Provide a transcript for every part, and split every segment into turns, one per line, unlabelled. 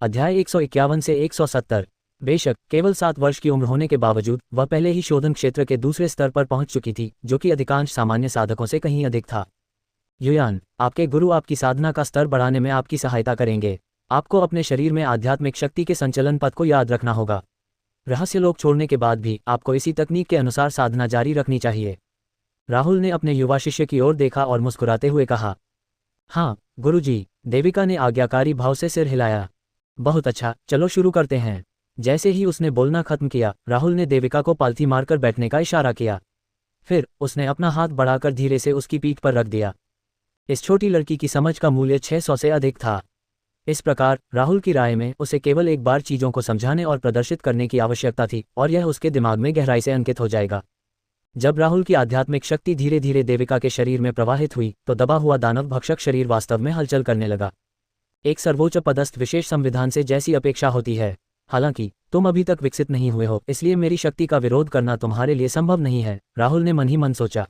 अध्याय 151 से 170। बेशक केवल 7 वर्ष की उम्र होने के बावजूद वह पहले ही शोधन क्षेत्र के दूसरे स्तर पर पहुंच चुकी थी, जो कि अधिकांश सामान्य साधकों से कहीं अधिक था। युयान, आपके गुरु आपकी साधना का स्तर बढ़ाने में आपकी सहायता करेंगे। आपको अपने शरीर में आध्यात्मिक शक्ति के संचलन पथ को याद रखना होगा। रहस्यलोक छोड़ने के बाद भी आपको इसी तकनीक के अनुसार साधना जारी रखनी चाहिए। राहुल ने अपने युवा शिष्य की ओर देखा और मुस्कुराते हुए कहा, हाँ गुरुजी। देविका ने आज्ञाकारी भाव से सिर हिलाया। बहुत अच्छा, चलो शुरू करते हैं। जैसे ही उसने बोलना खत्म किया, राहुल ने देविका को पालथी मारकर बैठने का इशारा किया। फिर उसने अपना हाथ बढ़ाकर धीरे से उसकी पीठ पर रख दिया। इस छोटी लड़की की समझ का मूल्य 600 से अधिक था। इस प्रकार राहुल की राय में उसे केवल एक बार चीजों को समझाने और प्रदर्शित करने की आवश्यकता थी, और यह उसके दिमाग में गहराई से अंकित हो जाएगा। जब राहुल की आध्यात्मिक शक्ति धीरे धीरे देविका के शरीर में प्रवाहित हुई, तो दबा हुआ दानव भक्षक शरीर वास्तव में हलचल करने लगा। एक सर्वोच्च पदस्थ विशेष संविधान से जैसी अपेक्षा होती है। हालांकि तुम अभी तक विकसित नहीं हुए हो, इसलिए मेरी शक्ति का विरोध करना तुम्हारे लिए संभव नहीं है, राहुल ने मन ही मन सोचा।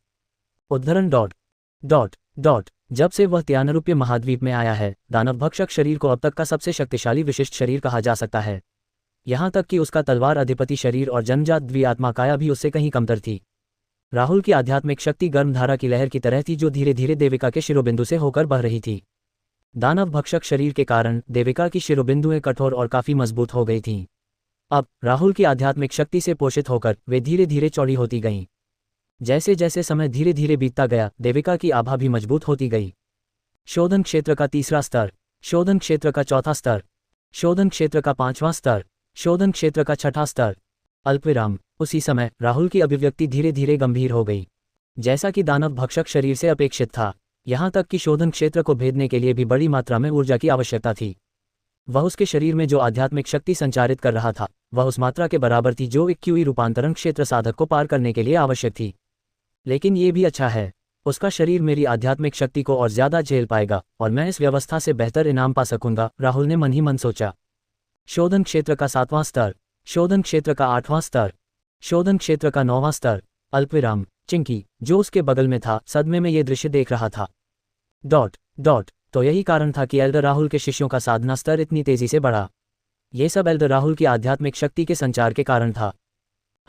उद्धरण डॉट डॉट डॉट जब से वह त्यानरूप्य महाद्वीप में आया है, दानव भक्षक शरीर को अब तक का सबसे शक्तिशाली विशिष्ट शरीर कहा जा सकता है। यहाँ तक कि उसका तलवार अधिपति शरीर और जन्मजात द्विआत्मा काया भी उससे कहीं कमतर थी। राहुल की आध्यात्मिक शक्ति गर्मधारा की लहर की तरह थी, जो धीरे धीरे देविका के शिरोबिंदु से होकर बह रही थी। दानव भक्षक शरीर के कारण देविका की शिरोबिंदुएं कठोर और काफी मजबूत हो गई थीं। अब राहुल की आध्यात्मिक शक्ति से पोषित होकर वे धीरे धीरे चौड़ी होती गईं। जैसे जैसे समय धीरे धीरे बीतता गया, देविका की आभा भी मजबूत होती गई। शोधन क्षेत्र का तीसरा स्तर, शोधन क्षेत्र का चौथा स्तर, शोधन क्षेत्र का पांचवां स्तर, शोधन क्षेत्र का छठा स्तर। अल्पविराम। उसी समय राहुल की अभिव्यक्ति धीरे धीरे गंभीर हो गई, जैसा कि दानव भक्षक शरीर से अपेक्षित था। यहाँ तक कि शोधन क्षेत्र को भेदने के लिए भी बड़ी मात्रा में ऊर्जा की आवश्यकता थी। वह उसके शरीर में जो आध्यात्मिक शक्ति संचारित कर रहा था, वह उस मात्रा के बराबर थी जो एक क्यूई रूपांतरण क्षेत्र साधक को पार करने के लिए आवश्यक थी। लेकिन ये भी अच्छा है, उसका शरीर मेरी आध्यात्मिक शक्ति को और ज्यादा झेल पाएगा और मैं इस व्यवस्था से बेहतर इनाम पा सकूंगा, राहुल ने मन ही मन सोचा। शोधन क्षेत्र का 7वां स्तर, शोधन क्षेत्र का 8वां स्तर, शोधन क्षेत्र का 9वां स्तर। अल्पविराम। चिंकी, जो उसके बगल में था, सदमे में ये दृश्य देख रहा था। डॉट डॉट तो यही कारण था कि एल्डर राहुल के शिष्यों का साधना स्तर इतनी तेजी से बढ़ा। ये सब एल्डर राहुल की आध्यात्मिक शक्ति के संचार के कारण था।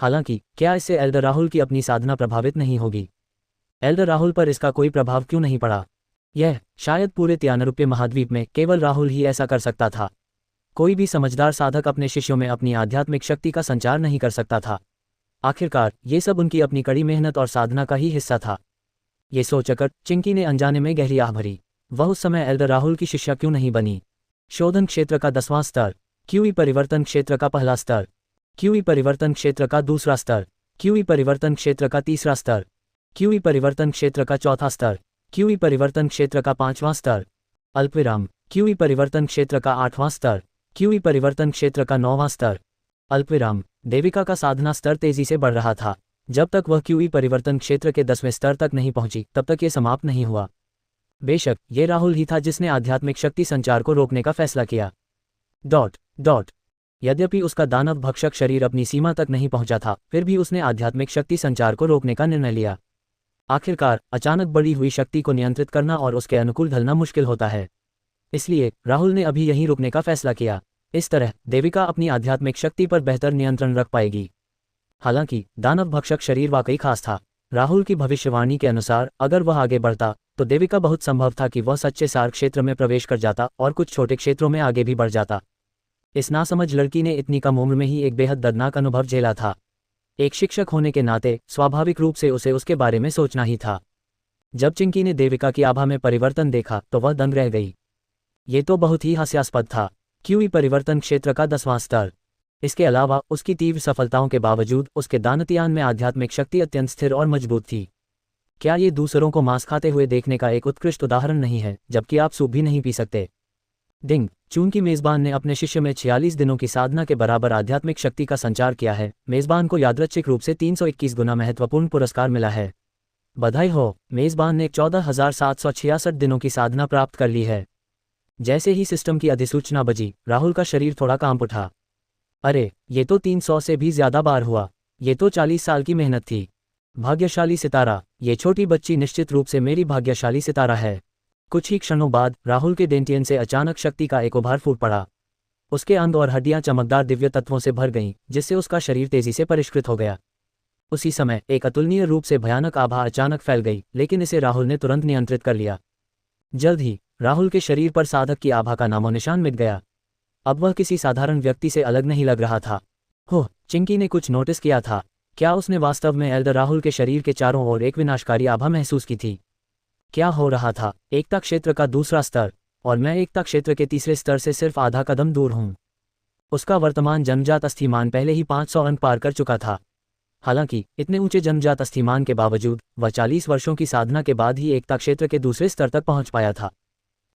हालांकि क्या इससे एल्डर राहुल की अपनी साधना प्रभावित नहीं होगी? एल्डर राहुल पर इसका कोई प्रभाव क्यों नहीं पड़ा? यह शायद पूरे त्यानरूप्य महाद्वीप में केवल राहुल ही ऐसा कर सकता था। कोई भी समझदार साधक अपने शिष्यों में अपनी आध्यात्मिक शक्ति का संचार नहीं कर सकता था। आखिरकार ये सब उनकी अपनी कड़ी मेहनत और साधना का ही हिस्सा था। ये सोचकर चिंकी ने अनजाने में गहरी आह भरी। वह उस समय एल्डर राहुल की शिष्या क्यों नहीं बनी? शोधन क्षेत्र का 10वां स्तर, क्यूई परिवर्तन क्षेत्र का पहला स्तर, क्यूई परिवर्तन क्षेत्र का दूसरा स्तर, क्यूई परिवर्तन क्षेत्र का तीसरा स्तर, क्यूई परिवर्तन क्षेत्र का चौथा स्तर, क्यूई परिवर्तन क्षेत्र का 5वां स्तर। अल्पविराम। क्यूई परिवर्तन क्षेत्र का 8वां स्तर, क्यूई परिवर्तन क्षेत्र का 9वां स्तर। अल्पविराम। देविका का साधना स्तर तेजी से बढ़ रहा था। जब तक वह क्यूई परिवर्तन क्षेत्र के 10वें स्तर तक नहीं पहुंची, तब तक ये समाप्त नहीं हुआ। बेशक ये राहुल ही था जिसने आध्यात्मिक शक्ति संचार को रोकने का फैसला किया। डॉट डॉट यद्यपि उसका दानव भक्षक शरीर अपनी सीमा तक नहीं पहुंचा था, फिर भी उसने आध्यात्मिक शक्ति संचार को रोकने का निर्णय लिया। आखिरकार अचानक बढ़ी हुई शक्ति को नियंत्रित करना और उसके अनुकूल ढलना मुश्किल होता है। इसलिए राहुल ने अभी यहीं रुकने का फैसला किया। इस तरह देविका अपनी आध्यात्मिक शक्ति पर बेहतर नियंत्रण रख पाएगी। हालांकि दानव भक्षक शरीर वाकई खास था। राहुल की भविष्यवाणी के अनुसार अगर वह आगे बढ़ता तो देविका बहुत संभव था कि वह सच्चे सार क्षेत्र में प्रवेश कर जाता और कुछ छोटे क्षेत्रों में आगे भी बढ़ जाता। इस नासमझ लड़की ने इतनी कम उम्र में ही एक बेहद दर्दनाक अनुभव झेला था। एक शिक्षक होने के नाते स्वाभाविक रूप से उसे उसके बारे में सोचना ही था। जब चिंकी ने देविका की आभा में परिवर्तन देखा तो वह दंग रह गई। ये तो बहुत ही हास्यास्पद था। क्यूई परिवर्तन क्षेत्र का 10वां स्तर। इसके अलावा उसकी तीव्र सफलताओं के बावजूद उसके दानतियान में आध्यात्मिक शक्ति अत्यंत स्थिर और मजबूत थी। क्या ये दूसरों को मांस खाते हुए देखने का एक उत्कृष्ट उदाहरण नहीं है, जबकि आप सूप भी नहीं पी सकते? डिंग। चूंकि मेजबान ने अपने शिष्य में 46 दिनों की साधना के बराबर आध्यात्मिक शक्ति का संचार किया है, मेजबान को यादृच्छिक रूप से 321 गुना महत्वपूर्ण पुरस्कार मिला है। बधाई हो, मेजबान ने 14,766 दिनों की साधना प्राप्त कर ली है। जैसे ही सिस्टम की अधिसूचना बजी, राहुल का शरीर थोड़ा कांप उठा। अरे, ये तो 300 से भी ज्यादा बार हुआ। ये तो 40 साल की मेहनत थी। भाग्यशाली सितारा। ये छोटी बच्ची निश्चित रूप से मेरी भाग्यशाली सितारा है। कुछ ही क्षणों बाद राहुल के डेंटियन से अचानक शक्ति का एक उभार फूट पड़ा। उसके अंग और हड्डियां चमकदार दिव्य तत्वों से भर गईं, जिससे उसका शरीर तेजी से परिष्कृत हो गया। उसी समय एक अतुलनीय रूप से भयानक आभा अचानक फैल गई, लेकिन इसे राहुल ने तुरंत नियंत्रित कर लिया। जल्द ही राहुल के शरीर पर साधक की आभा का नामोनिशान मिट गया। अब वह किसी साधारण व्यक्ति से अलग नहीं लग रहा था। हो, चिंकी ने कुछ नोटिस किया था। क्या उसने वास्तव में एल्डर राहुल के शरीर के चारों ओर एक विनाशकारी आभा महसूस की थी? क्या हो रहा था? एकता क्षेत्र का दूसरा स्तर, और मैं एकता क्षेत्र के तीसरे स्तर से सिर्फ आधा कदम दूर हूं। उसका वर्तमान जन्मजात अस्थिमान पहले ही 500 अंक पार कर चुका था। हालांकि इतने ऊंचे जन्मजात अस्थिमान के बावजूद वह 40 वर्षों की साधना के बाद ही एकता क्षेत्र के दूसरे स्तर तक पहुंच पाया था।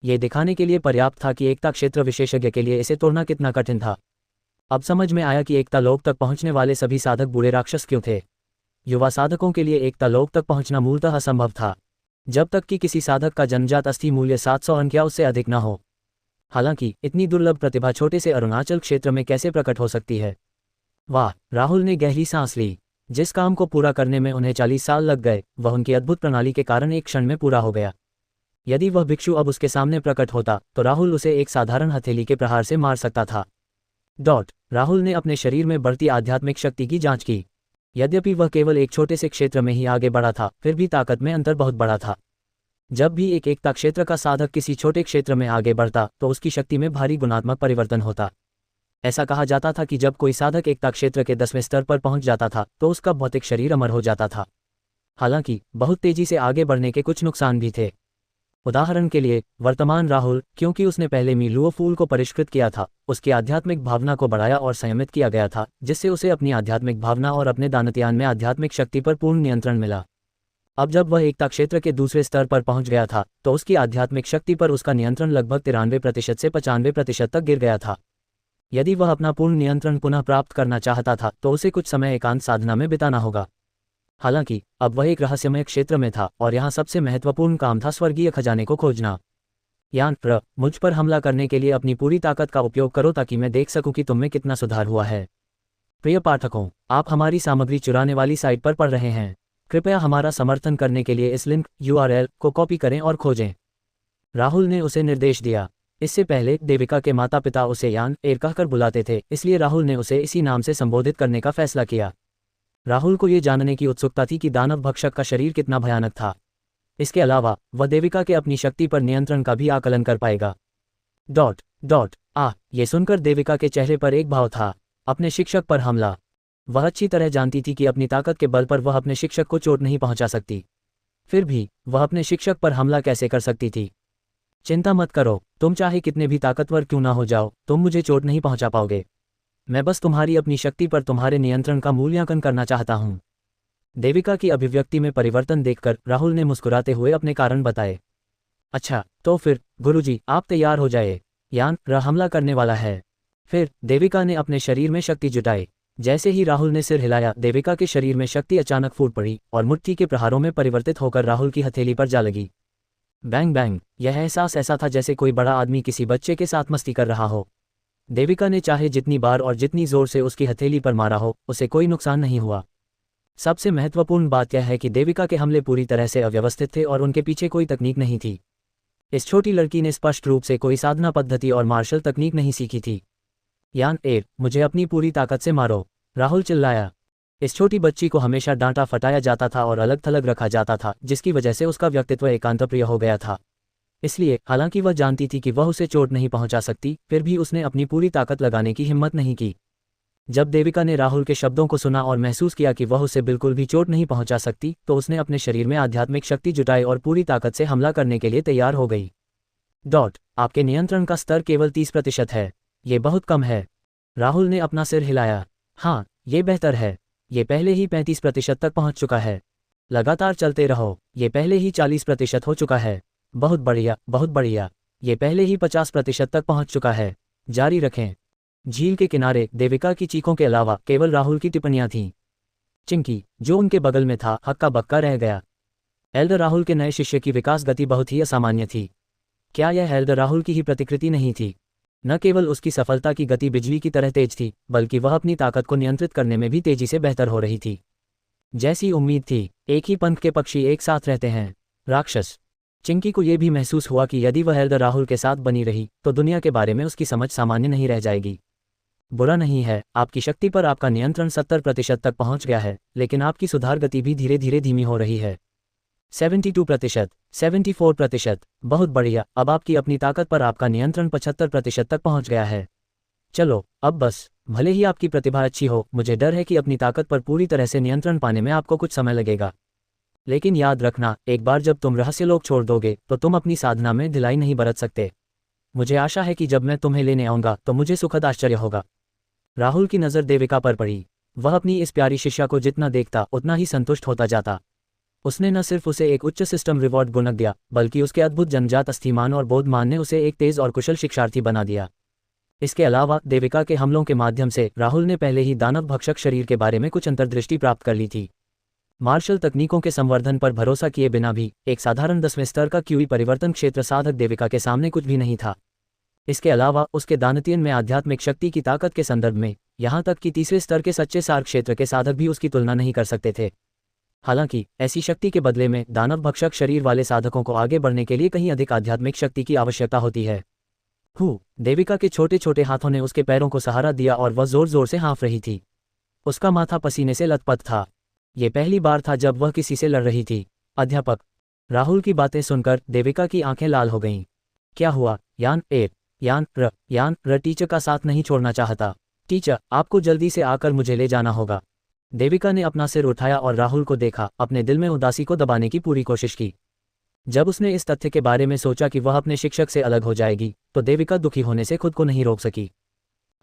ये दिखाने के लिए पर्याप्त था कि एकता क्षेत्र विशेषज्ञ के लिए इसे तोड़ना कितना कठिन था। अब समझ में आया कि एकता लोक तक पहुंचने वाले सभी साधक बुरे राक्षस क्यों थे। युवा साधकों के लिए एकता लोक तक पहुंचना मूलतः असंभव था, जब तक कि किसी साधक का जन्मजात अस्थि मूल्य 700 अंक या उससे अधिक न हो। हालांकि इतनी दुर्लभ प्रतिभा छोटे से अरुणाचल क्षेत्र में कैसे प्रकट हो सकती है? वाह, राहुल ने गहरी सांस ली। जिस काम को पूरा करने में उन्हें 40 साल लग गए, वह उनकी अद्भुत प्रणाली के कारण एक क्षण में पूरा हो गया। यदि वह भिक्षु अब उसके सामने प्रकट होता तो राहुल उसे एक साधारण हथेली के प्रहार से मार सकता था। राहुल ने अपने शरीर में बढ़ती आध्यात्मिक शक्ति की जांच की। यद्यपि वह केवल एक छोटे से क्षेत्र में ही आगे बढ़ा था, फिर भी ताकत में अंतर बहुत बड़ा था। जब भी एक एकता क्षेत्र का साधक किसी छोटे क्षेत्र में आगे बढ़ता तो उसकी शक्ति में भारी गुणात्मक परिवर्तन होता। ऐसा कहा जाता था कि जब कोई साधक एकता क्षेत्र के 10वें स्तर पर पहुंच जाता था तो उसका भौतिक शरीर अमर हो जाता था। हालांकि बहुत तेजी से आगे बढ़ने के कुछ नुकसान भी थे। उदाहरण के लिए वर्तमान राहुल, क्योंकि उसने पहले मीलुओ फूल को परिष्कृत किया था, उसकी आध्यात्मिक भावना को बढ़ाया और संयमित किया गया था, जिससे उसे अपनी आध्यात्मिक भावना और अपने दानत्यान में आध्यात्मिक शक्ति पर पूर्ण नियंत्रण मिला। अब जब वह एकता क्षेत्र के दूसरे स्तर पर पहुंच गया था तो उसकी आध्यात्मिक शक्ति पर उसका नियंत्रण लगभग 93% से 95% तक गिर गया था। यदि वह अपना पूर्ण नियंत्रण पुनः प्राप्त करना चाहता था तो उसे कुछ समय एकांत साधना में बिताना होगा। हालांकि अब वह एक रहस्यमय क्षेत्र में था और यहाँ सबसे महत्वपूर्ण काम था स्वर्गीय खजाने को खोजना। मुझ पर हमला करने के लिए अपनी पूरी ताकत का उपयोग करो ताकि मैं देख सकूं कि तुम में कितना सुधार हुआ है। प्रिय पाठकों, आप हमारी सामग्री चुराने वाली साइट पर पढ़ रहे हैं। कृपया हमारा समर्थन करने के लिए इस लिंक URL को कॉपी करें और खोजें। राहुल ने उसे निर्देश दिया। इससे पहले देविका के माता पिता उसे यान एर कहकर बुलाते थे, इसलिए राहुल ने उसे इसी नाम से संबोधित करने का फैसला किया। राहुल को ये जानने की उत्सुकता थी कि दानव भक्षक का शरीर कितना भयानक था। इसके अलावा वह देविका के अपनी शक्ति पर नियंत्रण का भी आकलन कर पाएगा। ये सुनकर देविका के चेहरे पर एक भाव था, अपने शिक्षक पर हमला। वह अच्छी तरह जानती थी कि अपनी ताकत के बल पर वह अपने शिक्षक को चोट नहीं पहुंचा सकती। फिर भी वह अपने शिक्षक पर हमला कैसे कर सकती थी? चिंता मत करो, तुम चाहे कितने भी ताकतवर क्यों ना हो जाओ, तुम मुझे चोट नहीं पहुंचा पाओगे। मैं बस तुम्हारी अपनी शक्ति पर तुम्हारे नियंत्रण का मूल्यांकन करना चाहता हूं। देविका की अभिव्यक्ति में परिवर्तन देखकर राहुल ने मुस्कुराते हुए अपने कारण बताए। अच्छा, तो फिर गुरुजी, आप तैयार हो जाए, यान हमला करने वाला है। फिर देविका ने अपने शरीर में शक्ति जुटाई। जैसे ही राहुल ने सिर हिलाया, देविका के शरीर में शक्ति अचानक फूट पड़ी और मुट्ठी के प्रहारों में परिवर्तित होकर राहुल की हथेली पर जा लगी। Bang bang. यह एहसास ऐसा था जैसे कोई बड़ा आदमी किसी बच्चे के साथ मस्ती कर रहा हो। देविका ने चाहे जितनी बार और जितनी जोर से उसकी हथेली पर मारा हो, उसे कोई नुकसान नहीं हुआ। सबसे महत्वपूर्ण बात यह है कि देविका के हमले पूरी तरह से अव्यवस्थित थे और उनके पीछे कोई तकनीक नहीं थी। इस छोटी लड़की ने स्पष्ट रूप से कोई साधना पद्धति और मार्शल तकनीक नहीं सीखी थी। यान एर, मुझे अपनी पूरी ताकत से मारो, राहुल चिल्लाया। इस छोटी बच्ची को हमेशा डांटा फटाया जाता था और अलग थलग रखा जाता था, जिसकी वजह से उसका व्यक्तित्व एकांतप्रिय हो गया था। इसलिए हालांकि वह जानती थी कि वह उसे चोट नहीं पहुंचा सकती, फिर भी उसने अपनी पूरी ताकत लगाने की हिम्मत नहीं की। जब देविका ने राहुल के शब्दों को सुना और महसूस किया कि वह उसे बिल्कुल भी चोट नहीं पहुंचा सकती, तो उसने अपने शरीर में आध्यात्मिक शक्ति जुटाई और पूरी ताकत से हमला करने के लिए तैयार हो गई। आपके नियंत्रण का स्तर केवल 30% है। ये बहुत कम है। राहुल ने अपना सिर हिलाया। हाँ, ये बेहतर है। ये पहले ही 35% तक पहुंच चुका है। लगातार चलते रहो, ये पहले ही 40% हो चुका है। बहुत बढ़िया, बहुत बढ़िया। ये पहले ही 50% तक पहुंच चुका है। जारी रखें। झील के किनारे देविका की चीखों के अलावा केवल राहुल की टिप्पणियां थीं। चिंकी, जो उनके बगल में था, हक्का बक्का रह गया। एल्डर राहुल के नए शिष्य की विकास गति बहुत ही असामान्य थी। क्या यह एल्डर राहुल की ही प्रतिकृति नहीं थी? न केवल उसकी सफलता की गति बिजली की तरह तेज थी, बल्कि वह अपनी ताकत को नियंत्रित करने में भी तेजी से बेहतर हो रही थी। जैसी उम्मीद थी, एक ही पंख के पक्षी एक साथ रहते हैं। राक्षस। चिंकी को यह भी महसूस हुआ कि यदि वह एल्डर राहुल के साथ बनी रही तो दुनिया के बारे में उसकी समझ सामान्य नहीं रह जाएगी। बुरा नहीं है, आपकी शक्ति पर आपका नियंत्रण 70% तक पहुंच गया है, लेकिन आपकी सुधार गति भी धीरे धीरे धीमी हो रही है। 72%, 74%, बहुत बढ़िया, अब आपकी अपनी ताकत पर आपका नियंत्रण 75% तक पहुंच गया है। चलो अब बस, भले ही आपकी प्रतिभा अच्छी हो, मुझे डर है कि अपनी ताकत पर पूरी तरह से नियंत्रण पाने में आपको कुछ समय लगेगा। लेकिन याद रखना, एक बार जब तुम रहस्यलोक छोड़ दोगे तो तुम अपनी साधना में ढिलाई नहीं बरत सकते। मुझे आशा है कि जब मैं तुम्हें लेने आऊंगा तो मुझे सुखद आश्चर्य होगा। राहुल की नज़र देविका पर पड़ी। वह अपनी इस प्यारी शिष्या को जितना देखता उतना ही संतुष्ट होता जाता। उसने न सिर्फ उसे एक उच्च सिस्टम रिवॉर्ड गुणक दिया, बल्कि उसके अद्भुत जन्मजात अस्थिमान और बोधमान ने उसे एक तेज और कुशल शिक्षार्थी बना दिया। इसके अलावा देविका के हमलों के माध्यम से राहुल ने पहले ही दानव भक्षक शरीर के बारे में कुछ अंतर्दृष्टि प्राप्त कर ली थी। मार्शल तकनीकों के संवर्धन पर भरोसा किए बिना भी एक साधारण 10वें स्तर का क्यूई परिवर्तन क्षेत्र साधक देविका के सामने कुछ भी नहीं था। इसके अलावा उसके दानतीयन में आध्यात्मिक शक्ति की ताकत के संदर्भ में यहाँ तक कि तीसरे स्तर के सच्चे सार क्षेत्र के साधक भी उसकी तुलना नहीं कर सकते थे। हालांकि ऐसी शक्ति के बदले में दानव भक्षक शरीर वाले साधकों को आगे बढ़ने के लिए कहीं अधिक आध्यात्मिक शक्ति की आवश्यकता होती है। देविका के छोटे छोटे हाथों ने उसके पैरों को सहारा दिया और वह जोर जोर से हाँफ रही थी। उसका माथा पसीने से लथपथ था। ये पहली बार था जब वह किसी से लड़ रही थी। अध्यापक। राहुल की बातें सुनकर देविका की आंखें लाल हो गईं। क्या हुआ? यान र टीचर का साथ नहीं छोड़ना चाहता। टीचर, आपको जल्दी से आकर मुझे ले जाना होगा। देविका ने अपना सिर उठाया और राहुल को देखा, अपने दिल में उदासी को दबाने की पूरी कोशिश की। जब उसने इस तथ्य के बारे में सोचा कि वह अपने शिक्षक से अलग हो जाएगी तो देविका दुखी होने से खुद को नहीं रोक सकी।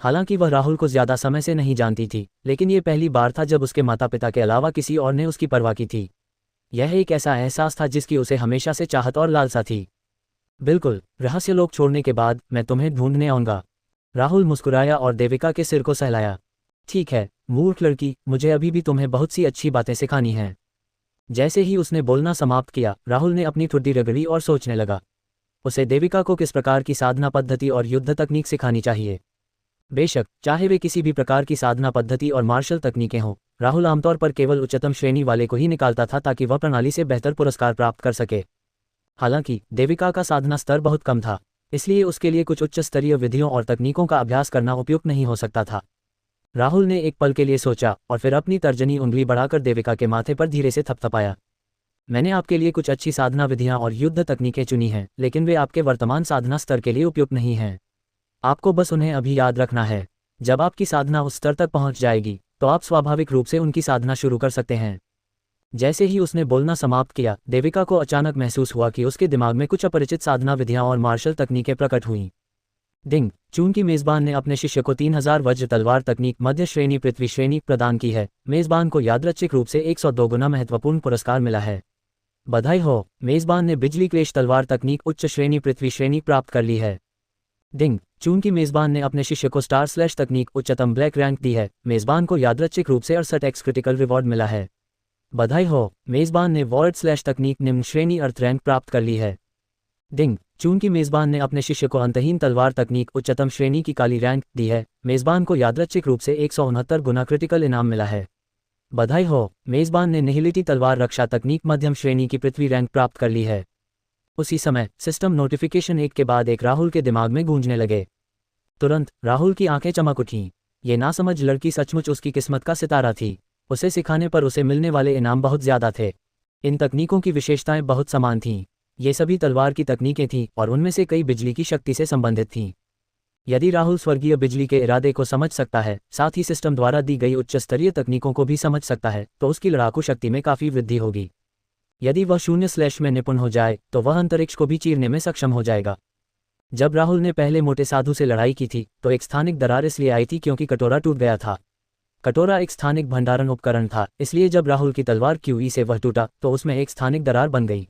हालांकि वह राहुल को ज्यादा समय से नहीं जानती थी, लेकिन ये पहली बार था जब उसके माता पिता के अलावा किसी और ने उसकी परवाह की थी। यह एक ऐसा एहसास था जिसकी उसे हमेशा से चाहत और लालसा थी। बिल्कुल, रहस्यलोक छोड़ने के बाद मैं तुम्हें ढूंढने आऊंगा। राहुल मुस्कुराया और देविका के सिर को सहलाया। ठीक है मूर्ख लड़की, मुझे अभी भी तुम्हें बहुत सी अच्छी बातें सिखानी हैं। जैसे ही उसने बोलना समाप्त किया, राहुल ने अपनी ठुड्डी रगड़ी और सोचने लगा। उसे देविका को किस प्रकार की साधना पद्धति और युद्ध तकनीक सिखानी चाहिए। बेशक, चाहे वे किसी भी प्रकार की साधना पद्धति और मार्शल तकनीकें हों, राहुल आमतौर पर केवल उच्चतम श्रेणी वाले को ही निकालता था ताकि वह प्रणाली से बेहतर पुरस्कार प्राप्त कर सके। हालांकि देविका का साधना स्तर बहुत कम था, इसलिए उसके लिए कुछ उच्च स्तरीय विधियों और तकनीकों का अभ्यास करना उपयुक्त नहीं हो सकता था। राहुल ने एक पल के लिए सोचा और फिर अपनी तर्जनी उंगली बढ़ाकर देविका के माथे पर धीरे से थपथपाया। मैंने आपके लिए कुछ अच्छी साधना विधियां और युद्ध तकनीकें चुनी हैं, लेकिन वे आपके वर्तमान साधना स्तर के लिए उपयुक्त नहीं हैं। आपको बस उन्हें अभी याद रखना है। जब आपकी साधना उस स्तर तक पहुंच जाएगी तो आप स्वाभाविक रूप से उनकी साधना शुरू कर सकते हैं। जैसे ही उसने बोलना समाप्त किया, देविका को अचानक महसूस हुआ कि उसके दिमाग में कुछ अपरिचित साधना विधियां और मार्शल तकनीकें प्रकट हुईं। डिंग, चूंकि मेजबान ने अपने शिष्य को 3000 वज्र तलवार तकनीक मध्य श्रेणी पृथ्वी श्रेणी प्रदान की है, मेजबान को यादृच्छिक रूप से 102 गुना महत्वपूर्ण पुरस्कार मिला है। बधाई हो, मेजबान ने बिजली क्लेश तलवार तकनीक उच्च श्रेणी पृथ्वी श्रेणी प्राप्त कर ली है। डिंग, चूंकि मेजबान ने अपने शिष्य को स्टार स्लैश तकनीक उच्चतम ब्लैक रैंक दी है, मेजबान को यादृच्छिक रूप से 68x क्रिटिकल रिवॉर्ड मिला है। बधाई हो, मेजबान ने वॉर्ड स्लैश तकनीक निम्न श्रेणी अर्थ रैंक प्राप्त कर ली है। डिंग, चूंकि मेजबान ने अपने शिष्य को अंतहीन तलवार तकनीक उच्चतम श्रेणी की काली रैंक दी है, मेजबान को यादृच्छिक रूप से 169 गुना क्रिटिकल इनाम मिला है। बधाई हो, मेजबान ने निहिलिटी तलवार रक्षा तकनीक मध्यम श्रेणी की पृथ्वी रैंक प्राप्त कर ली है। उसी समय सिस्टम नोटिफिकेशन एक के बाद एक राहुल के दिमाग में गूंजने लगे। तुरंत राहुल की आंखें चमक उठीं। ये नासमझ लड़की सचमुच उसकी किस्मत का सितारा थी। उसे सिखाने पर उसे मिलने वाले इनाम बहुत ज्यादा थे। इन तकनीकों की विशेषताएं बहुत समान थीं। ये सभी तलवार की तकनीकें थीं और उनमें से कई बिजली की शक्ति से संबंधित थीं। यदि राहुल स्वर्गीय बिजली के इरादे को समझ सकता है, साथ ही सिस्टम द्वारा दी गई उच्च स्तरीय तकनीकों को भी समझ सकता है, तो उसकी लड़ाकू शक्ति में काफ़ी वृद्धि होगी। यदि वह शून्य स्लैश में निपुण हो जाए तो वह अंतरिक्ष को भी चीरने में सक्षम हो जाएगा। जब राहुल ने पहले मोटे साधु से लड़ाई की थी तो एक स्थानिक दरार इसलिए आई थी क्योंकि कटोरा टूट गया था। कटोरा एक स्थानिक भंडारण उपकरण था, इसलिए जब राहुल की तलवार क्यूई से वह टूटा तो उसमें एक स्थानिक दरार बन गई।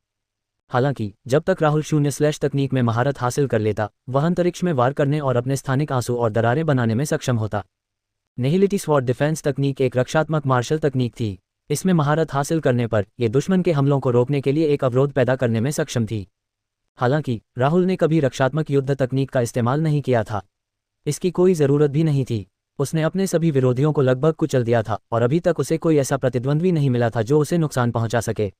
हालांकि जब तक राहुल शून्य स्लैश तकनीक में महारत हासिल कर लेता, वह अंतरिक्ष में वार करने और अपने स्थानिक आंसू और दरारें बनाने में सक्षम होता। निहिलिटी स्वॉर्ड डिफेंस तकनीक एक रक्षात्मक मार्शल तकनीक थी। इसमें महारत हासिल करने पर यह दुश्मन के हमलों को रोकने के लिए एक अवरोध पैदा करने में सक्षम थी। हालांकि राहुल ने कभी रक्षात्मक युद्ध तकनीक का इस्तेमाल नहीं किया था। इसकी कोई ज़रूरत भी नहीं थी। उसने अपने सभी विरोधियों को लगभग कुचल दिया था और अभी तक उसे कोई ऐसा प्रतिद्वंद्वी नहीं मिला था जो उसे नुकसान पहुंचा सके।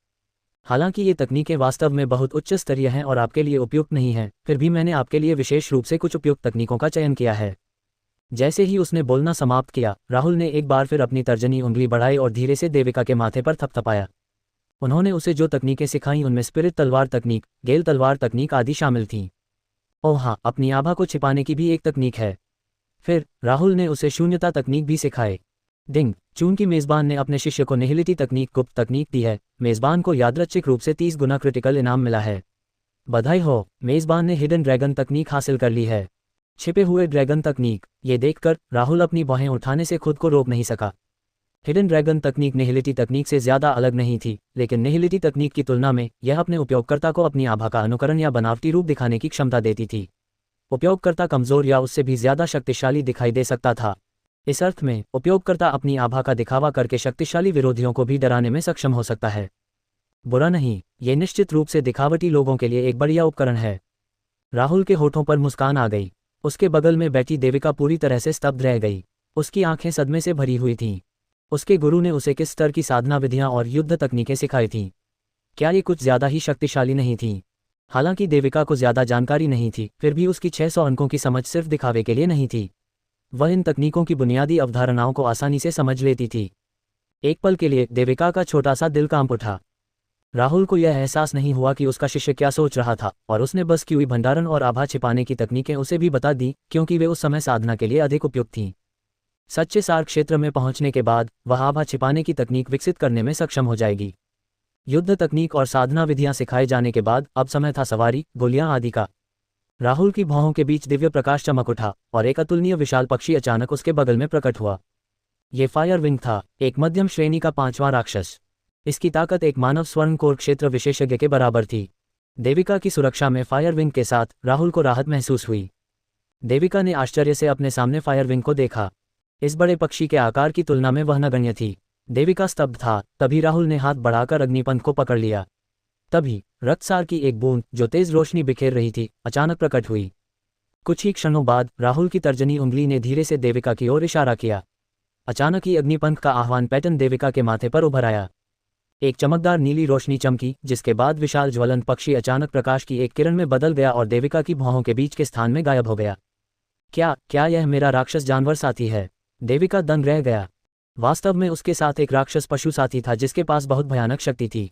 हालांकि ये तकनीकें वास्तव में बहुत उच्च स्तरीय हैं और आपके लिए उपयुक्त नहीं हैं, फिर भी मैंने आपके लिए विशेष रूप से कुछ उपयुक्त तकनीकों का चयन किया है। जैसे ही उसने बोलना समाप्त किया, राहुल ने एक बार फिर अपनी तर्जनी उंगली बढ़ाई और धीरे से देविका के माथे पर थपथपाया। उन्होंने उसे जो तकनीकें सिखाईं उनमें स्पिरिट तलवार तकनीक, गेल तलवार तकनीक आदि शामिल थीं। ओह हाँ, अपनी आभा को छिपाने की भी एक तकनीक है। फिर राहुल ने उसे शून्यता तकनीक भी सिखाए। डिंग, चूंकि मेज़बान ने अपने शिष्य को निहिलिटी तकनीक गुप्त तकनीक दी है, मेज़बान को यादृच्छिक रूप से 30 गुना क्रिटिकल इनाम मिला है। बधाई हो, मेज़बान ने हिडन ड्रैगन तकनीक हासिल कर ली है। छिपे हुए ड्रैगन तकनीक। ये देखकर राहुल अपनी बाहें उठाने से खुद को रोक नहीं सका। हिडन ड्रैगन तकनीक निहिलिटी तकनीक से ज़्यादा अलग नहीं थी, लेकिन निहिलिटी तकनीक की तुलना में यह अपने उपयोगकर्ता को अपनी आभा का अनुकरण या बनावटी रूप दिखाने की क्षमता देती थी। उपयोगकर्ता कमज़ोर या उससे भी ज़्यादा शक्तिशाली दिखाई दे सकता था। इस अर्थ में उपयोगकर्ता अपनी आभा का दिखावा करके शक्तिशाली विरोधियों को भी डराने में सक्षम हो सकता है। बुरा नहीं, ये निश्चित रूप से दिखावटी लोगों के लिए एक बढ़िया उपकरण है। राहुल के होठों पर मुस्कान आ गई। उसके बगल में बैठी देविका पूरी तरह से स्तब्ध रह गई। उसकी आंखें सदमे से भरी हुई थीं। उसके गुरु ने उसे किस स्तर की साधना विधियां और युद्ध तकनीकें सिखाई थीं? क्या ये कुछ ज़्यादा ही शक्तिशाली नहीं थीं? हालांकि देविका को ज़्यादा जानकारी नहीं थी, फिर भी उसकी 600 अंकों की समझ सिर्फ दिखावे के लिए नहीं थी। वह इन तकनीकों की बुनियादी अवधारणाओं को आसानी से समझ लेती थी। एक पल के लिए देविका का छोटा सा दिल कांप उठा। राहुल को यह एहसास नहीं हुआ कि उसका शिष्य क्या सोच रहा था, और उसने बस की हुई भंडारण और आभा छिपाने की तकनीकें उसे भी बता दी, क्योंकि वे उस समय साधना के लिए अधिक उपयुक्त थीं। सच्चे सार क्षेत्र में पहुंचने के बाद वह आभा छिपाने की तकनीक विकसित करने में सक्षम हो जाएगी। युद्ध तकनीक और साधना विधियां सिखाए जाने के बाद अब समय था सवारी, गोलियां आदि का। राहुल की भौहों के बीच दिव्य प्रकाश चमक उठा और एक अतुलनीय विशाल पक्षी अचानक उसके बगल में प्रकट हुआ। ये फायर विंग था, एक मध्यम श्रेणी का 5वां राक्षस। इसकी ताकत एक मानव स्वर्ण कोर क्षेत्र विशेषज्ञ के बराबर थी। देविका की सुरक्षा में फायर विंग के साथ राहुल को राहत महसूस हुई। देविका ने आश्चर्य से अपने सामने फायर विंग को देखा। इस बड़े पक्षी के आकार की तुलना में वह नगण्य थी। देविका स्तब्ध था, तभी राहुल ने हाथ बढ़ाकर अग्निपंख को पकड़ लिया। तभी रक्तसार की एक बूंद, जो तेज रोशनी बिखेर रही थी, अचानक प्रकट हुई। कुछ ही क्षणों बाद राहुल की तर्जनी उंगली ने धीरे से देविका की ओर इशारा किया। अचानक ही अग्निपंख का आह्वान पैटर्न देविका के माथे पर उभर आया। एक चमकदार नीली रोशनी चमकी, जिसके बाद विशाल ज्वलंत पक्षी अचानक प्रकाश की एक किरण में बदल गया और देविका की भौहों के बीच के स्थान में गायब हो गया। क्या यह मेरा राक्षस जानवर साथी है? देविका दंग रह गया। वास्तव में उसके साथ एक राक्षस पशु साथी था जिसके पास बहुत भयानक शक्ति थी।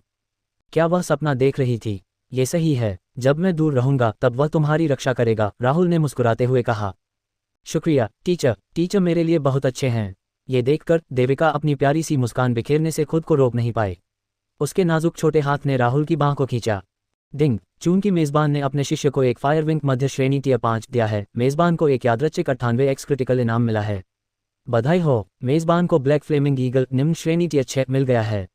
क्या वह सपना देख रही थी? ये सही है, जब मैं दूर रहूंगा तब वह तुम्हारी रक्षा करेगा, राहुल ने मुस्कुराते हुए कहा। शुक्रिया टीचर मेरे लिए बहुत अच्छे हैं। ये देखकर देविका अपनी प्यारी सी मुस्कान बिखेरने से खुद को रोक नहीं पाए। उसके नाजुक छोटे हाथ ने राहुल की बांह को खींचा। डिंग, चूंकि मेज़बान ने अपने शिष्य को एक फायर विंग मध्य श्रेणी टियर 5 दिया है, मेज़बान को एक यादृच्छिक 98x क्रिटिकल इनाम मिला है। बधाई हो, मेज़बान को ब्लैक फ्लेमिंग ईगल निम्न श्रेणी टियर 6 मिल गया है।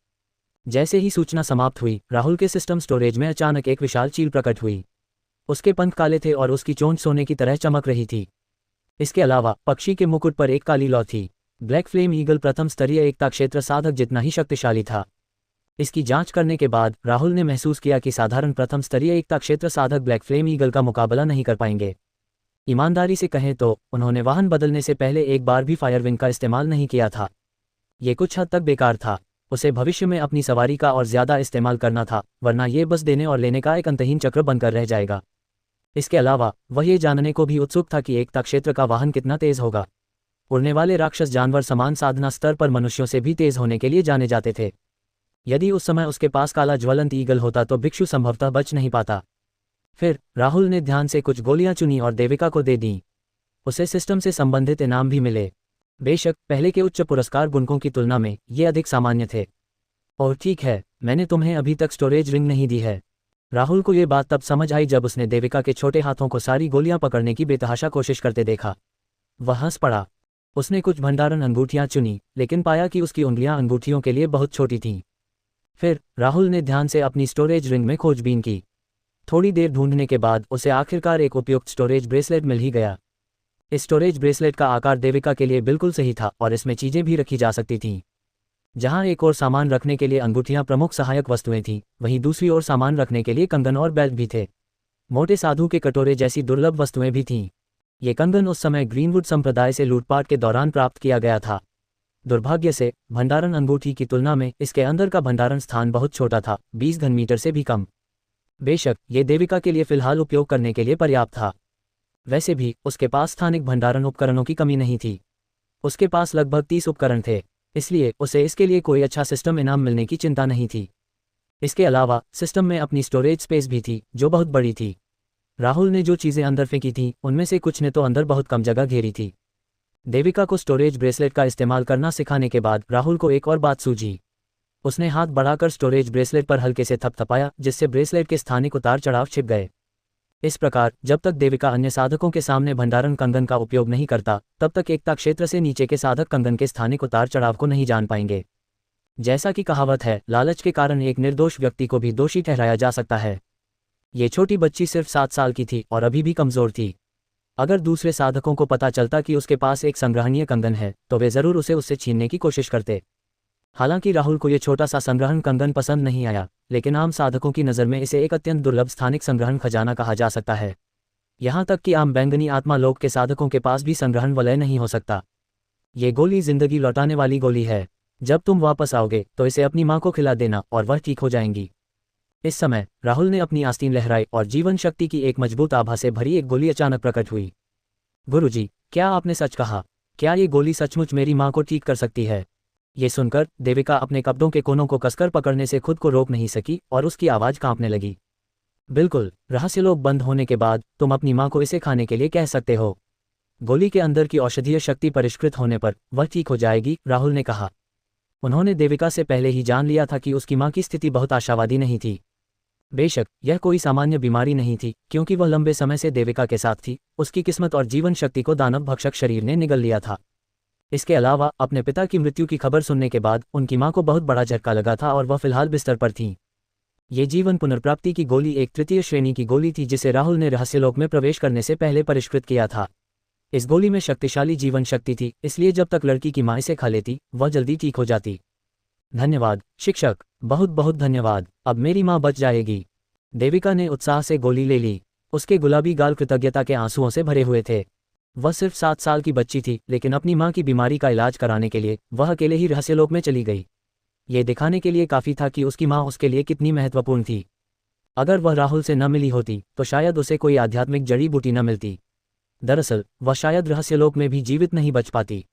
जैसे ही सूचना समाप्त हुई, राहुल के सिस्टम स्टोरेज में अचानक एक विशाल चील प्रकट हुई। उसके पंख काले थे और उसकी चोंच सोने की तरह चमक रही थी। इसके अलावा पक्षी के मुकुट पर एक काली लौ थी। ब्लैक फ्लेम ईगल प्रथम स्तरीय एकता क्षेत्र साधक जितना ही शक्तिशाली था। इसकी जांच करने के बाद राहुल ने महसूस किया कि साधारण प्रथम स्तरीय एकता क्षेत्र साधक ब्लैक फ्लेम ईगल का मुकाबला नहीं कर पाएंगे। ईमानदारी से कहें तो उन्होंने वाहन बदलने से पहले एक बार भी फायर विंग का इस्तेमाल नहीं किया था। ये कुछ हद तक बेकार था। उसे भविष्य में अपनी सवारी का और ज़्यादा इस्तेमाल करना था, वरना ये बस देने और लेने का एक अंतहीन चक्र बनकर रह जाएगा। इसके अलावा वह ये जानने को भी उत्सुक था कि एकता क्षेत्र का वाहन कितना तेज होगा। उड़ने वाले राक्षस जानवर समान साधना स्तर पर मनुष्यों से भी तेज होने के लिए जाने जाते थे। यदि उस समय उसके पास काला ज्वलंत ईगल होता तो भिक्षु संभवतः बच नहीं पाता। फिर राहुल ने ध्यान से कुछ गोलियां चुनी और देविका को दे दी। उसे सिस्टम से संबंधित इनाम भी मिले। बेशक पहले के उच्च पुरस्कार गुणकों की तुलना में ये अधिक सामान्य थे। और ठीक है, मैंने तुम्हें अभी तक स्टोरेज रिंग नहीं दी है। राहुल को ये बात तब समझ आई जब उसने देविका के छोटे हाथों को सारी गोलियां पकड़ने की बेतहाशा कोशिश करते देखा। वह हंस पड़ा। उसने कुछ भंडारण अंगूठियां चुनी, लेकिन पाया कि उसकी उंगलियां अंगूठियों के लिए बहुत छोटी थीं। फिर राहुल ने ध्यान से अपनी स्टोरेज रिंग में खोजबीन की। थोड़ी देर ढूंढने के बाद उसे आखिरकार एक उपयुक्त स्टोरेज ब्रेसलेट मिल ही गया। इस स्टोरेज ब्रेसलेट का आकार देविका के लिए बिल्कुल सही था और इसमें चीजें भी रखी जा सकती थीं। जहां एक ओर सामान रखने के लिए अंगूठियां प्रमुख सहायक वस्तुएं थीं, वहीं दूसरी ओर सामान रखने के लिए कंगन और बेल्ट भी थे। मोटे साधु के कटोरे जैसी दुर्लभ वस्तुएं भी थीं। ये कंगन उस समय ग्रीनवुड संप्रदाय से लूटपाट के दौरान प्राप्त किया गया था। दुर्भाग्य से भंडारण अंगूठी की तुलना में इसके अंदर का भंडारण स्थान बहुत छोटा था, 20 घन मीटर से भी कम। बेशक ये देविका के लिए फिलहाल उपयोग करने के लिए पर्याप्त था। वैसे भी उसके पास स्थानिक भंडारण उपकरणों की कमी नहीं थी। उसके पास लगभग 30 उपकरण थे, इसलिए उसे इसके लिए कोई अच्छा सिस्टम इनाम मिलने की चिंता नहीं थी। इसके अलावा सिस्टम में अपनी स्टोरेज स्पेस भी थी जो बहुत बड़ी थी। राहुल ने जो चीज़ें अंदर फेंकी थीं उनमें से कुछ ने तो अंदर बहुत कम जगह घेरी थी। देविका को स्टोरेज ब्रेसलेट का इस्तेमाल करना सिखाने के बाद राहुल को एक और बात सूझी। उसने हाथ बढ़ाकर स्टोरेज ब्रेसलेट पर हल्के से थपथपाया, जिससे ब्रेसलेट के स्थानिक उतार चढ़ाव छिप गए। इस प्रकार जब तक देविका अन्य साधकों के सामने भंडारण कंगन का उपयोग नहीं करता, तब तक एकता क्षेत्र से नीचे के साधक कंगन के स्थानिक उतार चढ़ाव को नहीं जान पाएंगे। जैसा कि कहावत है, लालच के कारण एक निर्दोष व्यक्ति को भी दोषी ठहराया जा सकता है। ये छोटी बच्ची सिर्फ 7 साल की थी और अभी भी कमज़ोर थी। अगर दूसरे साधकों को पता चलता कि उसके पास एक संग्रहणीय कंगन है तो वे ज़रूर उसे उससे छीनने की कोशिश करते। हालांकि राहुल को यह छोटा सा संग्रहण कंगन पसंद नहीं आया, लेकिन आम साधकों की नज़र में इसे एक अत्यंत दुर्लभ स्थानिक संग्रहण खजाना कहा जा सकता है। यहाँ तक कि आम बैंगनी आत्मा लोक के साधकों के पास भी संग्रहण वलय नहीं हो सकता। ये गोली जिंदगी लौटाने वाली गोली है। जब तुम वापस आओगे तो इसे अपनी माँ को खिला देना और वह ठीक हो जाएंगी। इस समय राहुल ने अपनी आस्तीन लहराई और जीवन शक्ति की एक मजबूत आभा से भरी एक गोली अचानक प्रकट हुई। गुरुजी, क्या आपने सच कहा? क्या ये गोली सचमुच मेरी माँ को ठीक कर सकती है? ये सुनकर देविका अपने कपड़ों के कोनों को कसकर पकड़ने से खुद को रोक नहीं सकी और उसकी आवाज़ कांपने लगी। बिल्कुल, रहस्यलोक बंद होने के बाद तुम अपनी माँ को इसे खाने के लिए कह सकते हो। गोली के अंदर की औषधीय शक्ति परिष्कृत होने पर वह ठीक हो जाएगी, राहुल ने कहा। उन्होंने देविका से पहले ही जान लिया था कि उसकी माँ की स्थिति बहुत आशावादी नहीं थी। बेशक यह कोई सामान्य बीमारी नहीं थी, क्योंकि वह लंबे समय से देविका के साथ थी। उसकी किस्मत और जीवन शक्ति को दानव भक्षक शरीर ने निगल लिया था। इसके अलावा अपने पिता की मृत्यु की खबर सुनने के बाद उनकी माँ को बहुत बड़ा झटका लगा था और वह फिलहाल बिस्तर पर थीं। ये जीवन पुनर्प्राप्ति की गोली एक तृतीय श्रेणी की गोली थी जिसे राहुल ने रहस्यलोक में प्रवेश करने से पहले परिष्कृत किया था। इस गोली में शक्तिशाली जीवन शक्ति थी, इसलिए जब तक लड़की की माँ इसे खा लेती वह जल्दी ठीक हो जाती। धन्यवाद शिक्षक, बहुत बहुत धन्यवाद, अब मेरी माँ बच जाएगी। देविका ने उत्साह से गोली ले ली। उसके गुलाबी गाल कृतज्ञता के आंसुओं से भरे हुए थे। वह सिर्फ 7 साल की बच्ची थी, लेकिन अपनी माँ की बीमारी का इलाज कराने के लिए वह अकेले ही रहस्यलोक में चली गई। ये दिखाने के लिए काफ़ी था कि उसकी माँ उसके लिए कितनी महत्वपूर्ण थी। अगर वह राहुल से न मिली होती तो शायद उसे कोई आध्यात्मिक जड़ी बूटी न मिलती। दरअसल वह शायद रहस्यलोक में भी जीवित नहीं बच पाती।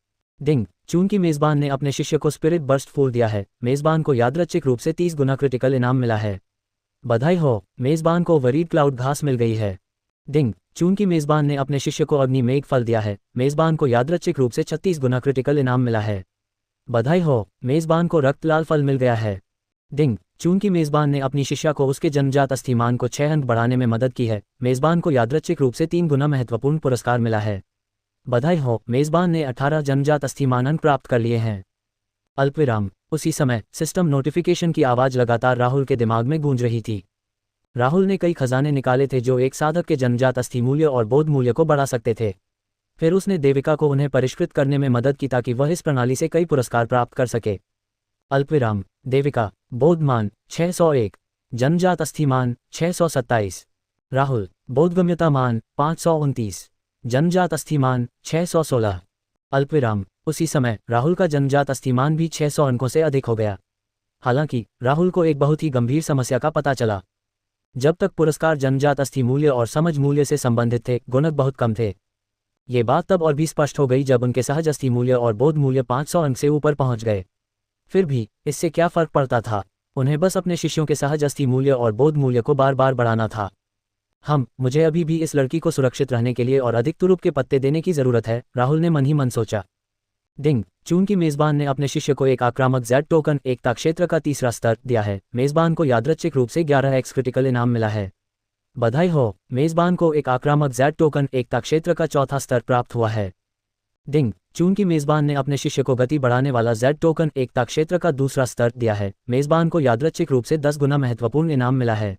डिंग, चूंकि मेज़बान ने अपने शिष्य को स्पिरिट बर्स्ट फूल दिया है, मेज़बान को यादृच्छिक रूप से 30 गुना क्रिटिकल इनाम मिला है। बधाई हो, मेज़बान को वरीड क्लाउड घास मिल गई है। डिंग, चूंकि मेज़बान ने अपने शिष्य को अग्नि मेघ फल दिया है, मेज़बान को यादृच्छिक रूप से 36 गुना क्रिटिकल इनाम मिला है। बधाई हो, मेज़बान को रक्त लाल फल मिल गया है। डिंग, चूंकि मेज़बान ने अपनी शिष्या को उसके जन्मजात अस्थिमान को 6 अंक बढ़ाने में मदद की है, मेज़बान को यादृच्छिक रूप से 3 गुना महत्वपूर्ण पुरस्कार मिला है। बधाई हो, मेज़बान ने 18 जन्मजात अस्थिमान अंक प्राप्त कर लिए हैं। अल्पविराम। उसी समय सिस्टम नोटिफिकेशन की आवाज़ लगातार राहुल के दिमाग में गूंज रही थी। राहुल ने कई खजाने निकाले थे जो एक साधक के जन्मजात अस्थि मूल्य और बोध मूल्य को बढ़ा सकते थे। फिर उसने देविका को उन्हें परिष्कृत करने में मदद की ताकि वह इस प्रणाली से कई पुरस्कार प्राप्त कर सके। अल्पविराम। देविका। बोधमान 601, जन्मजात अस्थिमान 627। राहुल। बोधगम्यता मान 529, जन्मजात अस्थिमान 616। अल्पविराम। उसी समय राहुल का जन्मजात अस्थिमान भी 600 अंकों से अधिक हो गया। हालांकि राहुल को एक बहुत ही गंभीर समस्या का पता चला। जब तक पुरस्कार जन्मजात अस्थि मूल्य और समझ मूल्य से संबंधित थे, गुणक बहुत कम थे। ये बात तब और भी स्पष्ट हो गई जब उनके सहज अस्थि मूल्य और बोध मूल्य 500 अंक से ऊपर पहुंच गए। फिर भी इससे क्या फर्क पड़ता था? उन्हें बस अपने शिष्यों के सहज अस्थि मूल्य और बोध मूल्य को बार बार बढ़ाना था। मुझे अभी भी इस लड़की को सुरक्षित रहने के लिए और अधिक तुरुप के पत्ते देने की जरूरत है, राहुल ने मन ही मन सोचा। डिंग, चूंकि मेज़बान ने अपने शिष्य को एक आक्रामक Z टोकन एकता क्षेत्र का तीसरा स्तर दिया है, मेज़बान को यादृच्छिक रूप से 11x क्रिटिकल इनाम मिला है। बधाई हो, मेज़बान को एक आक्रामक Z टोकन एकता क्षेत्र का चौथा स्तर प्राप्त हुआ है। डिंग, चूंकि मेज़बान ने अपने शिष्य को गति बढ़ाने वाला Z टोकन एकता क्षेत्र का दूसरा स्तर दिया है, मेज़बान को यादृच्छिक रूप से 10 गुना महत्वपूर्ण इनाम मिला है।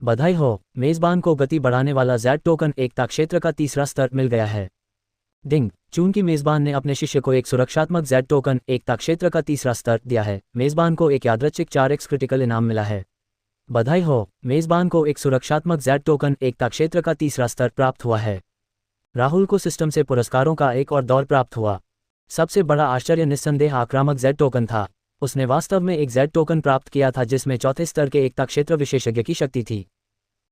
बधाई हो, मेज़बान को गति बढ़ाने वाला Z टोकन एकता क्षेत्र का तीसरा स्तर मिल गया है। डिंग, चूंकि मेज़बान ने अपने शिष्य को एक सुरक्षात्मक Z टोकन एकता क्षेत्र का तीसरा स्तर दिया है, मेज़बान को एक यादृच्छिक 4x क्रिटिकल इनाम मिला है। बधाई हो, मेज़बान को एक सुरक्षात्मक Z टोकन एकता क्षेत्र का तीसरा स्तर प्राप्त हुआ है। राहुल को सिस्टम से पुरस्कारों का एक और दौर प्राप्त हुआ। सबसे बड़ा आश्चर्य निस्संदेह आक्रामक जेड टोकन था। उसने वास्तव में एक जेड टोकन प्राप्त किया था जिसमें चौथे स्तर के एकता क्षेत्र विशेषज्ञ की शक्ति थी।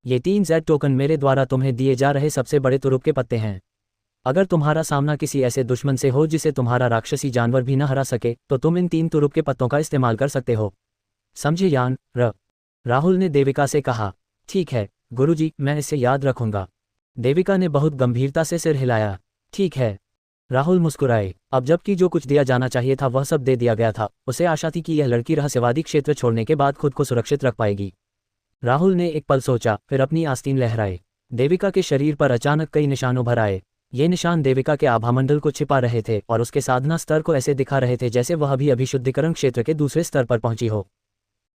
ये 3 जेड टोकन मेरे द्वारा तुम्हें दिए जा रहे सबसे बड़े तुरुप के पत्ते हैं। अगर तुम्हारा सामना किसी ऐसे दुश्मन से हो जिसे तुम्हारा राक्षसी जानवर भी न हरा सके, तो तुम इन 3 तुरुप के पत्तों का इस्तेमाल कर सकते हो। समझे यान? राहुल ने देविका से कहा। ठीक है गुरुजी, मैं इसे याद रखूंगा। देविका ने बहुत गंभीरता से सिर हिलाया। ठीक है। राहुल मुस्कुराए। अब जबकि जो कुछ दिया जाना चाहिए था वह सब दे दिया गया था, उसे आशा थी कि यह लड़की रहस्यवादी क्षेत्र छोड़ने के बाद खुद को सुरक्षित रख पाएगी। राहुल ने एक पल सोचा, फिर अपनी आस्तीन लहराए। देविका के शरीर पर अचानक कई निशान उभर आए। ये निशान देविका के आभामंडल को छिपा रहे थे और उसके साधना स्तर को ऐसे दिखा रहे थे जैसे वह अभी अभी शुद्धिकरण क्षेत्र के दूसरे स्तर पर पहुंची हो।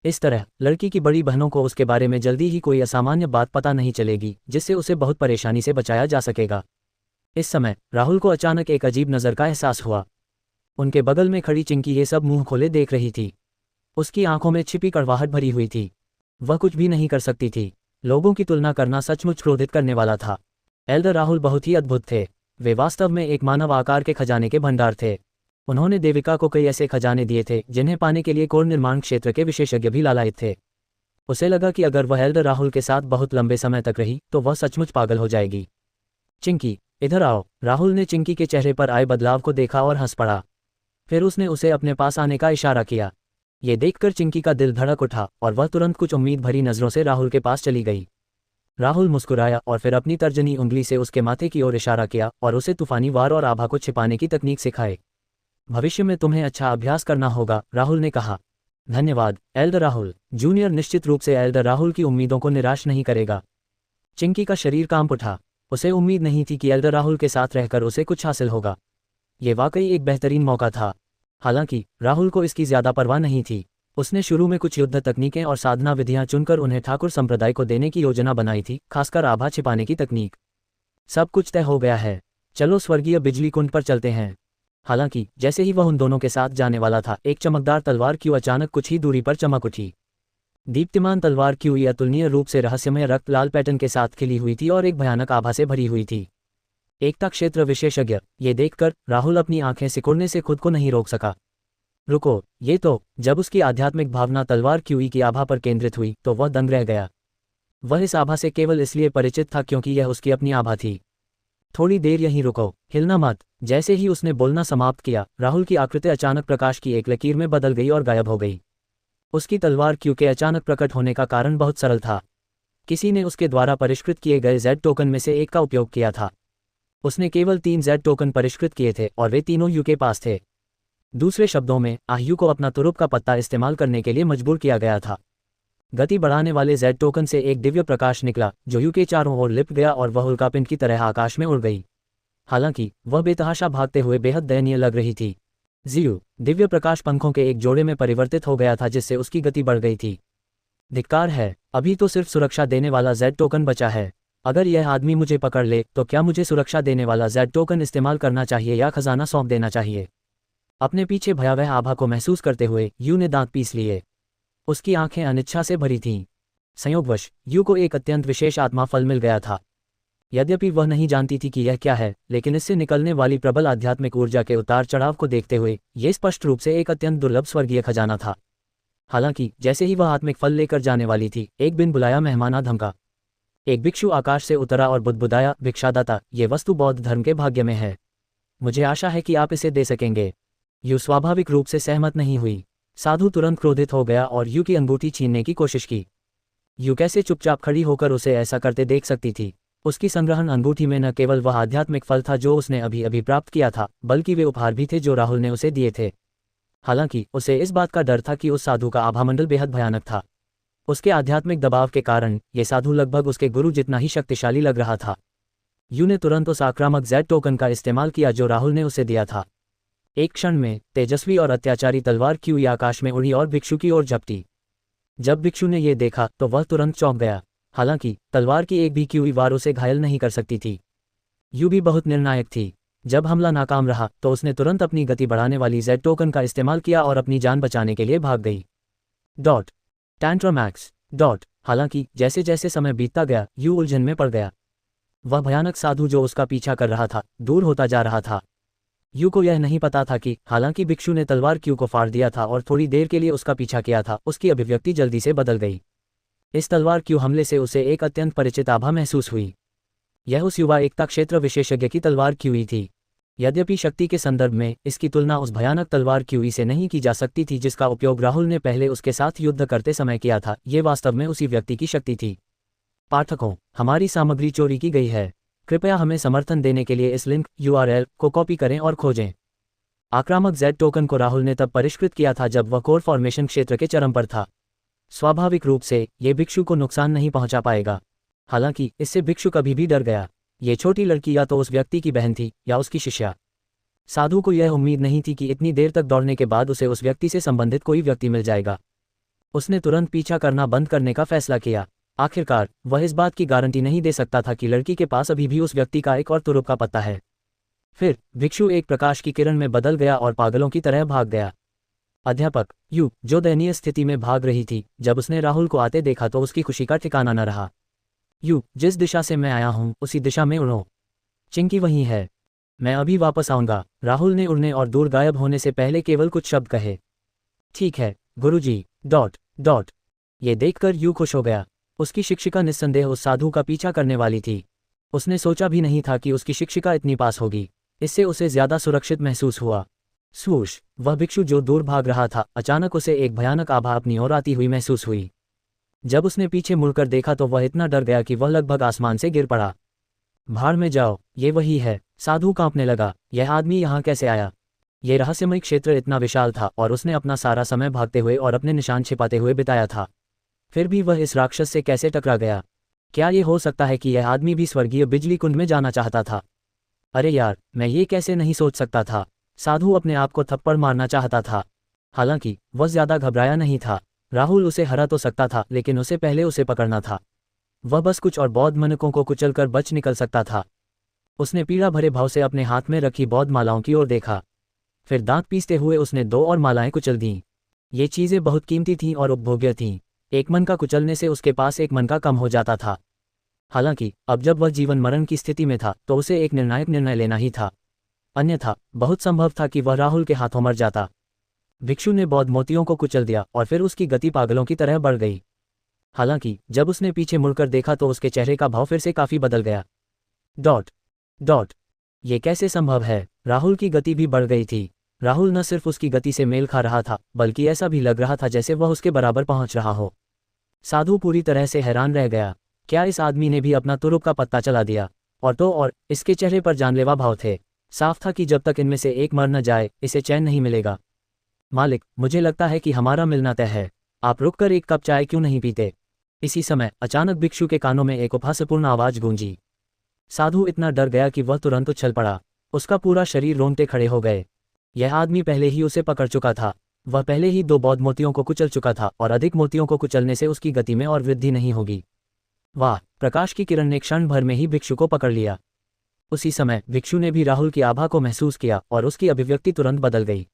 इस तरह लड़की की बड़ी बहनों को उसके बारे में जल्दी ही कोई असामान्य बात पता नहीं चलेगी जिससे उसे बहुत परेशानी से बचाया जा सकेगा। इस समय राहुल को अचानक एक अजीब नज़र का एहसास हुआ। उनके बगल में खड़ी चिंकी ये सब मुंह खोले देख रही थी। उसकी आंखों में छिपी कड़वाहट भरी हुई थी। वह कुछ भी नहीं कर सकती थी। लोगों की तुलना करना सचमुच क्रोधित करने वाला था। एल्डर राहुल बहुत ही अद्भुत थे। वे वास्तव में एक मानव आकार के खजाने के भंडार थे। उन्होंने देविका को कई ऐसे खजाने दिए थे जिन्हें पाने के लिए कोर निर्माण क्षेत्र के विशेषज्ञ भी लालायित थे। उसे लगा कि अगर वह एल्डर राहुल के साथ बहुत लंबे समय तक रही तो वह सचमुच पागल हो जाएगी। चिंकी, इधर आओ। राहुल ने चिंकी के चेहरे पर आए बदलाव को देखा और हंस पड़ा। फिर उसने उसे अपने पास आने का इशारा किया। ये देखकर चिंकी का दिल धड़क उठा और वह तुरंत कुछ उम्मीद भरी नज़रों से राहुल के पास चली गई। राहुल मुस्कुराया और फिर अपनी तर्जनी उंगली से उसके माथे की ओर इशारा किया और उसे तूफानी वार और आभा को छिपाने की तकनीक सिखाए। भविष्य में तुम्हें अच्छा अभ्यास करना होगा, राहुल ने कहा। धन्यवाद एल्डर राहुल। जूनियर निश्चित रूप से एल्डर राहुल की उम्मीदों को निराश नहीं करेगा। चिंकी का शरीर कांप उठा। उसे उम्मीद नहीं थी कि एल्डर राहुल के साथ रहकर उसे कुछ हासिल होगा। ये वाकई एक बेहतरीन मौका था। हालांकि राहुल को इसकी ज्यादा परवाह नहीं थी। उसने शुरू में कुछ युद्ध तकनीकें और साधना विधियां चुनकर उन्हें ठाकुर संप्रदाय को देने की योजना बनाई थी, खासकर आभा छिपाने की तकनीक। सब कुछ तय हो गया है। चलो स्वर्गीय बिजली कुंड पर चलते हैं। हालांकि जैसे ही वह उन दोनों के साथ जाने वाला था, एक चमकदार तलवार क्यू अचानक कुछ ही दूरी पर चमक उठी। दीप्तिमान तलवार क्यू अतुलनीय रूप से रहस्यमय रक्त लाल पैटर्न के साथ खिली हुई थी और एक भयानक आभा से भरी हुई थी। एकता क्षेत्र विशेषज्ञ, ये देखकर राहुल अपनी आंखें सिकुड़ने से खुद को नहीं रोक सका। रुको, ये तो। जब उसकी आध्यात्मिक भावना तलवार क्यूई की आभा पर केंद्रित हुई तो वह दंग रह गया। वह इस आभा से केवल इसलिए परिचित था क्योंकि यह उसकी अपनी आभा थी। थोड़ी देर यहीं रुको, हिलना मत। जैसे ही उसने बोलना समाप्त किया, राहुल की आकृति अचानक प्रकाश की एक लकीर में बदल गई और गायब हो गई। उसकी तलवार क्यू के अचानक प्रकट होने का कारण बहुत सरल था। किसी ने उसके द्वारा परिष्कृत किए गए जेड टोकन में से एक का उपयोग किया था। उसने केवल 3 जेड टोकन परिष्कृत किए थे और वे तीनों यू के पास थे। दूसरे शब्दों में, आयु को अपना तुरुप का पत्ता इस्तेमाल करने के लिए मजबूर किया गया था। गति बढ़ाने वाले जेड टोकन से एक दिव्य प्रकाश निकला जो यू के चारों ओर लिपट गया और वह उल्कापिंड की तरह आकाश में उड़ गई। हालांकि वह बेतहाशा भागते हुए बेहद दयनीय लग रही थी। जीयू, दिव्य प्रकाश पंखों के एक जोड़े में परिवर्तित हो गया था जिससे उसकी गति बढ़ गई थी। धिक्कार है, अभी तो सिर्फ सुरक्षा देने वाला जेड टोकन बचा है। अगर यह आदमी मुझे पकड़ ले तो क्या मुझे सुरक्षा देने वाला जेड टोकन इस्तेमाल करना चाहिए या खजाना सौंप देना चाहिए? अपने पीछे भयावह आभा को महसूस करते हुए यू ने दांत पीस लिए। उसकी आंखें अनिच्छा से भरी थीं। संयोगवश यू को एक अत्यंत विशेष आत्मा फल मिल गया था। यद्यपि वह नहीं जानती थी कि यह क्या है, लेकिन इससे निकलने वाली प्रबल आध्यात्मिक ऊर्जा के उतार चढ़ाव को देखते हुए यह स्पष्ट रूप से एक अत्यंत दुर्लभ स्वर्गीय खजाना था। हालांकि जैसे ही वह आत्मिक फल लेकर जाने वाली थी, एक बिन बुलाया मेहमान आ धमका। एक भिक्षु आकाश से उतरा और बुदबुदाया, भिक्षादाता, ये वस्तु बौद्ध धर्म के भाग्य में है। मुझे आशा है कि आप इसे दे सकेंगे। यू स्वाभाविक रूप से सहमत नहीं हुई। साधु तुरंत क्रोधित हो गया और यू की अंगूठी छीनने की कोशिश की। यू कैसे चुपचाप खड़ी होकर उसे ऐसा करते देख सकती थी? उसकी संग्रहण अंगूठी में न केवल वह आध्यात्मिक फल था जो उसने अभी अभी प्राप्त किया था, बल्कि वे उपहार भी थे जो राहुल ने उसे दिए थे। हालांकि उसे इस बात का डर था कि उस साधु का आभामंडल बेहद भयानक था। उसके आध्यात्मिक दबाव के कारण ये साधु लगभग उसके गुरु जितना ही शक्तिशाली लग रहा था। यू ने तुरंत उस आक्रामक जेड टोकन का इस्तेमाल किया जो राहुल ने उसे दिया था। एक क्षण में तेजस्वी और अत्याचारी तलवार क्यू आकाश में उड़ी और भिक्षु की ओर झपटी। जब भिक्षु ने यह देखा तो वह तुरंत चौंक गया। हालांकि तलवार की एक भी क्यू वार उसे घायल नहीं कर सकती थी। यू भी बहुत निर्णायक थी। जब हमला नाकाम रहा तो उसने तुरंत अपनी गति बढ़ाने वाली जेड टोकन का इस्तेमाल किया और अपनी जान बचाने के लिए भाग गई। टैंट्रमैक्स। हालांकि जैसे जैसे समय बीतता गया, यू उलझन में पड़ गया। वह भयानक साधु जो उसका पीछा कर रहा था दूर होता जा रहा था। यू को यह नहीं पता था कि हालांकि भिक्षु ने तलवार क्यू को फाड़ दिया था और थोड़ी देर के लिए उसका पीछा किया था, उसकी अभिव्यक्ति जल्दी से बदल गई। इस तलवार क्यू हमले से उसे एक अत्यंत परिचित आभा महसूस हुई। यह उस युवा एकता क्षेत्र विशेषज्ञ की तलवार क्यूई थी। यद्यपि शक्ति के संदर्भ में इसकी तुलना उस भयानक तलवार क्यूई से नहीं की जा सकती थी जिसका उपयोग राहुल ने पहले उसके साथ युद्ध करते समय किया था, ये वास्तव में उसी व्यक्ति की शक्ति थी। पाठकों, हमारी सामग्री चोरी की गई है। कृपया हमें समर्थन देने के लिए इस लिंक URL को कॉपी करें और खोजें। आक्रामक Z टोकन को राहुल ने तब परिष्कृत किया था जब वह कोर फॉर्मेशन क्षेत्र के चरम पर था। स्वाभाविक रूप से ये भिक्षु को नुकसान नहीं पहुंचा पाएगा। हालांकि इससे भिक्षु कभी भी डर गया। ये छोटी लड़की या तो उस व्यक्ति की बहन थी या उसकी शिष्या। साधु को यह उम्मीद नहीं थी कि इतनी देर तक दौड़ने के बाद उसे उस व्यक्ति से संबंधित कोई व्यक्ति मिल जाएगा। उसने तुरंत पीछा करना बंद करने का फैसला किया। आखिरकार वह इस बात की गारंटी नहीं दे सकता था कि लड़की के पास अभी भी उस व्यक्ति का एक और तुरुप का पत्ता है। फिर भिक्षु एक प्रकाश की किरण में बदल गया और पागलों की तरह भाग गया। अध्यापक यू, जो दयनीय स्थिति में भाग रही थी, जब उसने राहुल को आते देखा तो उसकी खुशी का ठिकाना न रहा। यू, जिस दिशा से मैं आया हूं उसी दिशा में उड़ो। चिंकी वहीं है। मैं अभी वापस आऊंगा। राहुल ने उड़ने और दूर गायब होने से पहले केवल कुछ शब्द कहे। ठीक है गुरुजी। ... ये देखकर यू खुश हो गया। उसकी शिक्षिका निस्संदेह उस साधु का पीछा करने वाली थी। उसने सोचा भी नहीं था कि उसकी शिक्षिका इतनी पास होगी। इससे उसे ज्यादा सुरक्षित महसूस हुआ। स्वूश, वह भिक्षु जो दूर भाग रहा था, अचानक उसे एक भयानक आभा अपनी ओर आती हुई महसूस हुई। जब उसने पीछे मुड़कर देखा तो वह इतना डर गया कि वह लगभग आसमान से गिर पड़ा। भाड़ में जाओ, ये वही है। साधु कांपने लगा। यह आदमी यहाँ कैसे आया? ये रहस्यमय क्षेत्र इतना विशाल था और उसने अपना सारा समय भागते हुए और अपने निशान छिपाते हुए बिताया था। फिर भी वह इस राक्षस से कैसे टकरा गया? क्या ये हो सकता है कि यह आदमी भी स्वर्गीय बिजली कुंड में जाना चाहता था? अरे यार, मैं ये कैसे नहीं सोच सकता था। साधु अपने आप को थप्पड़ मारना चाहता था। हालांकि वह ज्यादा घबराया नहीं था। राहुल उसे हरा तो सकता था, लेकिन उसे पहले उसे पकड़ना था। वह बस कुछ और बौद्ध मनकों को कुचलकर बच निकल सकता था। उसने पीड़ा भरे भाव से अपने हाथ में रखी बौद्ध मालाओं की ओर देखा। फिर दांत पीसते हुए उसने 2 और मालाएं कुचल दीं। ये चीजें बहुत कीमती थीं और उपभोग्य थीं। एक मन का कुचलने से उसके पास एक मन का कम हो जाता था। हालांकि अब जब वह जीवन मरण की स्थिति में था तो उसे एक निर्णायक निर्णय लेना ही था। अन्यथा बहुत संभव था कि वह राहुल के हाथों मर जाता। भिक्षु ने बौद्ध मोतियों को कुचल दिया और फिर उसकी गति पागलों की तरह बढ़ गई। हालांकि जब उसने पीछे मुड़कर देखा तो उसके चेहरे का भाव फिर से काफी बदल गया। ... ये कैसे संभव है? राहुल की गति भी बढ़ गई थी। राहुल न सिर्फ उसकी गति से मेल खा रहा था, बल्कि ऐसा भी लग रहा था जैसे वह उसके बराबर पहुंच रहा हो। साधु पूरी तरह से हैरान रह गया। क्या इस आदमी ने भी अपना तुरुप का पत्ता चला दिया? और इसके चेहरे पर जानलेवा भाव थे। साफ था कि जब तक इनमें से एक मर न जाए इसे चैन नहीं मिलेगा। मालिक, मुझे लगता है कि हमारा मिलना तय है। आप रुककर एक कप चाय क्यों नहीं पीते? इसी समय अचानक भिक्षु के कानों में एक उपहासपूर्ण आवाज गूंजी। साधु इतना डर गया कि वह तुरंत उछल पड़ा। उसका पूरा शरीर रोंगटे खड़े हो गए। यह आदमी पहले ही उसे पकड़ चुका था। वह पहले ही 2 बौद्ध मोतियों को कुचल चुका था और अधिक मोतियों को कुचलने से उसकी गति में और वृद्धि नहीं होगी। वाह! प्रकाश की किरण ने क्षण भर में ही भिक्षु को पकड़ लिया। उसी समय भिक्षु ने भी राहुल की आभा को महसूस किया और उसकी अभिव्यक्ति तुरंत बदल गई।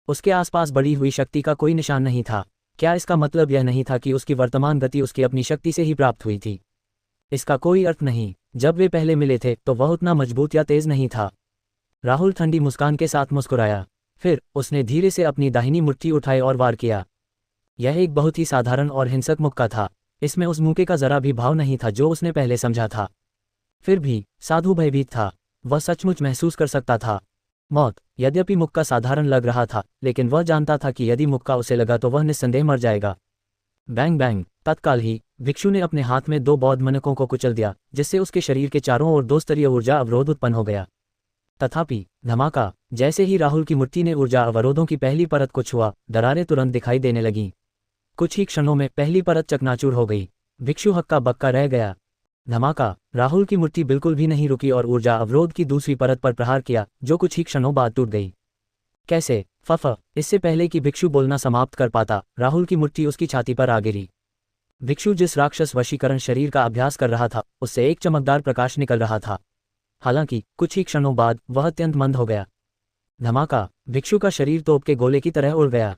उसके आसपास बढ़ी हुई शक्ति का कोई निशान नहीं था। क्या इसका मतलब यह नहीं था कि उसकी वर्तमान गति उसकी अपनी शक्ति से ही प्राप्त हुई थी? इसका कोई अर्थ नहीं। जब वे पहले मिले थे तो वह उतना मजबूत या तेज नहीं था। राहुल ठंडी मुस्कान के साथ मुस्कुराया। फिर उसने धीरे से अपनी दाहिनी मुट्ठी उठाई और वार किया। यह एक बहुत ही साधारण और हिंसक मुक्का था। इसमें उस मुक्के का जरा भी भाव नहीं था जो उसने पहले समझा था। फिर भी साधु भयभीत था। वह सचमुच महसूस कर सकता था मौत। यद्यपि मुक्का साधारण लग रहा था, लेकिन वह जानता था कि यदि मुक्का उसे लगा तो वह निस्संदेह मर जाएगा। Bang bang! तत्काल ही भिक्षु ने अपने हाथ में 2 बौद्ध मनकों को कुचल दिया, जिससे उसके शरीर के चारों ओर 2 स्तरीय ऊर्जा अवरोध उत्पन्न हो गया। तथापि धमाका! जैसे ही राहुल की मुट्ठी ने ऊर्जा अवरोधों की पहली परत को छुआ, दरारें तुरंत दिखाई देने लगीं। कुछ ही क्षणों में पहली परत चकनाचूर हो गई। भिक्षु हक्का बक्का रह गया। धमाका! राहुल की मुट्ठी बिल्कुल भी नहीं रुकी और ऊर्जा अवरोध की दूसरी परत पर प्रहार किया, जो कुछ ही क्षणों बाद टूट गई। कैसे? फफ! इससे पहले कि भिक्षु बोलना समाप्त कर पाता, राहुल की मुट्ठी उसकी छाती पर आ गिरी। भिक्षु जिस राक्षस वशीकरण शरीर का अभ्यास कर रहा था, उससे एक चमकदार प्रकाश निकल रहा था। हालांकि कुछ ही क्षणों बाद वह अत्यंत मंद हो गया। धमाका! भिक्षु का शरीर तोप के गोले की तरह उड़ गया।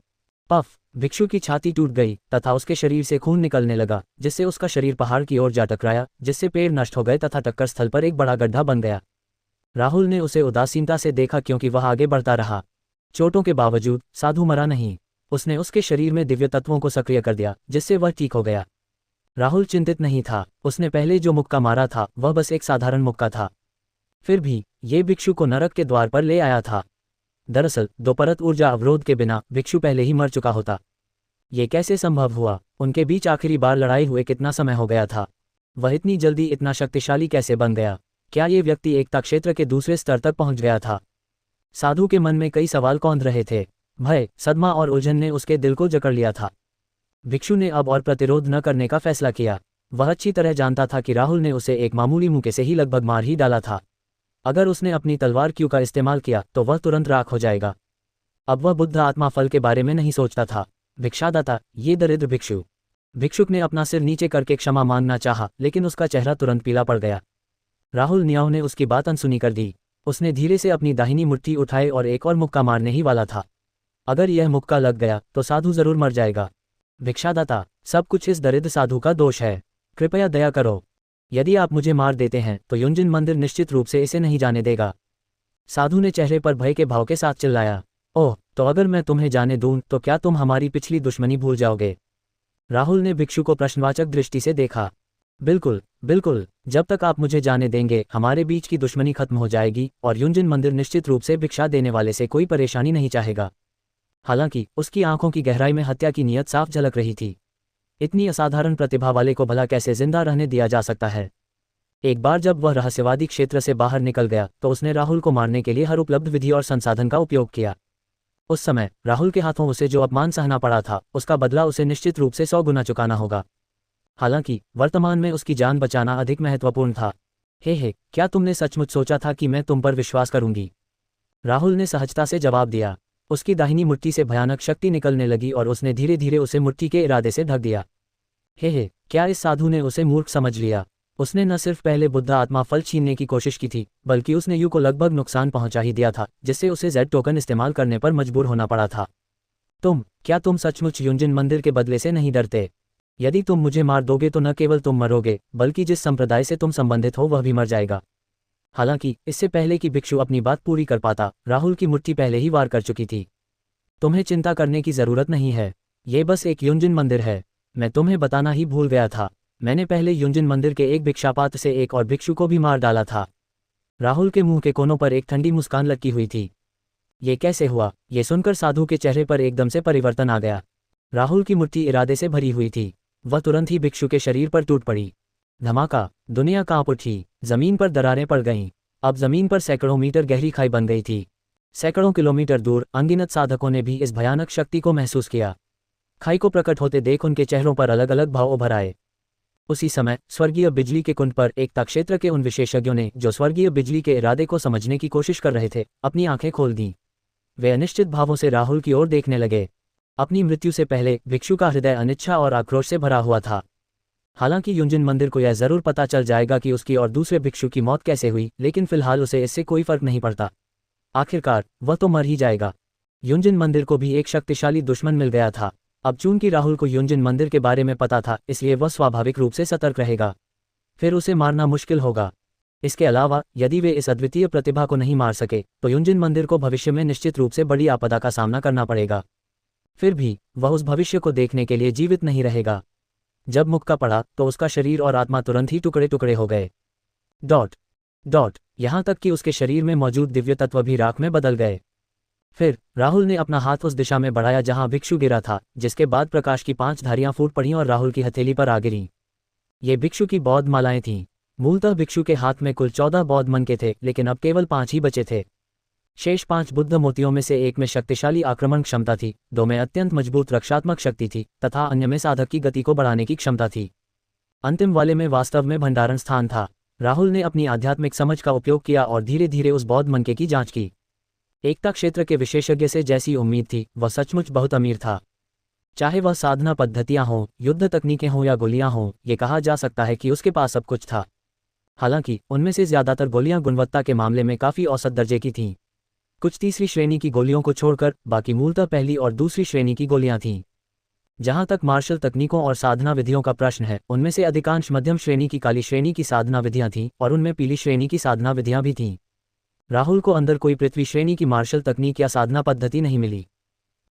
पफ! भिक्षु की छाती टूट गई तथा उसके शरीर से खून निकलने लगा, जिससे उसका शरीर पहाड़ की ओर जा टकराया, जिससे पेड़ नष्ट हो गए तथा टक्कर स्थल पर एक बड़ा गड्ढा बन गया। राहुल ने उसे उदासीनता से देखा क्योंकि वह आगे बढ़ता रहा। चोटों के बावजूद साधु मरा नहीं। उसने उसके शरीर में दिव्य तत्वों को सक्रिय कर दिया, जिससे वह ठीक हो गया। राहुल चिंतित नहीं था। उसने पहले जो मुक्का मारा था वह बस एक साधारण मुक्का था। फिर भी ये भिक्षु को नरक के द्वार पर ले आया था। दरअसल दोपरत ऊर्जा अवरोध के बिना भिक्षु पहले ही मर चुका होता। ये कैसे संभव हुआ? उनके बीच आखिरी बार लड़ाई हुए कितना समय हो गया था? वह इतनी जल्दी इतना शक्तिशाली कैसे बन गया? क्या ये व्यक्ति एकता क्षेत्र के दूसरे स्तर तक पहुंच गया था? साधु के मन में कई सवाल कौंध रहे थे। भय, सदमा और उलझन ने उसके दिल को जकड़ लिया था। भिक्षु ने अब और प्रतिरोध न करने का फैसला किया। वह अच्छी तरह जानता था कि राहुल ने उसे एक मामूली मुक्के से ही लगभग मार ही डाला था। अगर उसने अपनी तलवार क्यू का इस्तेमाल किया तो वह तुरंत राख हो जाएगा। अब वह बुद्ध आत्मा फल के बारे में नहीं सोचता था। भिक्षादाता, ये दरिद्र भिक्षु। भिक्षुक ने अपना सिर नीचे करके क्षमा मांगना चाहा, लेकिन उसका चेहरा तुरंत पीला पड़ गया। राहुल न्याव ने उसकी बात अनसुनी कर दी। उसने धीरे से अपनी दाहिनी मुट्ठी उठाई और एक और मुक्का मारने ही वाला था। अगर यह मुक्का लग गया तो साधु जरूर मर जाएगा। भिक्षादाता, सब कुछ इस दरिद्र साधु का दोष है। कृपया दया करो। यदि आप मुझे मार देते हैं तो युंजिन मंदिर निश्चित रूप से इसे नहीं जाने देगा। साधु ने चेहरे पर भय के भाव के साथ चिल्लाया। ओह, तो अगर मैं तुम्हें जाने दूं तो क्या तुम हमारी पिछली दुश्मनी भूल जाओगे? राहुल ने भिक्षु को प्रश्नवाचक दृष्टि से देखा। बिल्कुल बिल्कुल, जब तक आप मुझे जाने देंगे हमारे बीच की दुश्मनी खत्म हो जाएगी और युंजिन मंदिर निश्चित रूप से भिक्षा देने वाले से कोई परेशानी नहीं चाहेगा। हालांकि उसकी आंखों की गहराई में हत्या की नीयत साफ झलक रही थी। इतनी असाधारण प्रतिभा वाले को भला कैसे जिंदा रहने दिया जा सकता है? एक बार जब वह रहस्यवादी क्षेत्र से बाहर निकल गया तो उसने राहुल को मारने के लिए हर उपलब्ध विधि और संसाधन का उपयोग किया। उस समय राहुल के हाथों उसे जो अपमान सहना पड़ा था उसका बदला उसे निश्चित रूप से 100 गुना चुकाना होगा। हालांकि वर्तमान में उसकी जान बचाना अधिक महत्वपूर्ण था। हे, क्या तुमने सचमुच सोचा था कि मैं तुम पर विश्वास करूंगी? राहुल ने सहजता से जवाब दिया। उसकी दाहिनी मुट्ठी से भयानक शक्ति निकलने लगी और उसने धीरे धीरे उसे मुट्ठी के इरादे से ढक दिया। हे, क्या इस साधु ने उसे मूर्ख समझ लिया? उसने न सिर्फ पहले बुद्ध आत्मा फल छीनने की कोशिश की थी, बल्कि उसने यू को लगभग नुकसान पहुंचा ही दिया था, जिससे उसे जेड टोकन इस्तेमाल करने पर मजबूर होना पड़ा था। क्या तुम सचमुच युंजिन मंदिर के बदले से नहीं डरते? यदि तुम मुझे मार दोगे तो न केवल तुम मरोगे, बल्कि जिस संप्रदाय से तुम संबंधित हो वह भी मर जाएगा। हालांकि इससे पहले कि भिक्षु अपनी बात पूरी कर पाता, राहुल की मुट्ठी पहले ही वार कर चुकी थी। तुम्हें चिंता करने की जरूरत नहीं है। ये बस एक युंजिन मंदिर है। मैं तुम्हें बताना ही भूल गया था। मैंने पहले युंजिन मंदिर के एक भिक्षापात्र से एक और भिक्षु को भी मार डाला था। राहुल के मुंह के कोनों पर एक ठंडी मुस्कान लटकी हुई थी। ये कैसे हुआ? ये सुनकर साधु के चेहरे पर एकदम से परिवर्तन आ गया। राहुल की मुट्ठी इरादे से भरी हुई थी। वह तुरंत ही भिक्षु के शरीर पर टूट पड़ी। धमाका! दुनिया कांप उठी। जमीन पर दरारें पड़ गईं। अब जमीन पर सैकड़ों मीटर गहरी खाई बन गई थी। सैकड़ों किलोमीटर दूर अनगिनत साधकों ने भी इस भयानक शक्ति को महसूस किया। खाई को प्रकट होते देख उनके चेहरों पर अलग अलग भाव उभर आए। उसी समय स्वर्गीय बिजली के कुंड पर एकता क्षेत्र के उन विशेषज्ञों ने, जो स्वर्गीय बिजली के इरादे को समझने की कोशिश कर रहे थे, अपनी आंखें खोल दीं। वे अनिश्चित भावों से राहुल की ओर देखने लगे। अपनी मृत्यु से पहले भिक्षु का हृदय अनिच्छा और आक्रोश से भरा हुआ था। हालांकि युंजिन मंदिर को यह जरूर पता चल जाएगा कि उसकी और दूसरे भिक्षु की मौत कैसे हुई, लेकिन फिलहाल उसे इससे कोई फर्क नहीं पड़ता। आखिरकार वह तो मर ही जाएगा। युंजिन मंदिर को भी एक शक्तिशाली दुश्मन मिल गया था। अब चूंकि राहुल को युंजिन मंदिर के बारे में पता था, इसलिए वह स्वाभाविक रूप से सतर्क रहेगा। फिर उसे मारना मुश्किल होगा। इसके अलावा यदि वे इस अद्वितीय प्रतिभा को नहीं मार सके तो युंजिन मंदिर को भविष्य में निश्चित रूप से बड़ी आपदा का सामना करना पड़ेगा। फिर भी वह उस भविष्य को देखने के लिए जीवित नहीं रहेगा। जब मुक्का पड़ा तो उसका शरीर और आत्मा तुरंत ही टुकड़े टुकड़े हो गए। यहाँ तक कि उसके शरीर में मौजूद दिव्य तत्व भी राख में बदल गए। फिर राहुल ने अपना हाथ उस दिशा में बढ़ाया जहां भिक्षु गिरा था, जिसके बाद प्रकाश की 5 धारियां फूट पड़ीं और राहुल की हथेली पर आ गिरीं। ये भिक्षु की बौद्ध मालाएं थीं। मूलतः भिक्षु के हाथ में कुल 14 बौद्ध मनके थे, लेकिन अब केवल 5 ही बचे थे। शेष 5 बुद्ध मोतियों में से एक में शक्तिशाली आक्रमण क्षमता थी, 2 में अत्यंत मजबूत रक्षात्मक शक्ति थी तथा अन्य में साधक की गति को बढ़ाने की क्षमता थी। अंतिम वाले में वास्तव में भंडारण स्थान था। राहुल ने अपनी आध्यात्मिक समझ का उपयोग किया और धीरे धीरे उस बौद्ध मनके की जांच की। एकता क्षेत्र के विशेषज्ञ से जैसी उम्मीद थी, वह सचमुच बहुत अमीर था। चाहे वह साधना पद्धतियां हों, युद्ध तकनीकें हों या गोलियां हों, ये कहा जा सकता है कि उसके पास सब कुछ था। हालांकि उनमें से ज्यादातर गोलियां गुणवत्ता के मामले में काफी औसत दर्जे की थीं। कुछ तीसरी श्रेणी की गोलियों को छोड़कर बाकी मूलतः पहली और दूसरी श्रेणी की गोलियां थीं। जहां तक मार्शल तकनीकों और साधना विधियों का प्रश्न है, उनमें से अधिकांश मध्यम श्रेणी की काली श्रेणी की साधना विधियां थीं और उनमें पीली श्रेणी की साधना विधियां भी थीं। राहुल को अंदर कोई पृथ्वी श्रेणी की मार्शल तकनीक या साधना पद्धति नहीं मिली।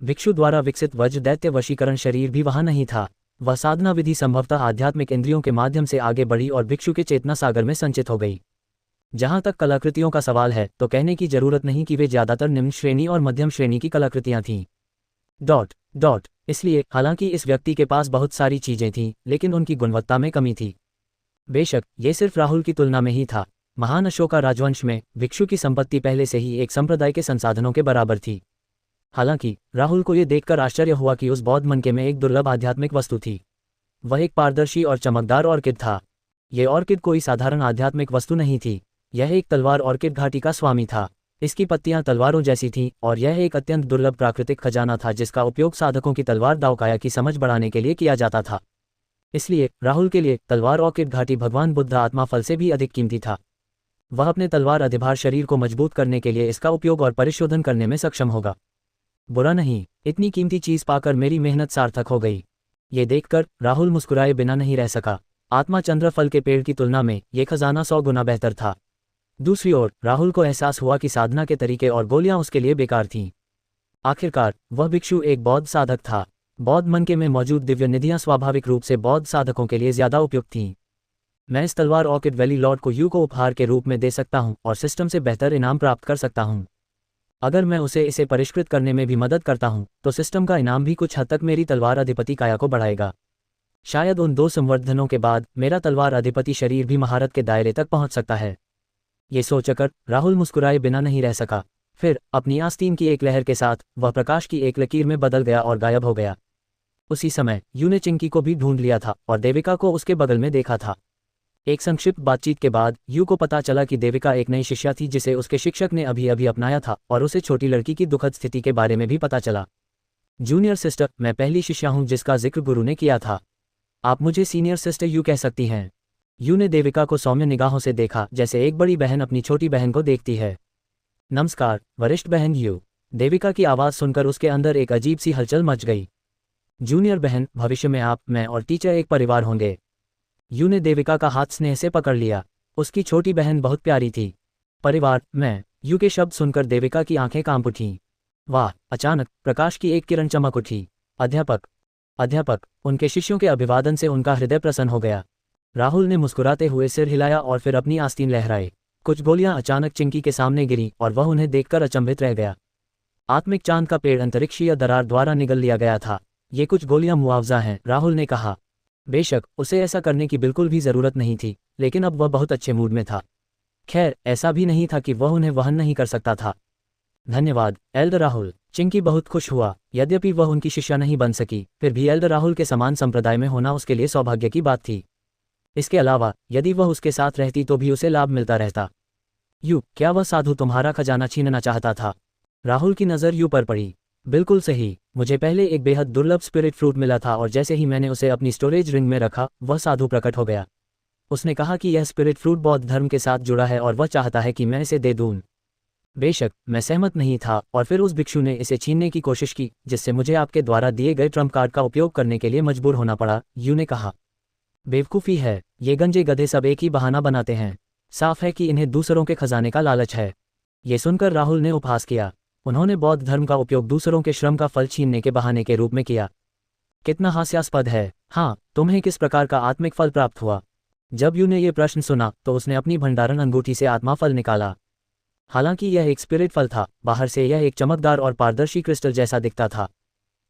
भिक्षु द्वारा विकसित वज्र दैत्य वशीकरण शरीर भी वहां नहीं था। वह साधना विधि संभवतः आध्यात्मिक इंद्रियों के माध्यम से आगे बढ़ी और भिक्षु के चेतना सागर में संचित हो गई। जहां तक कलाकृतियों का सवाल है तो कहने की जरूरत नहीं कि वे ज्यादातर निम्न श्रेणी और मध्यम श्रेणी की कलाकृतियां थीं। इसलिए हालांकि इस व्यक्ति के पास बहुत सारी चीजें थीं, लेकिन उनकी गुणवत्ता में कमी थी। बेशक ये सिर्फ राहुल की तुलना में ही था। महान अशोका राजवंश में भिक्षु की संपत्ति पहले से ही एक संप्रदाय के संसाधनों के बराबर थी। हालांकि राहुल को यह देखकर आश्चर्य हुआ कि उस बौद्ध मनके में एक दुर्लभ आध्यात्मिक वस्तु थी। वह एक पारदर्शी और चमकदार ऑर्किड था। यह ऑर्किड कोई साधारण आध्यात्मिक वस्तु नहीं थी। यह एक तलवार ऑर्किड घाटी का स्वामी था। इसकी पत्तियां तलवारों जैसी थीं और यह एक अत्यंत दुर्लभ प्राकृतिक खजाना था जिसका उपयोग साधकों की तलवार दावकाया की समझ बढ़ाने के लिए किया जाता था। इसलिए राहुल के लिए तलवार ऑर्किड घाटी भगवान बुद्ध आत्मा फल से भी अधिक कीमती था। वह अपने तलवार अधिभार शरीर को मजबूत करने के लिए इसका उपयोग और परिशोधन करने में सक्षम होगा। बुरा नहीं, इतनी कीमती चीज पाकर मेरी मेहनत सार्थक हो गई। ये देखकर राहुल मुस्कुराए बिना नहीं रह सका। आत्मा चंद्र फल के पेड़ की तुलना में ये खजाना 100 गुना बेहतर था। दूसरी ओर राहुल को एहसास हुआ कि साधना के तरीके और गोलियां उसके लिए बेकार थीं। आखिरकार वह भिक्षु एक बौद्ध साधक था। बौद्ध मनके में मौजूद दिव्य निधियां स्वाभाविक रूप से बौद्ध साधकों के लिए ज्यादा उपयुक्त थीं। मैं इस तलवार ऑर्किड वैली लॉर्ड को यू को उपहार के रूप में दे सकता हूं और सिस्टम से बेहतर इनाम प्राप्त कर सकता हूं। अगर मैं इसे परिष्कृत करने में भी मदद करता हूं तो सिस्टम का इनाम भी कुछ हद तक मेरी तलवार अधिपति काया को बढ़ाएगा। शायद उन 2 संवर्धनों के बाद मेरा तलवार अधिपति शरीर भी महारत के दायरे तक पहुंच सकता है। ये सोचकर राहुल मुस्कुराए बिना नहीं रह सका। फिर अपनी आस्तीन की एक लहर के साथ वह प्रकाश की एक लकीर में बदल गया और गायब हो गया। उसी समय यू ने चिंकी को भी ढूंढ लिया था और देविका को उसके बगल में देखा था। एक संक्षिप्त बातचीत के बाद यू को पता चला कि देविका एक नई शिष्या थी जिसे उसके शिक्षक ने अभी अभी अपनाया था और उसे छोटी लड़की की दुखद स्थिति के बारे में भी पता चला। जूनियर सिस्टर, मैं पहली शिष्या हूं जिसका जिक्र गुरु ने किया था। आप मुझे सीनियर सिस्टर यू कह सकती हैं। यू ने देविका को सौम्य निगाहों से देखा जैसे एक बड़ी बहन अपनी छोटी बहन को देखती है। नमस्कार वरिष्ठ बहन यू। देविका की आवाज़ सुनकर उसके अंदर एक अजीब सी हलचल मच गई। जूनियर बहन, भविष्य में आप, मैं और टीचर एक परिवार होंगे। यू ने देविका का हाथ स्नेह से पकड़ लिया। उसकी छोटी बहन बहुत प्यारी थी। परिवार, मैं। यू के शब्द सुनकर देविका की आंखें कांप उठीं। वाह! अचानक प्रकाश की एक किरण चमक उठी। अध्यापक। उनके शिष्यों के अभिवादन से उनका हृदय प्रसन्न हो गया। राहुल ने मुस्कुराते हुए सिर हिलाया और फिर अपनी आस्तीन लहराई। कुछ गोलियां अचानक चिंकी के सामने गिरी और वह उन्हें देखकर अचंभित रह गया। आत्मिक चांद का पेड़ अंतरिक्षीय दरार द्वारा निगल लिया गया था। ये कुछ गोलियां मुआवजा हैं, राहुल ने कहा। बेशक उसे ऐसा करने की बिल्कुल भी जरूरत नहीं थी, लेकिन अब वह बहुत अच्छे मूड में था। खैर, ऐसा भी नहीं था कि वह उन्हें वहन नहीं कर सकता था। धन्यवाद एल्डर राहुल। चिंकी बहुत खुश हुआ। यद्यपि वह उनकी शिष्या नहीं बन सकी, फिर भी एल्डर राहुल के समान संप्रदाय में होना उसके लिए सौभाग्य की बात थी। इसके अलावा यदि वह उसके साथ रहती तो भी उसे लाभ मिलता रहता। यू, क्या वह साधु तुम्हारा खजाना छीनना चाहता था? राहुल की नज़र यू पर पड़ी। बिल्कुल सही। मुझे पहले एक बेहद दुर्लभ स्पिरिट फ्रूट मिला था और जैसे ही मैंने उसे अपनी स्टोरेज रिंग में रखा, वह साधु प्रकट हो गया। उसने कहा कि यह स्पिरिट फ्रूट बौद्ध धर्म के साथ जुड़ा है और वह चाहता है कि मैं इसे दे दूं। बेशक मैं सहमत नहीं था और फिर उस भिक्षु ने इसे छीनने की कोशिश की, जिससे मुझे आपके द्वारा दिए गए ट्रम्प कार्ड का उपयोग करने के लिए मजबूर होना पड़ा, यू ने कहा। बेवकूफ़ी है। ये गंजे गधे सब एक ही बहाना बनाते हैं। साफ है कि इन्हें दूसरों के खजाने का लालच है। ये सुनकर राहुल ने उपहास किया। उन्होंने बौद्ध धर्म का उपयोग दूसरों के श्रम का फल छीनने के बहाने के रूप में किया। कितना हास्यास्पद है। हाँ, तुम्हें किस प्रकार का आत्मिक फल प्राप्त हुआ? जब यू ने यह प्रश्न सुना तो उसने अपनी भंडारण अंगूठी से आत्मा फल निकाला। हालांकि यह एक स्पिरिट फल था, बाहर से यह एक चमकदार और पारदर्शी क्रिस्टल जैसा दिखता था।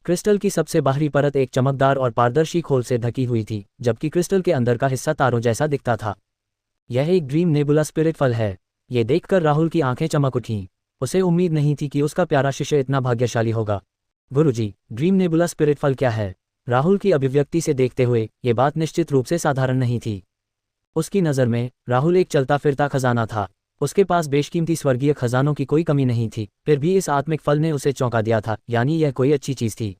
क्रिस्टल की सबसे बाहरी परत एक चमकदार और पारदर्शी खोल से ढकी हुई थी, जबकि क्रिस्टल के अंदर का हिस्सा तारों जैसा दिखता था। यह एक ड्रीम नेबुला स्पिरिट फल है। ये देखकर राहुल की आंखें चमक उठीं। उसे उम्मीद नहीं थी कि उसका प्यारा शिष्य इतना भाग्यशाली होगा। गुरुजी, ड्रीम नेबुला स्पिरिट फल क्या है? राहुल की अभिव्यक्ति से देखते हुए ये बात निश्चित रूप से साधारण नहीं थी। उसकी नज़र में राहुल एक चलता फिरता खजाना था। उसके पास बेशकीमती स्वर्गीय खजानों की कोई कमी नहीं थी, फिर भी इस आत्मिक फल ने उसे चौंका दिया था, यानी यह कोई अच्छी चीज़ थी।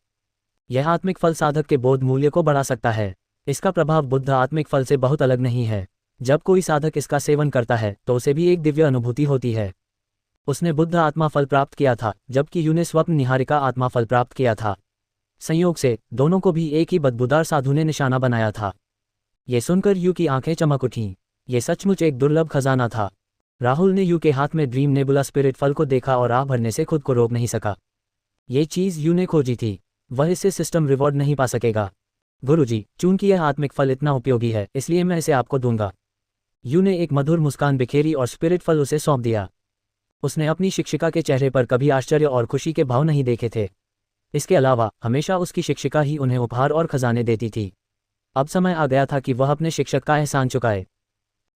यह आत्मिक फल साधक के बोध मूल्य को बढ़ा सकता है। इसका प्रभाव बुद्ध आत्मिक फल से बहुत अलग नहीं है। जब कोई साधक इसका सेवन करता है तो उसे भी एक दिव्य अनुभूति होती है। उसने बुद्ध आत्मा फल प्राप्त किया था, जबकि यू ने स्वप्न निहारिका आत्मा फल प्राप्त किया था। संयोग से दोनों को भी एक ही बदबूदार साधु ने निशाना बनाया था। ये सुनकर यू की आंखें चमक उठीं। ये सचमुच एक दुर्लभ खजाना था। राहुल ने यू के हाथ में ड्रीम नेबुला स्पिरिट फल को देखा और आह भरने से खुद को रोक नहीं सका। ये चीज़ यू ने खोजी थी, वह इससे सिस्टम रिवॉर्ड नहीं पा सकेगा। गुरुजी, चूंकि यह आत्मिक फल इतना उपयोगी है इसलिए मैं इसे आपको दूंगा। यू ने एक मधुर मुस्कान बिखेरी और स्पिरिट फल उसे सौंप दिया। उसने अपनी शिक्षिका के चेहरे पर कभी आश्चर्य और खुशी के भाव नहीं देखे थे। इसके अलावा हमेशा उसकी शिक्षिका ही उन्हें उपहार और खजाने देती थी। अब समय आ गया था कि वह अपने शिक्षक का एहसान चुकाए।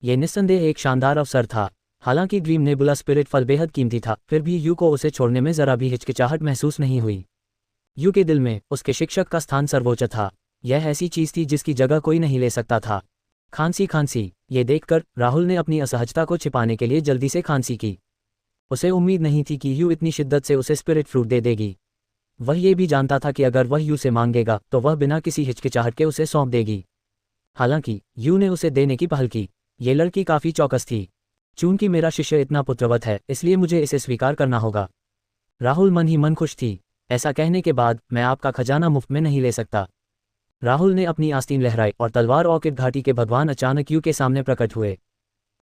ये निस्संदेह एक शानदार अवसर था। हालांकि ड्रीम नेबुला स्पिरिट फल बेहद कीमती था, फिर भी यू को उसे छोड़ने में जरा भी हिचकिचाहट महसूस नहीं हुई। यू के दिल में उसके शिक्षक का स्थान सर्वोच्च था। यह ऐसी चीज थी जिसकी जगह कोई नहीं ले सकता था। खांसी, ये देखकर राहुल ने अपनी असहजता को छिपाने के लिए जल्दी से खांसी की। उसे उम्मीद नहीं थी कि यू इतनी शिद्दत से उसे स्पिरिट फ्रूट दे देगी। वह ये भी जानता था कि अगर वह यू से मांगेगा तो वह बिना किसी हिचकिचाहट के उसे सौंप देगी। हालांकि यू ने उसे देने की पहल की। ये लड़की काफी चौकस थी। चूंकि मेरा शिष्य इतना पुत्रवत है इसलिए मुझे इसे स्वीकार करना होगा। राहुल मन ही मन खुश थी। ऐसा कहने के बाद मैं आपका खजाना मुफ्त में नहीं ले सकता। राहुल ने अपनी आस्तीन लहराई और तलवार ऑर्किड घाटी के भगवान अचानक यू के सामने प्रकट हुए।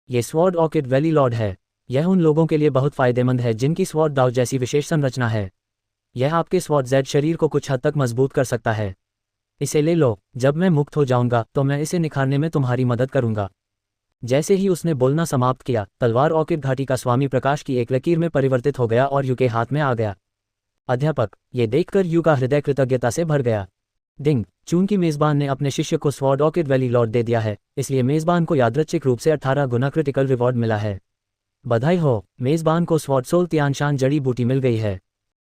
ये स्वॉर्ड ऑर्किड वैली लॉर्ड है। यह उन लोगों के लिए बहुत फायदेमंद है जिनकी स्वॉर्ड दाव जैसी विशेष संरचना है। यह आपके स्वॉर्ड जेड शरीर को कुछ हद तक मजबूत कर सकता है। इसे ले लो, जब मैं मुक्त हो जाऊंगा तो मैं इसे निखारने में तुम्हारी मदद करूंगा। जैसे ही उसने बोलना समाप्त किया, तलवार ऑर्किड घाटी का स्वामी प्रकाश की एक लकीर में परिवर्तित हो गया और यू के हाथ में आ गया। अध्यापक, ये देखकर यू का हृदय कृतज्ञता से भर गया। डिंग, चूंकि मेजबान ने अपने शिष्य को स्वॉर्ड ऑर्किड वैली लॉर्ड दे दिया है इसलिए मेजबान को यादृच्छिक रूप से 18 गुना क्रिटिकल रिवॉर्ड मिला है। बधाई हो, मेजबान को स्वॉर्ड सोल तियानशान जड़ी बूटी मिल गई है।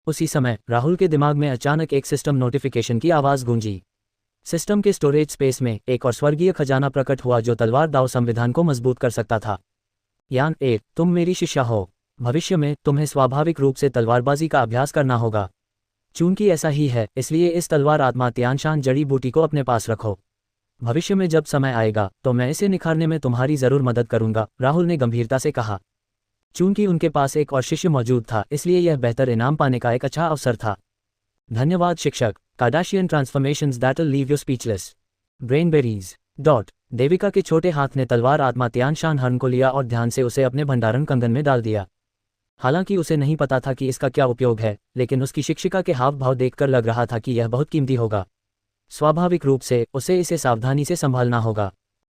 उसी समय राहुल के दिमाग में अचानक एक सिस्टम नोटिफिकेशन की आवाज़ गूंजी। सिस्टम के स्टोरेज स्पेस में एक और स्वर्गीय खजाना प्रकट हुआ जो तलवार दाव संविधान को मजबूत कर सकता था। यान ए, तुम मेरी शिष्या हो। भविष्य में तुम्हें स्वाभाविक रूप से तलवारबाजी का अभ्यास करना होगा। चूंकि ऐसा ही है इसलिए इस तलवार आत्मा तियानशान जड़ी बूटी को अपने पास रखो। भविष्य में जब समय आएगा तो मैं इसे निखारने में तुम्हारी जरूर मदद करूंगा, राहुल ने गंभीरता से कहा। चूंकि उनके पास एक और शिष्य मौजूद था इसलिए यह बेहतर इनाम पाने का एक अच्छा अवसर था। धन्यवाद शिक्षक। Kardashian transformations that'll leave you speechless. Brainberries. Devika के छोटे हाथ ने तलवार आत्मा तियानशान हर्न को लिया और ध्यान से उसे अपने भंडारण कंगन में डाल दिया। हालांकि उसे नहीं पता था कि इसका क्या उपयोग है, लेकिन उसकी शिक्षिका के हाव भाव देखकर लग रहा था कि यह बहुत कीमती होगा। स्वाभाविक रूप से उसे इसे सावधानी से संभालना होगा।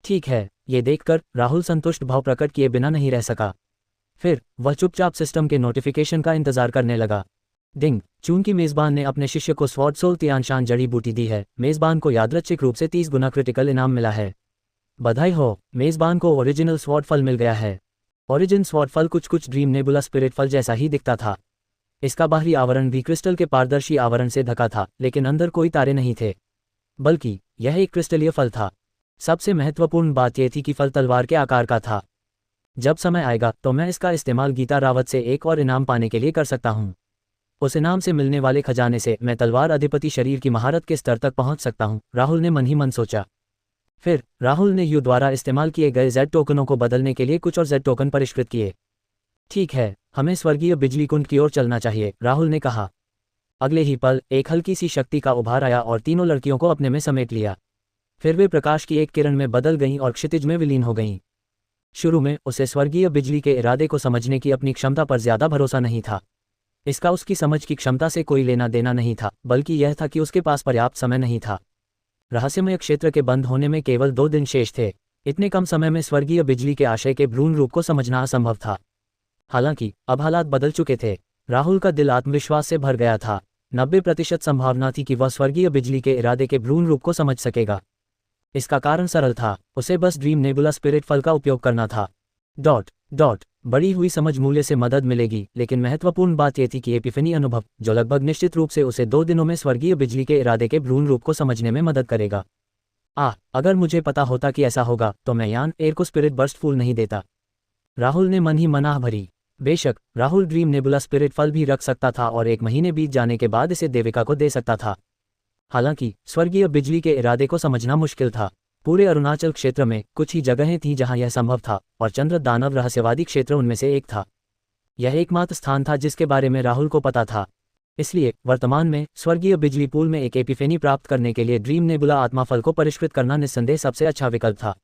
ठीक है, ये देखकर राहुल संतुष्ट भाव प्रकट किए बिना नहीं रह सका। फिर वह चुपचाप सिस्टम के नोटिफिकेशन का इंतजार करने लगा। डिंग, चूंकि मेजबान ने अपने शिष्य को स्वॉर्ड सोल तियानशान जड़ी बूटी दी है, मेजबान को यादृच्छिक रूप से 30 गुना क्रिटिकल इनाम मिला है। बधाई हो, मेजबान को ओरिजिनल स्वॉर्ड फल मिल गया है। ओरिजिन स्वॉर्ड फल कुछ ड्रीम नेबुला स्पिरिट फल जैसा ही दिखता था। इसका बाहरी आवरण भी क्रिस्टल के पारदर्शी आवरण से ढका था, लेकिन अंदर कोई तारे नहीं थे, बल्कि यह एक क्रिस्टलीय फल था। सबसे महत्वपूर्ण बात यह थी कि फल तलवार के आकार का था। जब समय आएगा तो मैं इसका इस्तेमाल गीता रावत से एक और इनाम पाने के लिए कर सकता हूँ। उस इनाम से मिलने वाले खजाने से मैं तलवार अधिपति शरीर की महारत के स्तर तक पहुंच सकता हूं, राहुल ने मन ही मन सोचा। फिर राहुल ने यू द्वारा इस्तेमाल किए गए जेड टोकनों को बदलने के लिए कुछ और जेड टोकन परिष्कृत किए। ठीक है, हमें स्वर्गीय बिजली कुंड की ओर चलना चाहिए, राहुल ने कहा। अगले ही पल एक हल्की सी शक्ति का उभार आया और तीनों लड़कियों को अपने में समेट लिया। फिर वे प्रकाश की एक किरण में बदल गईं और क्षितिज में विलीन हो गईं। शुरू में उसे स्वर्गीय बिजली के इरादे को समझने की अपनी क्षमता पर ज्यादा भरोसा नहीं था। इसका उसकी समझ की क्षमता से कोई लेना देना नहीं था, बल्कि यह था कि उसके पास पर्याप्त समय नहीं था। रहस्यमय क्षेत्र के बंद होने में केवल 2 दिन शेष थे। इतने कम समय में स्वर्गीय बिजली के आशय के भ्रूण रूप को समझना असंभव था। हालांकि अब हालात बदल चुके थे। राहुल का दिल आत्मविश्वास से भर गया था। 90% संभावना थी कि वह स्वर्गीय बिजली के इरादे के भ्रूण रूप को समझ सकेगा। इसका कारण सरल था, उसे बस ड्रीम नेबुला स्पिरिट फल का उपयोग करना था। बढ़ी हुई समझ मूल्य से मदद मिलेगी, लेकिन महत्वपूर्ण बात यह थी कि एपिफनी अनुभव, जो लगभग निश्चित रूप से उसे 2 दिनों में स्वर्गीय बिजली के इरादे के भ्रूण रूप को समझने में मदद करेगा। अगर मुझे पता होता कि ऐसा होगा तो मैं यान एयर को स्पिरिट बर्स्ट फूल नहीं देता, राहुल ने मन ही मन आह भरी। बेशक राहुल ड्रीम नेबुला स्पिरिट फल भी रख सकता था और 1 महीने बीत जाने के बाद इसे देविका को दे सकता था। हालांकि स्वर्गीय बिजली के इरादे को समझना मुश्किल था। पूरे अरुणाचल क्षेत्र में कुछ ही जगहें थीं जहां यह संभव था, और चंद्र दानव रहस्यवादी क्षेत्र उनमें से एक था। यह एकमात्र स्थान था जिसके बारे में राहुल को पता था। इसलिए वर्तमान में स्वर्गीय बिजली पूल में एक एपिफेनी प्राप्त करने के लिए ड्रीम नेबुला आत्मा फल को परिष्कृत करना निस्संदेह सबसे अच्छा विकल्प था।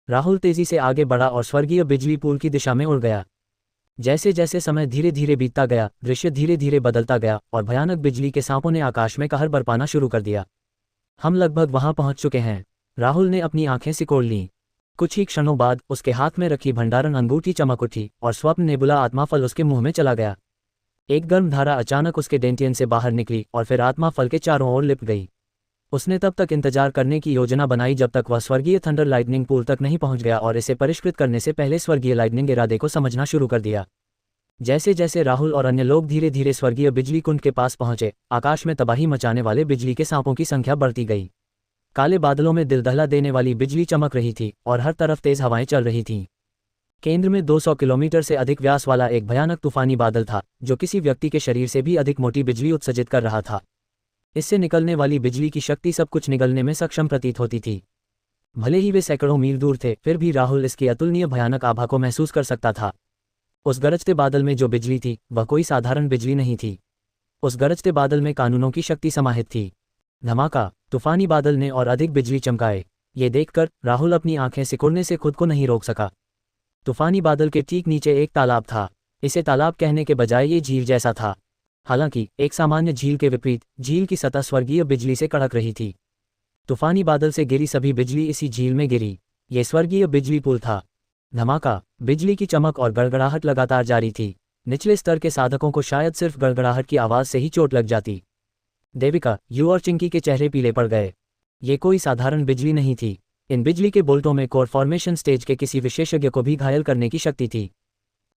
राहुल तेजी से आगे बढ़ा और स्वर्गीय बिजली पुल की दिशा में उड़ गया। जैसे जैसे समय धीरे धीरे बीतता गया, दृश्य धीरे धीरे बदलता गया और भयानक बिजली के सांपों ने आकाश में कहर बरपाना शुरू कर दिया। हम लगभग वहां पहुंच चुके हैं। राहुल ने अपनी आंखें सिकोड़ लीं। कुछ ही क्षणों बाद उसके हाथ में रखी भंडारण अंगूठी चमक उठी और स्वप्न नेबुला आत्मा फल उसके मुंह में चला गया। एक गर्म धारा अचानक उसके डेंटियन से बाहर निकली और फिर आत्मा फल के चारों ओर लिपट गई। उसने तब तक इंतजार करने की योजना बनाई जब तक वह स्वर्गीय थंडर लाइटनिंग पूल तक नहीं पहुंच गया और इसे परिष्कृत करने से पहले स्वर्गीय लाइटनिंग इरादे को समझना शुरू कर दिया। जैसे जैसे राहुल और अन्य लोग धीरे धीरे स्वर्गीय बिजली कुंड के पास पहुंचे, आकाश में तबाही मचाने वाले बिजली के सांपों की संख्या बढ़ती गई। काले बादलों में दिल दहला देने वाली बिजली चमक रही थी और हर तरफ तेज हवाएं चल रही थीं। केंद्र में 200 किलोमीटर से अधिक व्यास वाला एक भयानक तूफानी बादल था जो किसी व्यक्ति के शरीर से भी अधिक मोटी बिजली उत्सर्जित कर रहा था। इससे निकलने वाली बिजली की शक्ति सब कुछ निगलने में सक्षम प्रतीत होती थी। भले ही वे सैकड़ों मील दूर थे, फिर भी राहुल इसकी अतुलनीय भयानक आभा को महसूस कर सकता था। उस गरजते बादल में जो बिजली थी वह कोई साधारण बिजली नहीं थी। उस गरजते बादल में कानूनों की शक्ति समाहित थी। धमाका! तूफानी बादल ने और अधिक बिजली चमकाए। ये देखकर राहुल अपनी आंखें सिकुड़ने से खुद को नहीं रोक सका। तूफानी बादल के ठीक नीचे एक तालाब था। इसे तालाब कहने के बजाय ये झील जैसा था। हालांकि एक सामान्य झील के विपरीत झील की सतह स्वर्गीय बिजली से कड़क रही थी। तूफानी बादल से गिरी सभी बिजली इसी झील में गिरी। ये स्वर्गीय बिजली पुल था। धमाका! बिजली की चमक और गड़गड़ाहट लगातार जारी थी। निचले स्तर के साधकों को शायद सिर्फ गड़गड़ाहट की आवाज से ही चोट लग जाती। देविका, यू और चिंकी के चेहरे पीले पड़ गए। ये कोई साधारण बिजली नहीं थी। इन बिजली के बोल्टों में कोर फॉर्मेशन स्टेज के किसी विशेषज्ञ को भी घायल करने की शक्ति थी।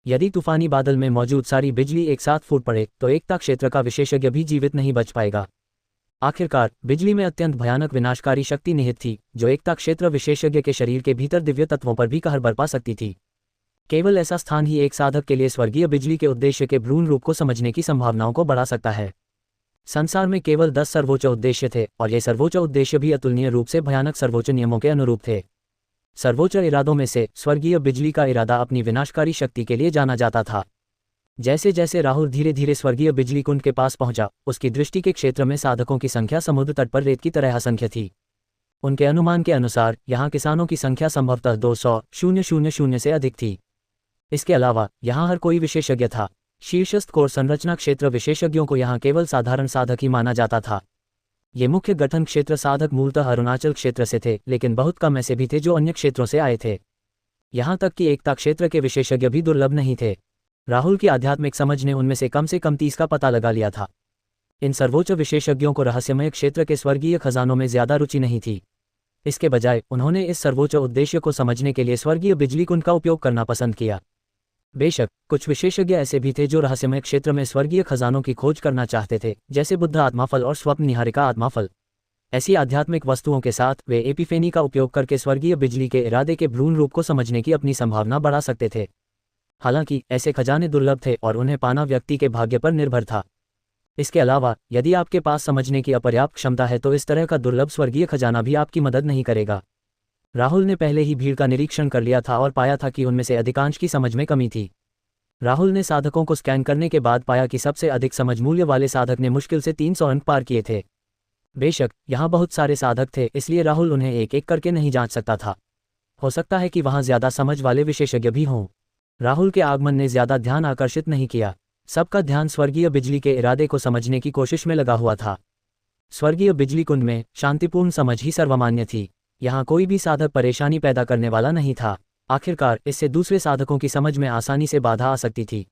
यदि तूफानी बादल में मौजूद सारी बिजली एक साथ फूट पड़े तो एकता क्षेत्र का विशेषज्ञ भी जीवित नहीं बच पाएगा। आखिरकार बिजली में अत्यंत भयानक विनाशकारी शक्ति निहित थी जो एकता क्षेत्र विशेषज्ञ के शरीर के भीतर दिव्य तत्वों पर भी कहर बरपा सकती थी। केवल ऐसा स्थान ही एक साधक के लिए स्वर्गीय बिजली के उद्देश्य के भ्रूण रूप को समझने की संभावनाओं को बढ़ा सकता है। संसार में केवल 10 सर्वोच्च उद्देश्य थे और ये सर्वोच्च उद्देश्य भी अतुलनीय रूप से भयानक सर्वोच्च नियमों के अनुरूप थे। सर्वोच्च इरादों में से स्वर्गीय बिजली का इरादा अपनी विनाशकारी शक्ति के लिए जाना जाता था। जैसे जैसे राहुल धीरे धीरे स्वर्गीय बिजली कुंड के पास पहुंचा, उसकी दृष्टि के क्षेत्र में साधकों की संख्या समुद्र तट पर रेत की तरह असंख्य थी। उनके अनुमान के अनुसार यहाँ किसानों की संख्या संभवतः 200,000 से अधिक थी। इसके अलावा यहाँ हर कोई विशेषज्ञ था। शीर्षस्थ कोर संरचना क्षेत्र विशेषज्ञों को यहाँ केवल साधारण साधक ही माना जाता था। ये मुख्य गठन क्षेत्र साधक मूलतः अरुणाचल क्षेत्र से थे, लेकिन बहुत कम ऐसे भी थे जो अन्य क्षेत्रों से आए थे। यहाँ तक कि एकता क्षेत्र के विशेषज्ञ भी दुर्लभ नहीं थे। राहुल की आध्यात्मिक समझ ने उनमें से कम 30 का पता लगा लिया था। इन सर्वोच्च विशेषज्ञों को रहस्यमय क्षेत्र के स्वर्गीय खजानों में ज्यादा रुचि नहीं थी। इसके बजाय उन्होंने इस सर्वोच्च उद्देश्य को समझने के लिए स्वर्गीय बिजली कुंड का उपयोग करना पसंद किया। बेशक कुछ विशेषज्ञ ऐसे भी थे जो रहस्यमय क्षेत्र में स्वर्गीय खजानों की खोज करना चाहते थे, जैसे बुद्ध आत्माफल और स्वप्न निहारिका आत्माफल। ऐसी आध्यात्मिक वस्तुओं के साथ वे एपिफेनी का उपयोग करके स्वर्गीय बिजली के इरादे के भ्रूण रूप को समझने की अपनी संभावना बढ़ा सकते थे। हालांकि ऐसे खजाने दुर्लभ थे और उन्हें पाना व्यक्ति के भाग्य पर निर्भर था। इसके अलावा यदि आपके पास समझने की अपर्याप्त क्षमता है तो इस तरह का दुर्लभ स्वर्गीय खजाना भी आपकी मदद नहीं करेगा। राहुल ने पहले ही भीड़ का निरीक्षण कर लिया था और पाया था कि उनमें से अधिकांश की समझ में कमी थी। राहुल ने साधकों को स्कैन करने के बाद पाया कि सबसे अधिक समझ मूल्य वाले साधक ने मुश्किल से 300 अंक पार किए थे। बेशक यहाँ बहुत सारे साधक थे, इसलिए राहुल उन्हें एक एक करके नहीं जांच सकता था। हो सकता है कि वहाँ ज्यादा समझ वाले विशेषज्ञ भी हों। राहुल के आगमन ने ज्यादा ध्यान आकर्षित नहीं किया। सबका ध्यान स्वर्गीय बिजली के इरादे को समझने की कोशिश में लगा हुआ था। स्वर्गीय बिजली कुंड में शांतिपूर्ण समझ ही सर्वमान्य थी। यहाँ कोई भी साधक परेशानी पैदा करने वाला नहीं था। आखिरकार इससे दूसरे साधकों की समझ में आसानी से बाधा आ सकती थी।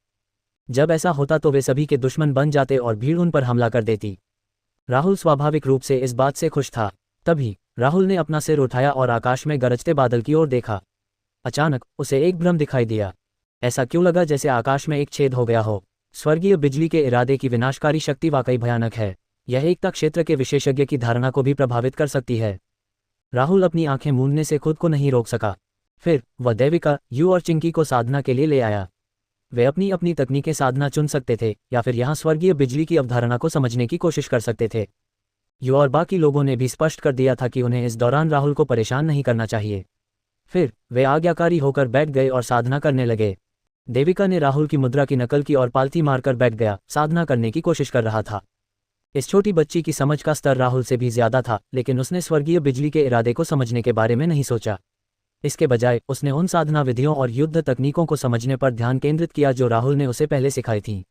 जब ऐसा होता तो वे सभी के दुश्मन बन जाते और भीड़ उन पर हमला कर देती। राहुल स्वाभाविक रूप से इस बात से खुश था। तभी राहुल ने अपना सिर उठाया और आकाश में गरजते बादल की ओर देखा। अचानक उसे एक भ्रम दिखाई दिया। ऐसा क्यों लगा जैसे आकाश में एक छेद हो गया हो। स्वर्गीय बिजली के इरादे की विनाशकारी शक्ति वाकई भयानक है। यह एकता क्षेत्र के विशेषज्ञ की धारणा को भी प्रभावित कर सकती है। राहुल अपनी आंखें मूंदने से खुद को नहीं रोक सका। फिर वह देविका, यू और चिंकी को साधना के लिए ले आया। वे अपनी अपनी तकनीकें साधना चुन सकते थे या फिर यहाँ स्वर्गीय बिजली की अवधारणा को समझने की कोशिश कर सकते थे। यू और बाकी लोगों ने भी स्पष्ट कर दिया था कि उन्हें इस दौरान राहुल को परेशान नहीं करना चाहिए। फिर वे आज्ञाकारी होकर बैठ गए और साधना करने लगे। देविका ने राहुल की मुद्रा की नकल की और पालथी मारकर बैठ गया, साधना करने की कोशिश कर रहा था। इस छोटी बच्ची की समझ का स्तर राहुल से भी ज्यादा था, लेकिन उसने स्वर्गीय बिजली के इरादे को समझने के बारे में नहीं सोचा। इसके बजाय उसने उन साधना विधियों और युद्ध तकनीकों को समझने पर ध्यान केंद्रित किया जो राहुल ने उसे पहले सिखाई थी।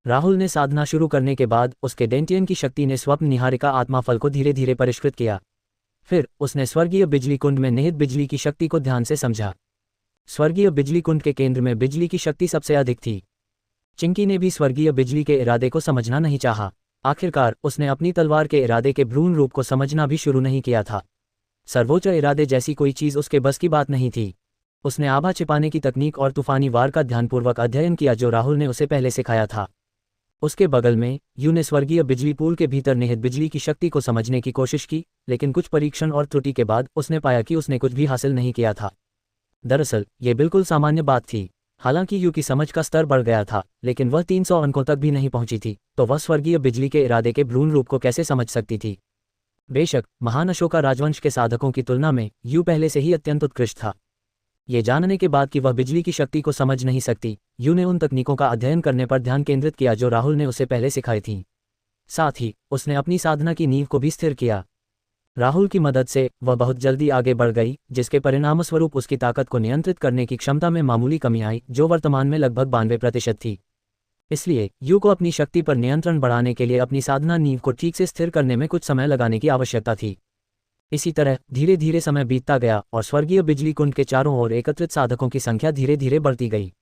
राहुल ने साधना शुरू करने के बाद उसके डेंटियन की शक्ति ने स्वप्न निहारिका आत्मा फल को धीरे धीरे परिष्कृत किया। फिर उसने स्वर्गीय बिजली कुंड में निहित बिजली की शक्ति को ध्यान से समझा। स्वर्गीय बिजली कुंड के केंद्र में बिजली की शक्ति सबसे अधिक थी। चिंकी ने भी स्वर्गीय बिजली के इरादे को समझना नहीं चाहा। आखिरकार उसने अपनी तलवार के इरादे के भ्रूण रूप को समझना भी शुरू नहीं किया था। सर्वोच्च इरादे जैसी कोई चीज़ उसके बस की बात नहीं थी। उसने आभा छिपाने की तकनीक और तूफानी वार का ध्यानपूर्वक अध्ययन किया जो राहुल ने उसे पहले सिखाया था। उसके बगल में यू ने स्वर्गीय बिजली पूल के भीतर निहित बिजली की शक्ति को समझने की कोशिश की, लेकिन कुछ परीक्षण और त्रुटि के बाद उसने पाया कि उसने कुछ भी हासिल नहीं किया था। दरअसल ये बिल्कुल सामान्य बात थी। हालांकि यू की समझ का स्तर बढ़ गया था, लेकिन वह 300 अंकों तक भी नहीं पहुंची थी, तो वह स्वर्गीय बिजली के इरादे के भ्रूण रूप को कैसे समझ सकती थी। बेशक महान अशोका राजवंश के साधकों की तुलना में यू पहले से ही अत्यंत उत्कृष्ट था। ये जानने के बाद कि वह बिजली की शक्ति को समझ नहीं सकती, यू ने उन तकनीकों का अध्ययन करने पर ध्यान केंद्रित किया जो राहुल ने उसे पहले सिखाई थीं। साथ ही उसने अपनी साधना की नींव को भी स्थिर किया। राहुल की मदद से वह बहुत जल्दी आगे बढ़ गई, जिसके परिणामस्वरूप उसकी ताकत को नियंत्रित करने की क्षमता में मामूली कमी आई, जो वर्तमान में लगभग 92% थी। इसलिए यू को अपनी शक्ति पर नियंत्रण बढ़ाने के लिए अपनी साधना नींव को ठीक से स्थिर करने में कुछ समय लगाने की आवश्यकता थी। इसी तरह धीरे धीरे समय बीतता गया और स्वर्गीय बिजली कुंड के चारों ओर एकत्रित साधकों की संख्या धीरे धीरे बढ़ती गई।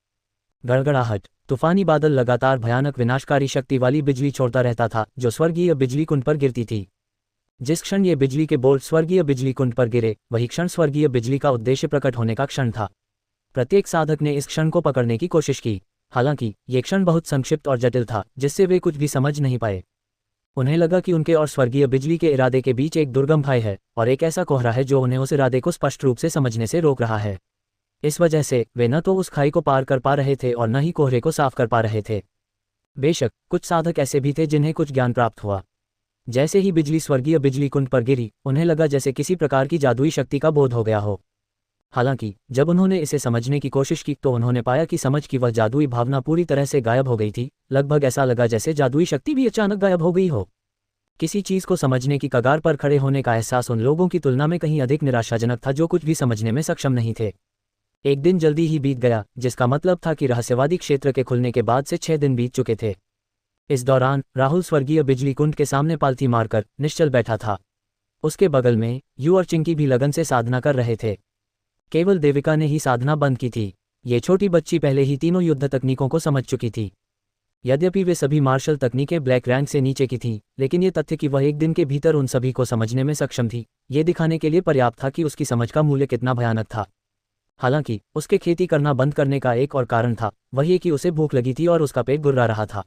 गड़गड़ाहट, तूफानी बादल लगातार भयानक विनाशकारी शक्ति वाली बिजली छोड़ता रहता था जो स्वर्गीय बिजली कुंड पर गिरती थी। जिस क्षण ये बिजली के बोल्ट स्वर्गीय बिजली कुंड पर गिरे, वही क्षण स्वर्गीय बिजली का उद्देश्य प्रकट होने का क्षण था। प्रत्येक साधक ने इस क्षण को पकड़ने की कोशिश की। हालांकि ये क्षण बहुत संक्षिप्त और जटिल था, जिससे वे कुछ भी समझ नहीं पाए। उन्हें लगा कि उनके और स्वर्गीय बिजली के इरादे के बीच एक दुर्गम खाई है और एक ऐसा कोहरा है जो उन्हें उस इरादे को स्पष्ट रूप से समझने से रोक रहा है। इस वजह से वे न तो उस खाई को पार कर पा रहे थे और न ही कोहरे को साफ कर पा रहे थे। बेशक कुछ साधक ऐसे भी थे जिन्हें कुछ ज्ञान प्राप्त हुआ। जैसे ही बिजली स्वर्गीय बिजली कुंड पर गिरी, उन्हें लगा जैसे किसी प्रकार की जादुई शक्ति का बोध हो गया हो। हालांकि जब उन्होंने इसे समझने की कोशिश की तो उन्होंने पाया कि समझ की वह जादुई भावना पूरी तरह से गायब हो गई थी। लगभग ऐसा लगा जैसे जादुई शक्ति भी अचानक गायब हो गई हो। किसी चीज़ को समझने की कगार पर खड़े होने का एहसास उन लोगों की तुलना में कहीं अधिक निराशाजनक था जो कुछ भी समझने में सक्षम नहीं थे। एक दिन जल्दी ही बीत गया, जिसका मतलब था कि रहस्यवादी क्षेत्र के खुलने के बाद से 6 दिन बीत चुके थे। इस दौरान राहुल स्वर्गीय बिजली कुंड के सामने पालथी मारकर निश्चल बैठा था। उसके बगल में यू और चिंकी भी लगन से साधना कर रहे थे। केवल देविका ने ही साधना बंद की थी। ये छोटी बच्ची पहले ही तीनों युद्ध तकनीकों को समझ चुकी थी। यद्यपि वे सभी मार्शल तकनीकें ब्लैक रैंक से नीचे की थीं, लेकिन ये तथ्य कि वह एक दिन के भीतर उन सभी को समझने में सक्षम थी, ये दिखाने के लिए पर्याप्त था कि उसकी समझ का मूल्य कितना भयानक था। हालांकि उसके खेती करना बंद करने का एक और कारण था, वह ये कि उसे भूख लगी थी और उसका पेट गुर्रा रहा था।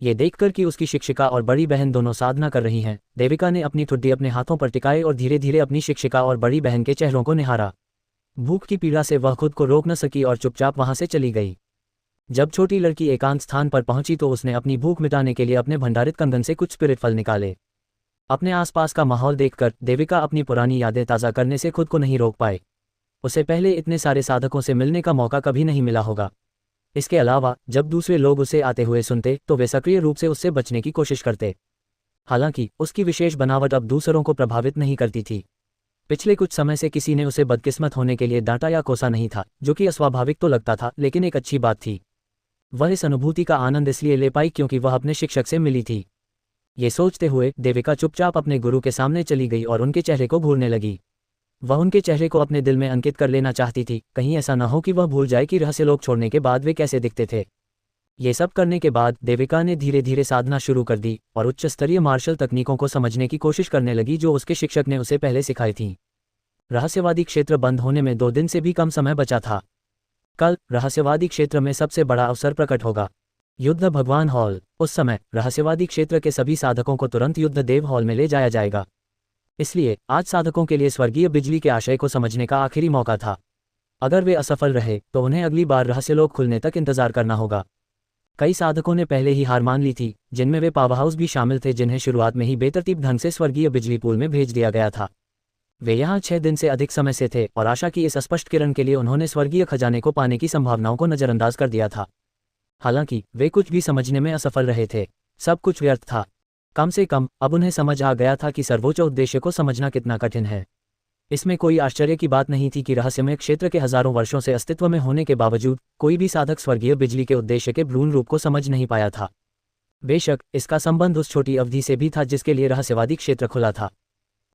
ये देखकर कि उसकी शिक्षिका और बड़ी बहन दोनों साधना कर रही हैं, देविका ने अपनी ठुड्डी अपने हाथों पर टिकाए और धीरे धीरे अपनी शिक्षिका और बड़ी बहन के चेहरों को निहारा। भूख की पीड़ा से वह खुद को रोक न सकी और चुपचाप वहां से चली गई। जब छोटी लड़की एकांत स्थान पर पहुंची तो उसने अपनी भूख मिटाने के लिए अपने भंडारित कंगन से कुछ स्पिरिट फल निकाले। अपने आसपास का माहौल देखकर देविका अपनी पुरानी यादें ताज़ा करने से खुद को नहीं रोक पाए। उसे पहले इतने सारे साधकों से मिलने का मौका कभी नहीं मिला होगा। इसके अलावा जब दूसरे लोग उसे आते हुए सुनते तो वे सक्रिय रूप से उससे बचने की कोशिश करते। हालांकि उसकी विशेष बनावट अब दूसरों को प्रभावित नहीं करती थी। पिछले कुछ समय से किसी ने उसे बदकिस्मत होने के लिए डांटा या कोसा नहीं था, जो कि अस्वाभाविक तो लगता था, लेकिन एक अच्छी बात थी। वह इस अनुभूति का आनंद इसलिए ले पाई क्योंकि वह अपने शिक्षक से मिली थी। ये सोचते हुए देविका चुपचाप अपने गुरु के सामने चली गई और उनके चेहरे को घूरने लगी। वह उनके चेहरे को अपने दिल में अंकित कर लेना चाहती थी, कहीं ऐसा न हो कि वह भूल जाए कि रहस्यलोक छोड़ने के बाद वे कैसे दिखते थे। ये सब करने के बाद देविका ने धीरे धीरे साधना शुरू कर दी और उच्च स्तरीय मार्शल तकनीकों को समझने की कोशिश करने लगी जो उसके शिक्षक ने उसे पहले सिखाई थी। रहस्यवादी क्षेत्र बंद होने में 2 दिन से भी कम समय बचा था। कल रहस्यवादी क्षेत्र में सबसे बड़ा अवसर प्रकट होगा, युद्ध भगवान हॉल। उस समय रहस्यवादी क्षेत्र के सभी साधकों को तुरंत युद्ध देव हॉल में ले जाया जाएगा। इसलिए आज साधकों के लिए स्वर्गीय बिजली के आशय को समझने का आखिरी मौका था। अगर वे असफल रहे तो उन्हें अगली बार रहस्यलोक खुलने तक इंतजार करना होगा। कई साधकों ने पहले ही हार मान ली थी, जिनमें वे पावर हाउस भी शामिल थे, जिन्हें शुरुआत में ही बेतरतीब ढंग से स्वर्गीय बिजली पूल में भेज दिया गया था। वे यहाँ 6 दिन से अधिक समय से थे और आशा की इस अस्पष्ट किरण के लिए उन्होंने स्वर्गीय खजाने को पाने की संभावनाओं को नजरअंदाज कर दिया था। हालांकि वे कुछ भी समझने में असफल रहे थे। सब कुछ व्यर्थ था। कम से कम अब उन्हें समझ आ गया था कि सर्वोच्च उद्देश्य को समझना कितना कठिन है। इसमें कोई आश्चर्य की बात नहीं थी कि रहस्यमय क्षेत्र के हजारों वर्षों से अस्तित्व में होने के बावजूद कोई भी साधक स्वर्गीय बिजली के उद्देश्य के भ्रूण रूप को समझ नहीं पाया था। बेशक इसका संबंध उस छोटी अवधि से भी था जिसके लिए रहस्यवादी क्षेत्र खुला था।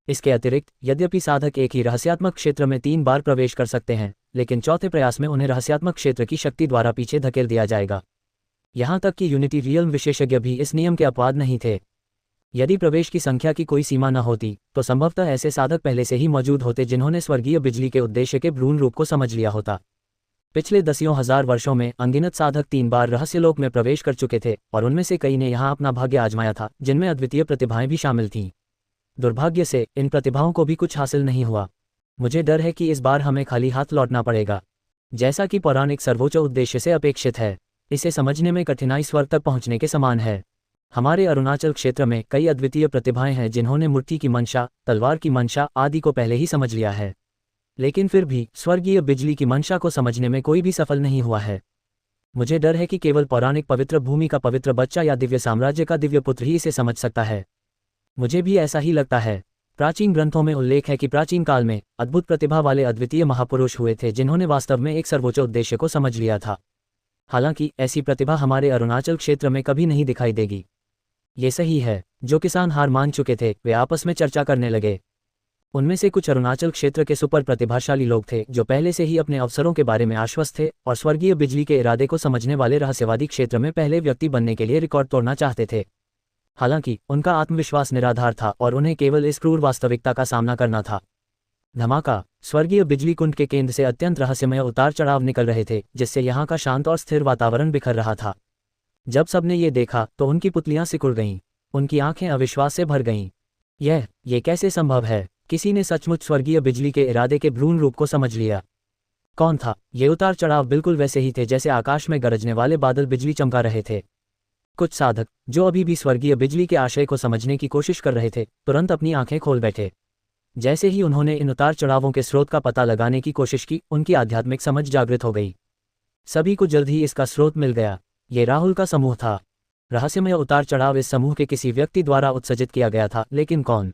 इसके अतिरिक्त यद्यपि साधक एक ही रहस्यात्मक क्षेत्र में 3 बार प्रवेश कर सकते हैं, लेकिन चौथे प्रयास में उन्हें रहस्यात्मक क्षेत्र की शक्ति द्वारा पीछे धकेल दिया जाएगा। यहाँ तक कि यूनिटी रियल्म विशेषज्ञ भी इस नियम के अपवाद नहीं थे। यदि प्रवेश की संख्या की कोई सीमा न होती तो संभवतः ऐसे साधक पहले से ही मौजूद होते जिन्होंने स्वर्गीय बिजली के उद्देश्य के भ्रूण रूप को समझ लिया होता। पिछले दसियों हजार वर्षों में अनगिनत साधक 3 बार रहस्यलोक में प्रवेश कर चुके थे और उनमें से कई ने यहाँ अपना भाग्य आजमाया था, जिनमें अद्वितीय प्रतिभाएं भी शामिल थीं। दुर्भाग्य से इन प्रतिभाओं को भी कुछ हासिल नहीं हुआ। मुझे डर है कि इस बार हमें खाली हाथ लौटना पड़ेगा, जैसा कि पौराणिक सर्वोच्च उद्देश्य से अपेक्षित है। इसे समझने में कठिनाई स्वर्ग तक पहुंचने के समान है। हमारे अरुणाचल क्षेत्र में कई अद्वितीय प्रतिभाएं हैं जिन्होंने मूर्ति की मंशा, तलवार की मंशा आदि को पहले ही समझ लिया है, लेकिन फिर भी स्वर्गीय बिजली की मंशा को समझने में कोई भी सफल नहीं हुआ है। मुझे डर है कि केवल पौराणिक पवित्र भूमि का पवित्र बच्चा या दिव्य साम्राज्य का दिव्य पुत्र ही इसे समझ सकता है। मुझे भी ऐसा ही लगता है। प्राचीन ग्रंथों में उल्लेख है कि प्राचीन काल में अद्भुत प्रतिभा वाले अद्वितीय महापुरुष हुए थे जिन्होंने वास्तव में एक सर्वोच्च उद्देश्य को समझ लिया था। हालांकि ऐसी प्रतिभा हमारे अरुणाचल क्षेत्र में कभी नहीं दिखाई देगी। ये सही है। जो किसान हार मान चुके थे वे आपस में चर्चा करने लगे। उनमें से कुछ अरुणाचल क्षेत्र के सुपर प्रतिभाशाली लोग थे जो पहले से ही अपने अवसरों के बारे में आश्वस्त थे और स्वर्गीय बिजली के इरादे को समझने वाले रहस्यवादी क्षेत्र में पहले व्यक्ति बनने के लिए रिकॉर्ड तोड़ना चाहते थे। हालांकि उनका आत्मविश्वास निराधार था और उन्हें केवल इस क्रूर वास्तविकता का सामना करना था। धमाका। स्वर्गीय बिजली कुंड के केंद्र से अत्यंत रहस्यमय उतार चढ़ाव निकल रहे थे, जिससे यहाँ का शांत और स्थिर वातावरण बिखर रहा था। जब सबने ये देखा तो उनकी पुतलियां सिकुड़ गईं, उनकी आंखें अविश्वास से भर गईं। ये कैसे संभव है? किसी ने सचमुच स्वर्गीय बिजली के इरादे के भ्रूण रूप को समझ लिया। कौन था? ये उतार चढ़ाव बिल्कुल वैसे ही थे जैसे आकाश में गरजने वाले बादल बिजली चमका रहे थे। कुछ साधक जो अभी भी स्वर्गीय बिजली के आशय को समझने की कोशिश कर रहे थे तुरंत अपनी आंखें खोल बैठे। जैसे ही उन्होंने इन उतार चढ़ावों के स्रोत का पता लगाने की कोशिश की, उनकी आध्यात्मिक समझ जागृत हो गई। सभी को जल्द ही इसका स्रोत मिल गया। ये राहुल का समूह था। रहस्यमय उतार चढ़ाव इस समूह के किसी व्यक्ति द्वारा उत्सर्जित किया गया था, लेकिन कौन?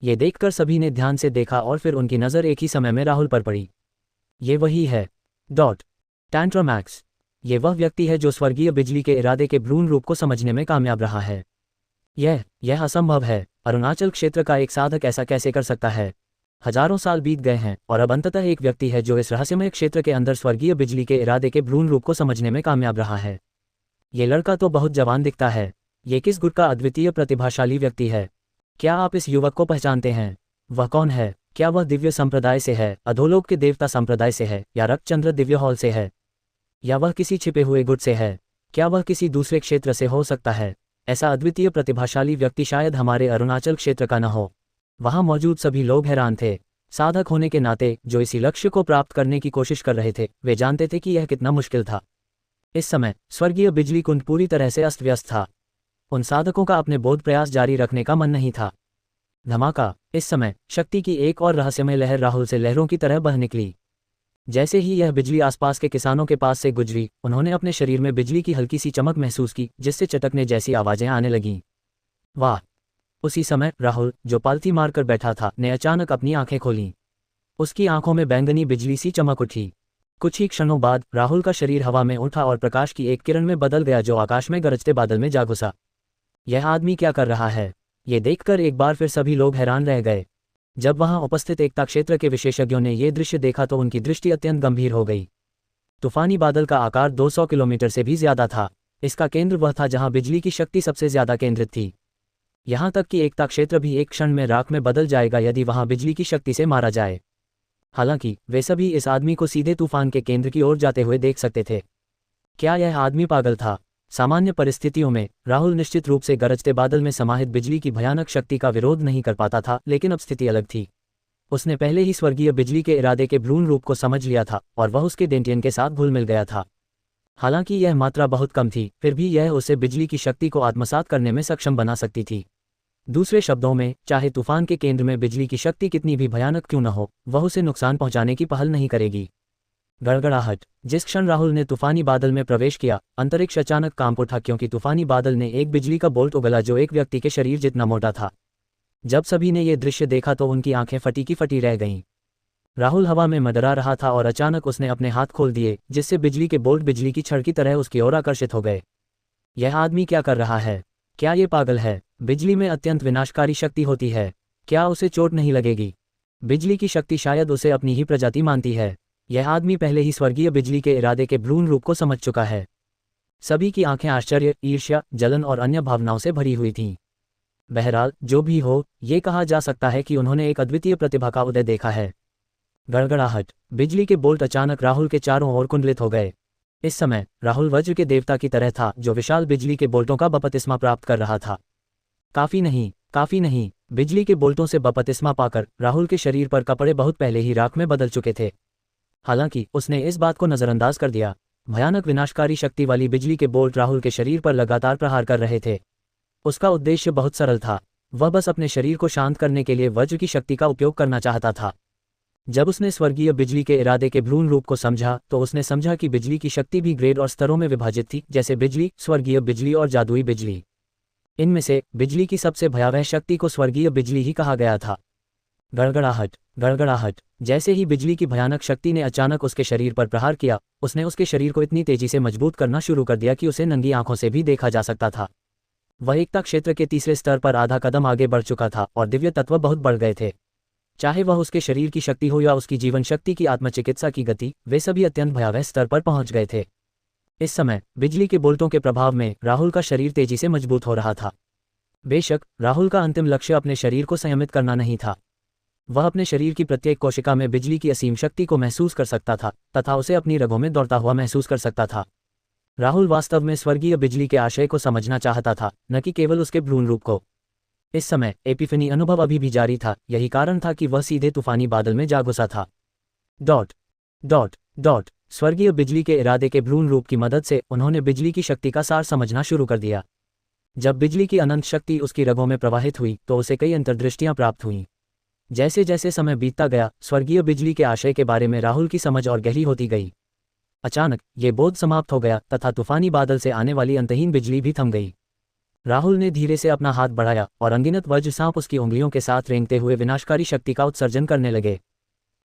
ये देखकर सभी ने ध्यान से देखा और फिर उनकी नज़र एक ही समय में राहुल पर पड़ी। ये वही है। टैंट्रोमैक्स। ये वह व्यक्ति है जो स्वर्गीय बिजली के इरादे के भ्रूण रूप को समझने में कामयाब रहा है। यह असंभव है। अरुणाचल क्षेत्र का एक साधक ऐसा कैसे कर सकता है? हजारों साल बीत गए हैं और अब अंततः एक व्यक्ति है जो इस रहस्यमय क्षेत्र के अंदर स्वर्गीय बिजली के इरादे के भ्रूण रूप को समझने में कामयाब रहा है। ये लड़का तो बहुत जवान दिखता है। ये किस गुट का अद्वितीय प्रतिभाशाली व्यक्ति है? क्या आप इस युवक को पहचानते हैं? वह कौन है? क्या वह दिव्य संप्रदाय से है, अधोलोक के देवता संप्रदाय से है, या रक्तचंद्र दिव्य हॉल से है, या वह किसी छिपे हुए गुट से है? क्या वह किसी दूसरे क्षेत्र से हो सकता है? ऐसा अद्वितीय प्रतिभाशाली व्यक्ति शायद हमारे अरुणाचल क्षेत्र का न हो। वहां मौजूद सभी लोग हैरान थे। साधक होने के नाते जो इसी लक्ष्य को प्राप्त करने की कोशिश कर रहे थे, वे जानते थे कि यह कितना मुश्किल था। इस समय स्वर्गीय बिजली कुंड पूरी तरह से अस्त व्यस्त था। उन साधकों का अपने बोध प्रयास जारी रखने का मन नहीं था। धमाका। इस समय शक्ति की एक और रहस्यमय लहर राहुल से लहरों की तरह बह निकली। जैसे ही यह बिजली आसपास के किसानों के पास से गुजरी, उन्होंने अपने शरीर में बिजली की हल्की सी चमक महसूस की, जिससे चटकने जैसी आवाजें आने लगीं। वाह! उसी समय राहुल, जो पालथी मारकर बैठा था, ने अचानक अपनी आंखें खोलीं। उसकी आंखों में बैंगनी बिजली सी चमक उठी। कुछ ही क्षणों बाद राहुल का शरीर हवा में उठा और प्रकाश की एक किरण में बदल गया जो आकाश में गरजते बादल में जा घुसा। यह आदमी क्या कर रहा है? ये देखकर एक बार फिर सभी लोग हैरान रह गए। जब वहां उपस्थित एकता क्षेत्र के विशेषज्ञों ने यह दृश्य देखा तो उनकी दृष्टि अत्यंत गंभीर हो गई। तूफानी बादल का आकार 200 किलोमीटर से भी ज्यादा था। इसका केंद्र वह था जहां बिजली की शक्ति सबसे ज्यादा केंद्रित थी। यहां तक कि एकता क्षेत्र भी एक क्षण में राख में बदल जाएगा यदि वहां बिजली की शक्ति से मारा जाए। हालांकि वे सभी इस आदमी को सीधे तूफान के केंद्र की ओर जाते हुए देख सकते थे। क्या यह आदमी पागल था? सामान्य परिस्थितियों में राहुल निश्चित रूप से गरजते बादल में समाहित बिजली की भयानक शक्ति का विरोध नहीं कर पाता था, लेकिन अब स्थिति अलग थी। उसने पहले ही स्वर्गीय बिजली के इरादे के भ्रूण रूप को समझ लिया था और वह उसके डेंटियन के साथ घुल मिल गया था। हालांकि यह मात्रा बहुत कम थी, फिर भी यह उसे बिजली की शक्ति को आत्मसात करने में सक्षम बना सकती थी। दूसरे शब्दों में, चाहे तूफान के केंद्र में बिजली की शक्ति कितनी भी भयानक क्यों न हो, वह उसे नुकसान पहुंचाने की पहल नहीं करेगी। गड़गड़ाहट। जिस क्षण राहुल ने तूफानी बादल में प्रवेश किया, अंतरिक्ष अचानक कांप उठा क्योंकि तूफानी बादल ने एक बिजली का बोल्ट उगला जो एक व्यक्ति के शरीर जितना मोटा था। जब सभी ने ये दृश्य देखा तो उनकी आंखें फटी की फटी रह गईं। राहुल हवा में मंडरा रहा था और अचानक उसने अपने हाथ खोल दिए, जिससे बिजली के बोल्ट बिजली की छड़ की तरह उसकी ओर आकर्षित हो गए। यह आदमी क्या कर रहा है? क्या ये पागल है? बिजली में अत्यंत विनाशकारी शक्ति होती है। क्या उसे चोट नहीं लगेगी? बिजली की शक्ति शायद उसे अपनी ही प्रजाति मानती है। यह आदमी पहले ही स्वर्गीय बिजली के इरादे के भ्रूण रूप को समझ चुका है। सभी की आंखें आश्चर्य, ईर्ष्या, जलन और अन्य भावनाओं से भरी हुई थीं। बहरहाल, जो भी हो, ये कहा जा सकता है कि उन्होंने एक अद्वितीय प्रतिभा का उदय देखा है। गड़गड़ाहट। बिजली के बोल्ट अचानक राहुल के चारों ओर कुंडलित हो गए। इस समय राहुल वज्र के देवता की तरह था, जो विशाल बिजली के बोल्टों का बपतिस्मा प्राप्त कर रहा था। काफी नहीं, काफी नहीं। बिजली के बोल्टों से बपतिस्मा पाकर राहुल के शरीर पर कपड़े बहुत पहले ही राख में बदल चुके थे। हालांकि उसने इस बात को नजरअंदाज कर दिया। भयानक विनाशकारी शक्ति वाली बिजली के बोल्ट राहुल के शरीर पर लगातार प्रहार कर रहे थे। उसका उद्देश्य बहुत सरल था। वह बस अपने शरीर को शांत करने के लिए वज्र की शक्ति का उपयोग करना चाहता था। जब उसने स्वर्गीय बिजली के इरादे के भ्रूण रूप को समझा तो उसने समझा कि बिजली की शक्ति भी ग्रेड और स्तरों में विभाजित थी, जैसे बिजली, स्वर्गीय बिजली और जादुई बिजली। इनमें से बिजली की सबसे भयावह शक्ति को स्वर्गीय बिजली ही कहा गया था। गड़गड़ाहट। गड़गड़ाहट। जैसे ही बिजली की भयानक शक्ति ने अचानक उसके शरीर पर प्रहार किया, उसने उसके शरीर को इतनी तेजी से मजबूत करना शुरू कर दिया कि उसे नंगी आंखों से भी देखा जा सकता था। वह एकता क्षेत्र के तीसरे स्तर पर आधा कदम आगे बढ़ चुका था और दिव्य तत्व बहुत बढ़ गए थे। चाहे वह उसके शरीर की शक्ति हो या उसकी जीवन शक्ति की आत्मचिकित्सा की गति, वे सभी अत्यंत भयावह स्तर पर पहुंच गए थे। इस समय बिजली के बोल्टों के प्रभाव में राहुल का शरीर तेजी से मजबूत हो रहा था। बेशक राहुल का अंतिम लक्ष्य अपने शरीर को संयमित करना नहीं था। वह अपने शरीर की प्रत्येक कोशिका में बिजली की असीम शक्ति को महसूस कर सकता था तथा उसे अपनी रगों में दौड़ता हुआ महसूस कर सकता था। राहुल वास्तव में स्वर्गीय बिजली के आशय को समझना चाहता था, न कि केवल उसके भ्रूण रूप को। इस समय एपिफनी अनुभव अभी भी जारी था। यही कारण था कि वह सीधे तूफानी बादल में जा घुसा था। Dot dot dot. स्वर्गीय बिजली के इरादे के भ्रूण रूप की मदद से उन्होंने बिजली की शक्ति का सार समझना शुरू कर दिया। जब बिजली की अनंत शक्ति उसकी रगों में प्रवाहित हुई तो उसे कई अंतर्दृष्टियां प्राप्त हुईं। जैसे जैसे समय बीतता गया, स्वर्गीय बिजली के आशय के बारे में राहुल की समझ और गहरी होती गई। अचानक ये बोध समाप्त हो गया तथा तूफानी बादल से आने वाली अंतहीन बिजली भी थम गई। राहुल ने धीरे से अपना हाथ बढ़ाया और अनगिनत वज्र सांप उसकी उंगलियों के साथ रेंगते हुए विनाशकारी शक्ति का उत्सर्जन करने लगे।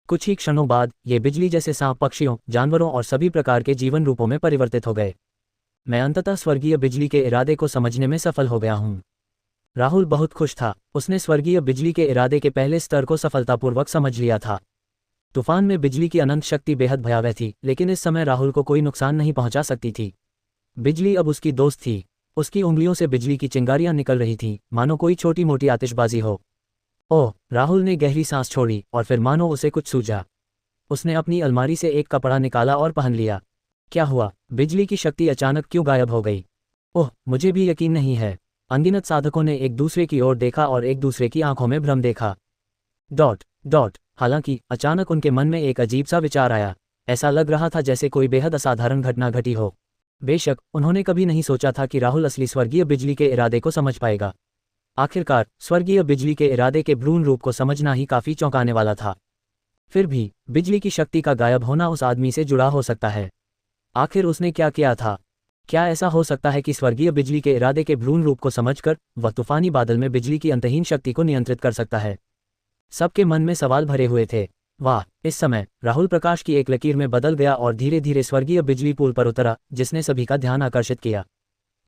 कुछ ही क्षणों बाद ये बिजली जैसे सांप पक्षियों, जानवरों और सभी प्रकार के जीवन रूपों में परिवर्तित हो गए। मैं अंततः स्वर्गीय बिजली के इरादे को समझने में सफल हो गया हूँ। राहुल बहुत खुश था। उसने स्वर्गीय बिजली के इरादे के पहले स्तर को सफलतापूर्वक समझ लिया था। तूफान में बिजली की अनंत शक्ति बेहद भयावह थी, लेकिन इस समय राहुल को कोई नुकसान नहीं पहुंचा सकती थी। बिजली अब उसकी दोस्त थी। उसकी उंगलियों से बिजली की चिंगारियां निकल रही थीं, मानो कोई छोटी मोटी आतिशबाजी हो। ओह! राहुल ने गहरी सांस छोड़ी और फिर मानो उसे कुछ सूझा। उसने अपनी अलमारी से एक कपड़ा निकाला और पहन लिया। क्या हुआ? बिजली की शक्ति अचानक क्यों गायब हो गई? ओह, मुझे भी यकीन नहीं है। अनगिनत साधकों ने एक दूसरे की ओर देखा और एक दूसरे की आंखों में भ्रम देखा। Dot dot. हालांकि अचानक उनके मन में एक अजीब सा विचार आया। ऐसा लग रहा था जैसे कोई बेहद असाधारण घटना घटी हो। बेशक उन्होंने कभी नहीं सोचा था कि राहुल असली स्वर्गीय बिजली के इरादे को समझ पाएगा। आखिरकार स्वर्गीय बिजली के इरादे के भ्रूण रूप को समझना ही काफी चौंकाने वाला था। फिर भी बिजली की शक्ति का गायब होना उस आदमी से जुड़ा हो सकता है। आखिर उसने क्या किया था? क्या ऐसा हो सकता है कि स्वर्गीय बिजली के इरादे के भ्रूण रूप को समझकर वह तूफानी बादल में बिजली की अंतहीन शक्ति को नियंत्रित कर सकता है? सबके मन में सवाल भरे हुए थे। वाह! इस समय राहुल प्रकाश की एक लकीर में बदल गया और धीरे धीरे स्वर्गीय बिजली पुल पर उतरा, जिसने सभी का ध्यान आकर्षित किया।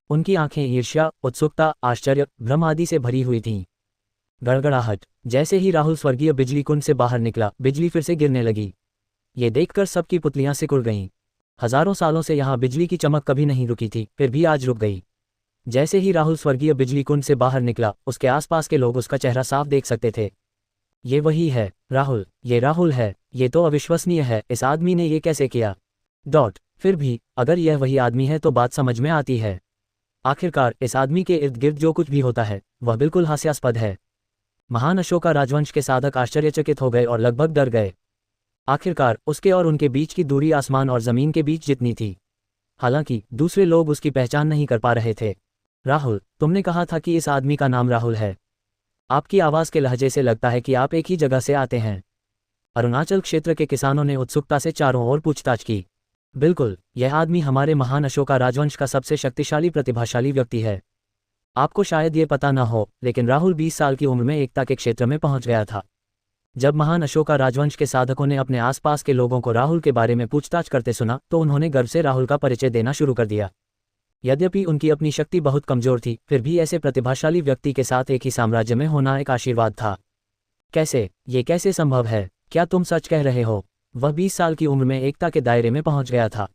उनकी आंखें ईर्ष्या, उत्सुकता, आश्चर्य, भ्रम आदि से भरी हुई थीं। गड़गड़ाहट। जैसे ही राहुल स्वर्गीय बिजली कुंड से बाहर निकला, बिजली फिर से गिरने लगी। ये देखकर सबकी पुतलियां सिकुड़ गईं। हजारों सालों से यहाँ बिजली की चमक कभी नहीं रुकी थी, फिर भी आज रुक गई। जैसे ही राहुल स्वर्गीय बिजली कुंड से बाहर निकला, उसके आसपास के लोग उसका चेहरा साफ देख सकते थे। ये वही है, राहुल। ये राहुल है। ये तो अविश्वसनीय है। इस आदमी ने ये कैसे किया? डॉट। फिर भी अगर यह वही आदमी है तो बात समझ में आती है। आखिरकार इस आदमी के इर्द गिर्द जो कुछ भी होता है वह बिल्कुल हास्यास्पद है। महान अशोका राजवंश के साधक आश्चर्यचकित हो गए और लगभग डर गए। आखिरकार उसके और उनके बीच की दूरी आसमान और जमीन के बीच जितनी थी। हालांकि दूसरे लोग उसकी पहचान नहीं कर पा रहे थे। राहुल, तुमने कहा था कि इस आदमी का नाम राहुल है। आपकी आवाज के लहजे से लगता है कि आप एक ही जगह से आते हैं। अरुणाचल क्षेत्र के किसानों ने उत्सुकता से चारों ओर पूछताछ की। बिल्कुल, यह आदमी हमारे महान अशोका राजवंश का सबसे शक्तिशाली प्रतिभाशाली व्यक्ति है। आपको शायद ये पता न हो, लेकिन राहुल 20 साल की उम्र में एकता के क्षेत्र में पहुंच गया था। जब महान अशोका राजवंश के साधकों ने अपने आसपास के लोगों को राहुल के बारे में पूछताछ करते सुना तो उन्होंने गर्व से राहुल का परिचय देना शुरू कर दिया। यद्यपि उनकी अपनी शक्ति बहुत कमजोर थी, फिर भी ऐसे प्रतिभाशाली व्यक्ति के साथ एक ही साम्राज्य में होना एक आशीर्वाद था। कैसे? ये कैसे संभव है? क्या तुम सच कह रहे हो? वह 20 साल की उम्र में एकता के दायरे में पहुंच गया था।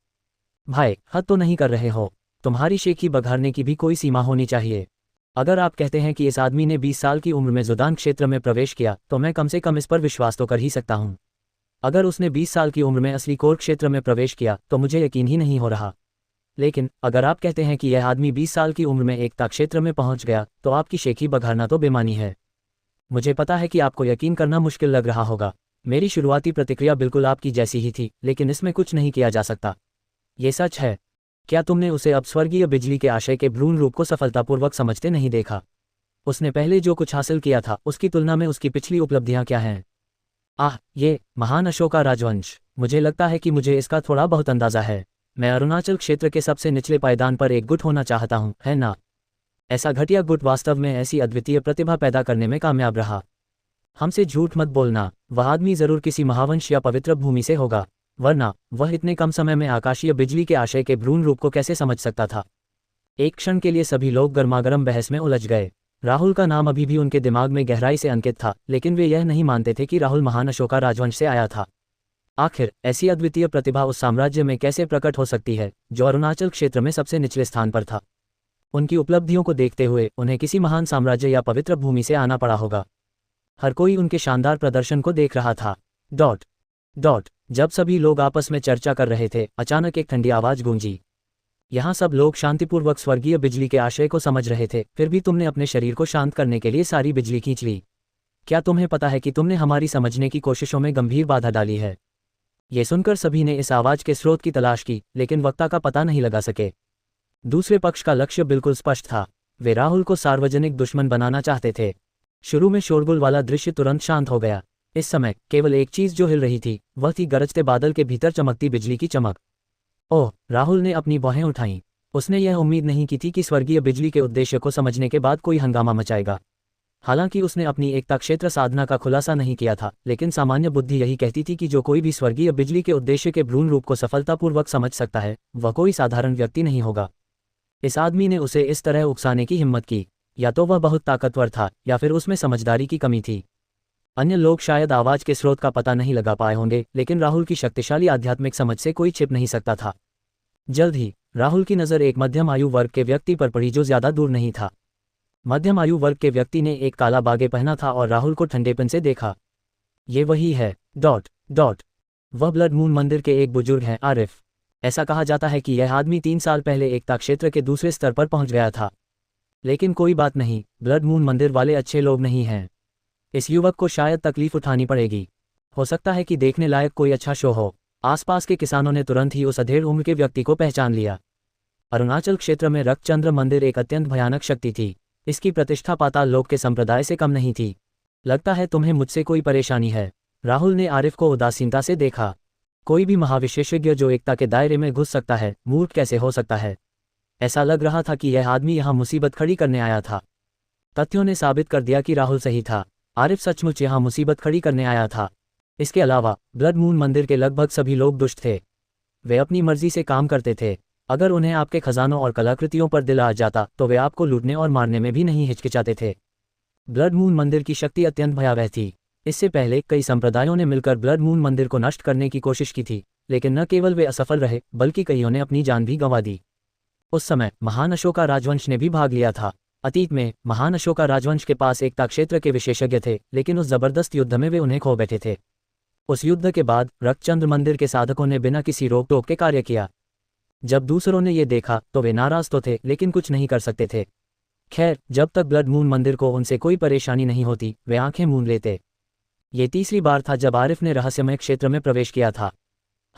भाई, हद तो नहीं कर रहे हो? तुम्हारी शेखी बघाड़ने की भी कोई सीमा होनी चाहिए। अगर आप कहते हैं कि इस आदमी ने 20 साल की उम्र में जुदान क्षेत्र में प्रवेश किया, तो मैं कम से कम इस पर विश्वास तो कर ही सकता हूं। अगर उसने 20 साल की उम्र में असली कोर क्षेत्र में प्रवेश किया तो मुझे यकीन ही नहीं हो रहा। लेकिन अगर आप कहते हैं कि यह आदमी 20 साल की उम्र में एकता क्षेत्र में पहुंच गया, तो आपकी शेखी बघाड़ना तो बेमानी है। मुझे पता है कि आपको यकीन करना मुश्किल लग रहा होगा। मेरी शुरुआती प्रतिक्रिया बिल्कुल आपकी जैसी ही थी, लेकिन इसमें कुछ नहीं किया जा सकता। ये सच है। क्या तुमने उसे अब स्वर्गीय बिजली के आशय के भ्रूण रूप को सफलतापूर्वक समझते नहीं देखा? उसने पहले जो कुछ हासिल किया था उसकी तुलना में उसकी पिछली उपलब्धियां क्या हैं? ये महान अशोका राजवंश। मुझे लगता है कि मुझे इसका थोड़ा बहुत अंदाजा है। मैं अरुणाचल क्षेत्र के सबसे निचले पायदान पर एक गुट होना चाहता हूं, है ना? ऐसा घटिया गुट वास्तव में ऐसी अद्वितीय प्रतिभा पैदा करने में कामयाब रहा। हमसे झूठ मत बोलना। वह आदमी जरूर किसी महावंश या पवित्र भूमि से होगा, वरना वह इतने कम समय में आकाशीय बिजली के आशय के भ्रूण रूप को कैसे समझ सकता था? एक क्षण के लिए सभी लोग गर्मागरम बहस में उलझ गए। राहुल का नाम अभी भी उनके दिमाग में गहराई से अंकित था, लेकिन वे यह नहीं मानते थे कि राहुल महान अशोका राजवंश से आया था। आखिर ऐसी अद्वितीय प्रतिभा उस साम्राज्य में कैसे प्रकट हो सकती है जो अरुणाचल क्षेत्र में सबसे निचले स्थान पर था? उनकी उपलब्धियों को देखते हुए उन्हें किसी महान साम्राज्य या पवित्र भूमि से आना पड़ा होगा। हर कोई उनके शानदार प्रदर्शन को देख रहा था। जब सभी लोग आपस में चर्चा कर रहे थे, अचानक एक ठंडी आवाज गूंजी। यहाँ सब लोग शांतिपूर्वक स्वर्गीय बिजली के आशय को समझ रहे थे, फिर भी तुमने अपने शरीर को शांत करने के लिए सारी बिजली खींच ली। क्या तुम्हें पता है कि तुमने हमारी समझने की कोशिशों में गंभीर बाधा डाली है? ये सुनकर सभी ने इस आवाज के स्रोत की तलाश की, लेकिन वक्ता का पता नहीं लगा सके। दूसरे पक्ष का लक्ष्य बिल्कुल स्पष्ट था। वे राहुल को सार्वजनिक दुश्मन बनाना चाहते थे। शुरू में शोरगुल वाला दृश्य तुरंत शांत हो गया। इस समय केवल एक चीज जो हिल रही थी, वह थी गरजते बादल के भीतर चमकती बिजली की चमक। ओह! राहुल ने अपनी बाहें उठाईं। उसने यह उम्मीद नहीं की थी कि स्वर्गीय बिजली के उद्देश्य को समझने के बाद कोई हंगामा मचाएगा। हालांकि उसने अपनी एकता क्षेत्र साधना का खुलासा नहीं किया था, लेकिन सामान्य बुद्धि यही कहती थी कि जो कोई भी स्वर्गीय बिजली के उद्देश्य के भ्रूण रूप को सफलतापूर्वक समझ सकता है, वह कोई साधारण व्यक्ति नहीं होगा। इस आदमी ने उसे इस तरह उकसाने की हिम्मत की। या तो वह बहुत ताकतवर था, या फिर उसमें समझदारी की कमी थी। अन्य लोग शायद आवाज के स्रोत का पता नहीं लगा पाए होंगे, लेकिन राहुल की शक्तिशाली आध्यात्मिक समझ से कोई छिप नहीं सकता था। जल्द ही राहुल की नज़र एक मध्यम आयु वर्ग के व्यक्ति पर पड़ी जो ज्यादा दूर नहीं था। मध्यम आयु वर्ग के व्यक्ति ने एक काला बागे पहना था और राहुल को ठंडेपन से देखा। ये वही है। वह ब्लड मून मंदिर के एक बुजुर्ग हैं, आरिफ। ऐसा कहा जाता है कि यह आदमी 3 साल पहले एकता क्षेत्र के दूसरे स्तर पर पहुंच गया था। लेकिन कोई बात नहीं, ब्लड मून मंदिर वाले अच्छे लोग नहीं हैं। इस युवक को शायद तकलीफ उठानी पड़ेगी। हो सकता है कि देखने लायक कोई अच्छा शो हो। आसपास के किसानों ने तुरंत ही उस अधेड़ उम्र के व्यक्ति को पहचान लिया। अरुणाचल क्षेत्र में रक्तचंद्र मंदिर एक अत्यंत भयानक शक्ति थी। इसकी प्रतिष्ठा पाताल लोक के संप्रदाय से कम नहीं थी। लगता है तुम्हें मुझसे कोई परेशानी है? राहुल ने आरिफ को उदासीनता से देखा। कोई भी महाविशेषज्ञ जो एकता के दायरे में घुस सकता है, मूर्ख कैसे हो सकता है? ऐसा लग रहा था कि यह आदमी यहाँ मुसीबत खड़ी करने आया था। तथ्यों ने साबित कर दिया कि राहुल सही था। आरिफ सचमुच यहाँ मुसीबत खड़ी करने आया था। इसके अलावा ब्लड मून मंदिर के लगभग सभी लोग दुष्ट थे। वे अपनी मर्जी से काम करते थे। अगर उन्हें आपके खजानों और कलाकृतियों पर दिल आ जाता तो वे आपको लूटने और मारने में भी नहीं हिचकिचाते थे। ब्लड मून मंदिर की शक्ति अत्यंत भयावह थी। इससे पहले कई संप्रदायों ने मिलकर ब्लड मून मंदिर को नष्ट करने की कोशिश की थी, लेकिन न केवल वे असफल रहे, बल्कि कईयों ने अपनी जान भी गंवा दी। उस समय महान अशोका राजवंश ने भी भाग लिया था। अतीत में महान अशोका राजवंश के पास एकता क्षेत्र के विशेषज्ञ थे, लेकिन उस जबरदस्त युद्ध में वे उन्हें खो बैठे थे। उस युद्ध के बाद रक्तचंद्र मंदिर के साधकों ने बिना किसी रोक टोक के कार्य किया। जब दूसरों ने ये देखा तो वे नाराज तो थे, लेकिन कुछ नहीं कर सकते थे। खैर, जब तक ब्लड मून मंदिर को उनसे कोई परेशानी नहीं होती, वे आंखें मूंद लेते। ये तीसरी बार था जब आरिफ ने रहस्यमय क्षेत्र में प्रवेश किया था।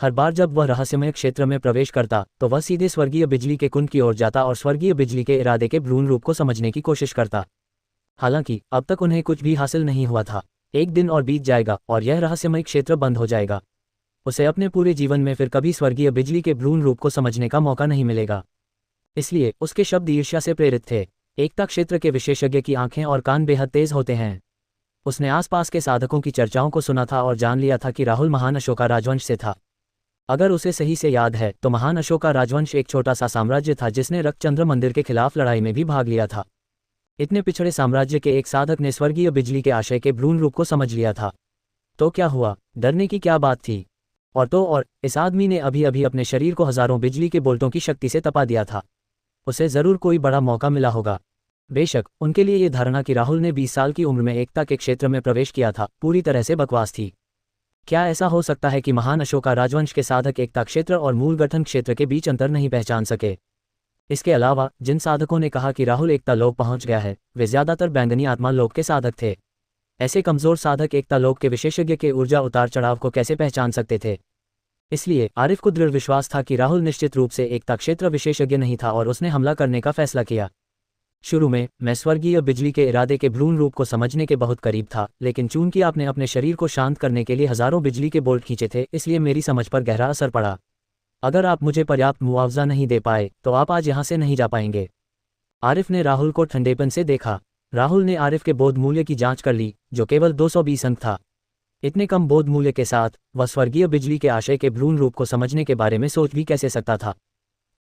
हर बार जब वह रहस्यमय क्षेत्र में प्रवेश करता तो वह सीधे स्वर्गीय बिजली के कुंड की ओर जाता और स्वर्गीय बिजली के इरादे के भ्रूण रूप को समझने की कोशिश करता। हालांकि अब तक उन्हें कुछ भी हासिल नहीं हुआ था। एक दिन और बीत जाएगा और यह रहस्यमय क्षेत्र बंद हो जाएगा। उसे अपने पूरे जीवन में फिर कभी स्वर्गीय बिजली के भ्रूण रूप को समझने का मौका नहीं मिलेगा। इसलिए उसके शब्द ईर्ष्या से प्रेरित थे। एकता क्षेत्र के विशेषज्ञ की आंखें और कान बेहद तेज होते हैं। उसने आसपास के साधकों की चर्चाओं को सुना था और जान लिया था कि राहुल महान अशोका राजवंश से था। अगर उसे सही से याद है तो महान अशोका राजवंश एक छोटा सा साम्राज्य था जिसने रक्तचंद्र मंदिर के खिलाफ लड़ाई में भी भाग लिया था। इतने पिछड़े साम्राज्य के एक साधक ने स्वर्गीय बिजली के आशय के भ्रूण रूप को समझ लिया था। तो क्या हुआ? डरने की क्या बात थी? और इस आदमी ने अभी अभी अपने शरीर को हजारों बिजली के बोल्टों की शक्ति से तपा दिया था। उसे जरूर कोई बड़ा मौका मिला होगा। बेशक उनके लिए ये धारणा कि राहुल ने 20 साल की उम्र में एकता के क्षेत्र में प्रवेश किया था पूरी तरह से बकवास थी। क्या ऐसा हो सकता है कि महान अशोका राजवंश के साधक एकता क्षेत्र और मूल गठन क्षेत्र के बीच अंतर नहीं पहचान सके? इसके अलावा जिन साधकों ने कहा कि राहुल एकता लोक पहुंच गया है वे ज्यादातर बैंगनी आत्मा लोक के साधक थे। ऐसे कमजोर साधक एकता लोक के विशेषज्ञ के ऊर्जा उतार चढ़ाव को कैसे पहचान सकते थे? इसलिए आरिफ को दृढ़ विश्वास था कि राहुल निश्चित रूप से एकता क्षेत्र विशेषज्ञ नहीं था और उसने हमला करने का फैसला किया। शुरू में मैं स्वर्गीय बिजली के इरादे के भ्रूण रूप को समझने के बहुत करीब था, लेकिन चूंकि आपने अपने शरीर को शांत करने के लिए हजारों बिजली के बोल्ट खींचे थे इसलिए मेरी समझ पर गहरा असर पड़ा। अगर आप मुझे पर्याप्त मुआवजा नहीं दे पाए तो आप आज यहाँ से नहीं जा पाएंगे। आरिफ ने राहुल को ठंडेपन से देखा। राहुल ने आरिफ के बोध मूल्य की जांच कर ली जो केवल 220 अंक था। इतने कम बोध मूल्य के साथ वह स्वर्गीय बिजली के आशय के भ्रूण रूप को समझने के बारे में सोच भी कैसे सकता था?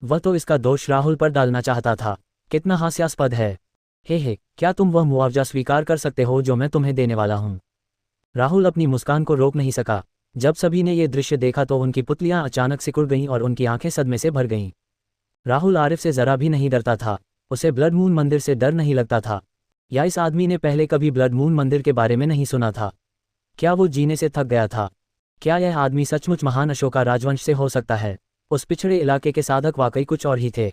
वह तो इसका दोष राहुल पर डालना चाहता था। कितना हास्यास्पद है। हे, क्या तुम वह मुआवजा स्वीकार कर सकते हो जो मैं तुम्हें देने वाला हूं? राहुल अपनी मुस्कान को रोक नहीं सका। जब सभी ने यह दृश्य देखा तो उनकी पुतलियां अचानक सिकुड़ गईं और उनकी आंखें सदमे से भर गईं। राहुल आरिफ से जरा भी नहीं डरता था। उसे ब्लड मून मंदिर से डर नहीं लगता था। या इस आदमी ने पहले कभी ब्लड मून मंदिर के बारे में नहीं सुना था? क्या वो जीने से थक गया था? क्या यह आदमी सचमुच महान अशोका राजवंश से हो सकता है? उस पिछड़े इलाके के साधक वाकई कुछ और ही थे।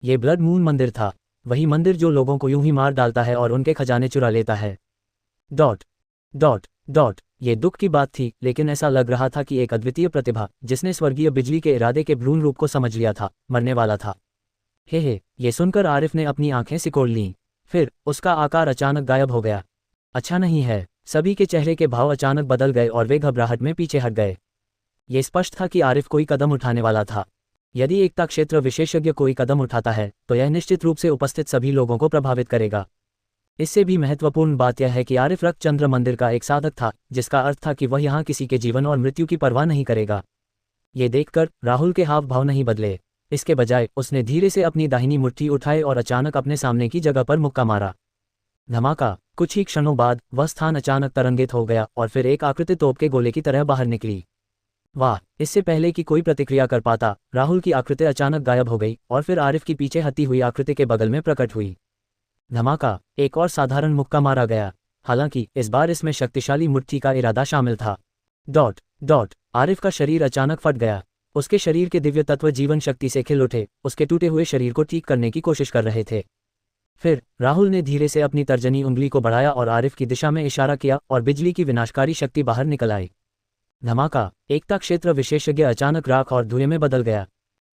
ये ब्लड मून मंदिर था, वही मंदिर जो लोगों को यूं ही मार डालता है और उनके खजाने चुरा लेता है। ... ये दुख की बात थी, लेकिन ऐसा लग रहा था कि एक अद्वितीय प्रतिभा जिसने स्वर्गीय बिजली के इरादे के भ्रूण रूप को समझ लिया था मरने वाला था। हे, ये सुनकर आरिफ ने अपनी आंखें सिकोड़ लीं। फिर उसका आकार अचानक गायब हो गया। अच्छा नहीं है। सभी के चेहरे के भाव अचानक बदल गए और वे घबराहट में पीछे हट गए। ये स्पष्ट था कि आरिफ कोई कदम उठाने वाला था। यदि एकता क्षेत्र विशेषज्ञ कोई कदम उठाता है तो यह निश्चित रूप से उपस्थित सभी लोगों को प्रभावित करेगा। इससे भी महत्वपूर्ण बात यह है कि आरिफ रक्तचंद्र मंदिर का एक साधक था, जिसका अर्थ था कि वह यहाँ किसी के जीवन और मृत्यु की परवाह नहीं करेगा। ये देखकर राहुल के हाव भाव नहीं बदले। इसके बजाय उसने धीरे से अपनी दाहिनी मुट्ठी उठाई और अचानक अपने सामने की जगह पर मुक्का मारा। धमाका! कुछ ही क्षणों बाद वह स्थान अचानक तरंगित हो गया और फिर एक आकृति तोप के गोले की तरह बाहर निकली। वाह! इससे पहले कि कोई प्रतिक्रिया कर पाता, राहुल की आकृति अचानक गायब हो गई और फिर आरिफ की पीछे हटी हुई आकृति के बगल में प्रकट हुई। धमाका! एक और साधारण मुक्का मारा गया, हालांकि इस बार इसमें शक्तिशाली मुट्ठी का इरादा शामिल था। ... आरिफ का शरीर अचानक फट गया। उसके शरीर के दिव्य तत्व जीवन शक्ति से खिल उठे, उसके टूटे हुए शरीर को ठीक करने की कोशिश कर रहे थे। फिर राहुल ने धीरे से अपनी तर्जनी उंगली को बढ़ाया और आरिफ की दिशा में इशारा किया और बिजली की विनाशकारी शक्ति बाहर निकल आई। धमाका! एकता क्षेत्र विशेषज्ञ अचानक राख और धुएं में बदल गया।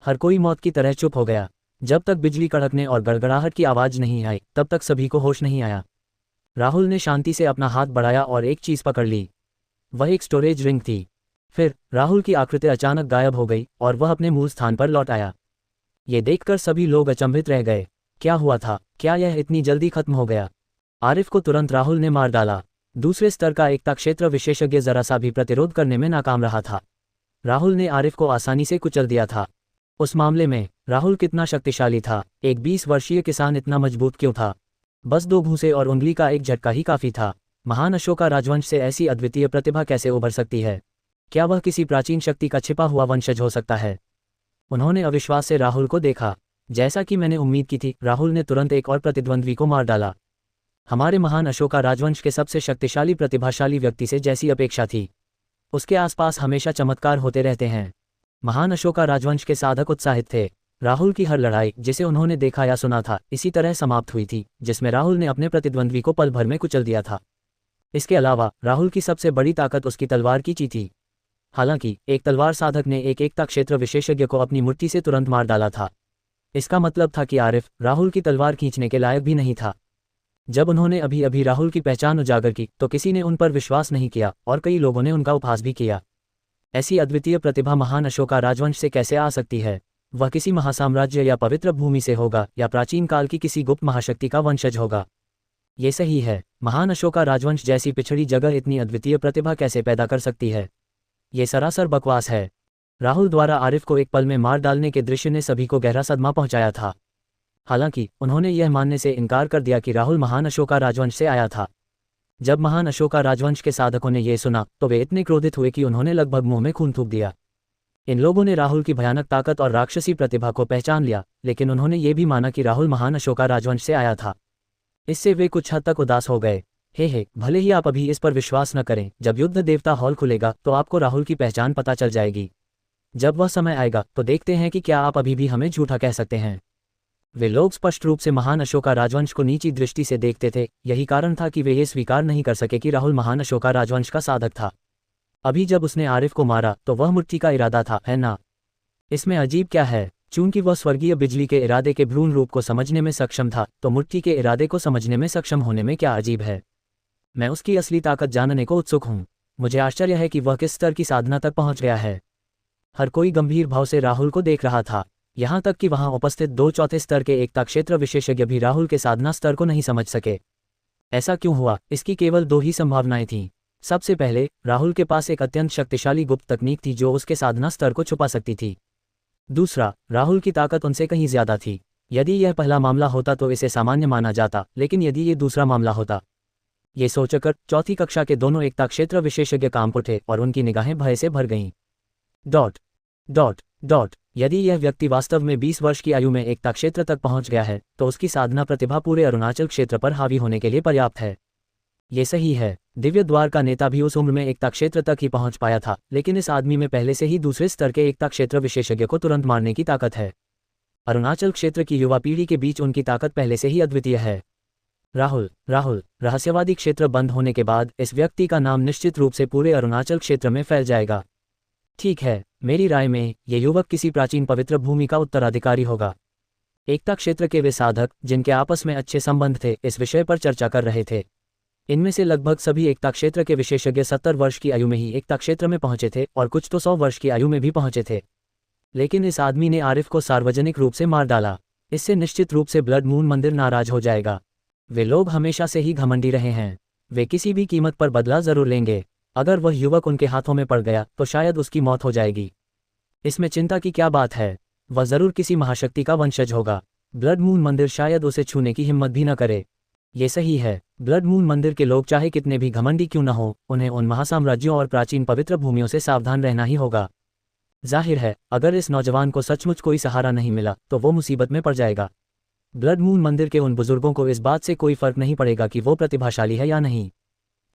हर कोई मौत की तरह चुप हो गया। जब तक बिजली कड़कने और गड़गड़ाहट की आवाज नहीं आई तब तक सभी को होश नहीं आया। राहुल ने शांति से अपना हाथ बढ़ाया और एक चीज पकड़ ली। वह एक स्टोरेज रिंग थी। फिर राहुल की आकृति अचानक गायब हो गई और वह अपने मूल स्थान पर लौट आया। ये देखकर सभी लोग अचंभित रह गए। क्या हुआ था? क्या यह इतनी जल्दी खत्म हो गया? आरिफ को तुरंत राहुल ने मार डाला। दूसरे स्तर का एकता क्षेत्र विशेषज्ञ जरा सा भी प्रतिरोध करने में नाकाम रहा था। राहुल ने आरिफ को आसानी से कुचल दिया था। उस मामले में राहुल कितना शक्तिशाली था? एक 20 वर्षीय किसान इतना मजबूत क्यों था? बस 2 घूंसे और उंगली का एक झटका ही काफी था। महान अशोका राजवंश से ऐसी अद्वितीय प्रतिभा कैसे उभर सकती है? क्या वह किसी प्राचीन शक्ति का छिपा हुआ वंशज हो सकता है? उन्होंने अविश्वास से राहुल को देखा। जैसा कि मैंने उम्मीद की थी, राहुल ने तुरंत एक और प्रतिद्वंद्वी को मार डाला। हमारे महान अशोका राजवंश के सबसे शक्तिशाली प्रतिभाशाली व्यक्ति से जैसी अपेक्षा थी। उसके आसपास हमेशा चमत्कार होते रहते हैं। महान अशोका राजवंश के साधक उत्साहित थे। राहुल की हर लड़ाई जिसे उन्होंने देखा या सुना था इसी तरह समाप्त हुई थी, जिसमें राहुल ने अपने प्रतिद्वंद्वी को पल भर में कुचल दिया था। इसके अलावा राहुल की सबसे बड़ी ताकत उसकी तलवार की ची थी। हालांकि एक तलवार साधक ने एक एकता क्षेत्र विशेषज्ञ को अपनी मुट्ठी से तुरंत मार डाला था। इसका मतलब था कि आरिफ राहुल की तलवार खींचने के लायक भी नहीं था। जब उन्होंने अभी अभी राहुल की पहचान उजागर की तो किसी ने उन पर विश्वास नहीं किया और कई लोगों ने उनका उपहास भी किया। ऐसी अद्वितीय प्रतिभा महान अशोका राजवंश से कैसे आ सकती है? वह किसी महासाम्राज्य या पवित्र भूमि से होगा या प्राचीन काल की किसी गुप्त महाशक्ति का वंशज होगा। ये सही है। महान अशोका राजवंश जैसी पिछड़ी जगह इतनी अद्वितीय प्रतिभा कैसे पैदा कर सकती है? ये सरासर बकवास है। राहुल द्वारा आरिफ को एक पल में मार डालने के दृश्य ने सभी को गहरा सदमा पहुंचाया था। हालांकि उन्होंने यह मानने से इनकार कर दिया कि राहुल महान अशोका राजवंश से आया था। जब महान अशोका राजवंश के साधकों ने यह सुना तो वे इतने क्रोधित हुए कि उन्होंने लगभग मुंह में खून थूक दिया। इन लोगों ने राहुल की भयानक ताकत और राक्षसी प्रतिभा को पहचान लिया, लेकिन उन्होंने ये भी माना कि राहुल महान अशोका राजवंश से आया था। इससे वे कुछ हद तक उदास हो गए। हे भले ही आप अभी इस पर विश्वास न करें, जब युद्ध देवता हॉल खुलेगा तो आपको राहुल की पहचान पता चल जाएगी। जब वह समय आएगा तो देखते हैं कि क्या आप अभी भी हमें झूठा कह सकते हैं। वे लोग स्पष्ट रूप से महान अशोका राजवंश को नीची दृष्टि से देखते थे। यही कारण था कि वे ये स्वीकार नहीं कर सके कि राहुल महान अशोका राजवंश का साधक था। अभी जब उसने आरिफ को मारा तो वह मूर्ति का इरादा था, है ना? इसमें अजीब क्या है? चूंकि वह स्वर्गीय बिजली के इरादे के भ्रूण मूर्त रूप को समझने में सक्षम था, तो मूर्ति के इरादे को समझने में सक्षम होने में क्या अजीब है? मैं उसकी असली ताकत जानने को उत्सुक हूँ। मुझे आश्चर्य है कि वह किस स्तर की साधना तक पहुँच गया है। हर कोई गंभीर भाव से राहुल को देख रहा था, यहाँ तक कि वहाँ उपस्थित 2/4 स्तर के एकता क्षेत्र विशेषज्ञ भी राहुल के साधना स्तर को नहीं समझ सके। ऐसा क्यों हुआ? इसकी केवल 2 ही संभावनाएं थीं। सबसे पहले, राहुल के पास एक अत्यंत शक्तिशाली गुप्त तकनीक थी जो उसके साधना स्तर को छुपा सकती थी। दूसरा, राहुल की ताकत उनसे कहीं ज्यादा थी। यदि यह पहला मामला होता तो इसे सामान्य माना जाता, लेकिन यदि ये दूसरा मामला होता। ये सोचकर चौथी कक्षा के दोनों एकता क्षेत्र विशेषज्ञ कांप उठे और उनकी निगाहें भय से भर गईं। यदि यह व्यक्ति वास्तव में 20 वर्ष की आयु में एकता क्षेत्र तक पहुंच गया है तो उसकी साधना प्रतिभा पूरे अरुणाचल क्षेत्र पर हावी होने के लिए पर्याप्त है। ये सही है। दिव्य द्वार का नेता भी उस उम्र में एकता क्षेत्र तक ही पहुंच पाया था, लेकिन इस आदमी में पहले से ही दूसरे स्तर के एकता क्षेत्र विशेषज्ञ को तुरंत मारने की ताकत है। अरुणाचल क्षेत्र की युवा पीढ़ी के बीच उनकी ताकत पहले से ही अद्वितीय है। राहुल रहस्यवादी क्षेत्र बंद होने के बाद इस व्यक्ति का नाम निश्चित रूप से पूरे अरुणाचल क्षेत्र में फैल जाएगा। ठीक है, मेरी राय में ये युवक किसी प्राचीन पवित्र भूमि का उत्तराधिकारी होगा। एकता क्षेत्र के वे साधक जिनके आपस में अच्छे संबंध थे इस विषय पर चर्चा कर रहे थे। इनमें से लगभग सभी एकता क्षेत्र के विशेषज्ञ 70 वर्ष की आयु में ही एकता क्षेत्र में पहुंचे थे और कुछ तो 100 वर्ष की आयु में भी पहुंचे थे। लेकिन इस आदमी ने आरिफ को सार्वजनिक रूप से मार डाला। इससे निश्चित रूप से ब्लड मून मंदिर नाराज हो जाएगा। वे लोग हमेशा से ही घमंडी रहे हैं। वे किसी भी कीमत पर बदला जरूर लेंगे। अगर वह युवक उनके हाथों में पड़ गया तो शायद उसकी मौत हो जाएगी। इसमें चिंता की क्या बात है? वह जरूर किसी महाशक्ति का वंशज होगा। ब्लड मून मंदिर शायद उसे छूने की हिम्मत भी न करे। ये सही है। ब्लड मून मंदिर के लोग चाहे कितने भी घमंडी क्यों न हो, उन्हें उन महासाम्राज्यों और प्राचीन पवित्र भूमियों से सावधान रहना ही होगा। जाहिर है, अगर इस नौजवान को सचमुच कोई सहारा नहीं मिला तो वो मुसीबत में पड़ जाएगा। ब्लड मून मंदिर के उन बुजुर्गों को इस बात से कोई फर्क नहीं पड़ेगा कि वो प्रतिभाशाली है या नहीं।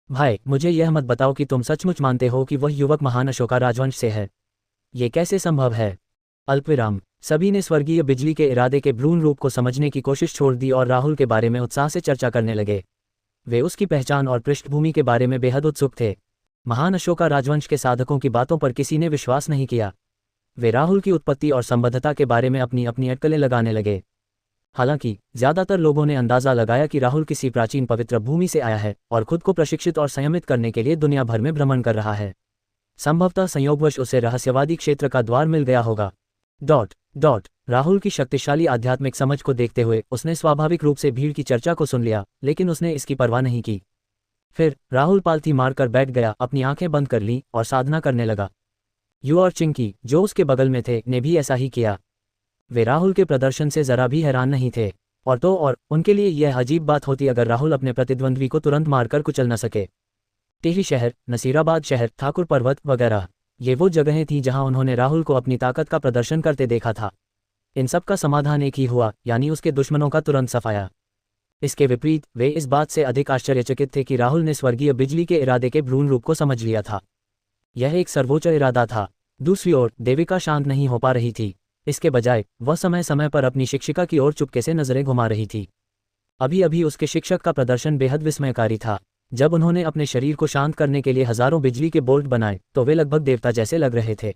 भाई, मुझे यह मत बताओ कि तुम सचमुच मानते हो कि वह युवक महान अशोका राजवंश से है। ये कैसे संभव है? अल्पविराम। सभी ने स्वर्गीय बिजली के इरादे के भ्रूण रूप को समझने की कोशिश छोड़ दी और राहुल के बारे में उत्साह से चर्चा करने लगे। वे उसकी पहचान और पृष्ठभूमि के बारे में बेहद उत्सुक थे। महान अशोका राजवंश के साधकों की बातों पर किसी ने विश्वास नहीं किया। वे राहुल की उत्पत्ति और संबद्धता के बारे में अपनी अपनी अटकलें लगाने लगे। हालांकि ज्यादातर लोगों ने अंदाजा लगाया कि राहुल किसी प्राचीन पवित्र भूमि से आया है और खुद को प्रशिक्षित और संयमित करने के लिए दुनिया भर में भ्रमण कर रहा है। संभवतः संयोगवश उसे रहस्यवादी क्षेत्र का द्वार मिल गया होगा। राहुल की शक्तिशाली आध्यात्मिक समझ को देखते हुए उसने स्वाभाविक रूप से भीड़ की चर्चा को सुन लिया, लेकिन उसने इसकी परवाह नहीं की। फिर राहुल पालथी मारकर बैठ गया, अपनी आंखें बंद कर लीं और साधना करने लगा। यू और चिंकी, जो उसके बगल में थे, ने भी ऐसा ही किया। वे राहुल के प्रदर्शन से जरा भी हैरान नहीं थे। और उनके लिए यह अजीब बात होती अगर राहुल अपने प्रतिद्वंद्वी को तुरंत मारकर कुचल न सके। टिहरी शहर, नसीराबाद शहर, ठाकुर पर्वत वगैरह, ये वो जगहें थीं जहां उन्होंने राहुल को अपनी ताकत का प्रदर्शन करते देखा था। इन सब का समाधान एक ही हुआ, यानी उसके दुश्मनों का तुरंत सफाया। इसके विपरीत वे इस बात से अधिक आश्चर्यचकित थे कि राहुल ने स्वर्गीय बिजली के इरादे के भ्रूण रूप को समझ लिया था। यह एक सर्वोच्च इरादा था। दूसरी ओर देविका शांत नहीं हो पा रही थी। इसके बजाय वह समय समय पर अपनी शिक्षिका की ओर चुपके से नजरें घुमा रही थी। अभी अभी उसके शिक्षक का प्रदर्शन बेहद विस्मयकारी था। जब उन्होंने अपने शरीर को शांत करने के लिए हजारों बिजली के बोल्ट बनाए तो वे लगभग देवता जैसे लग रहे थे।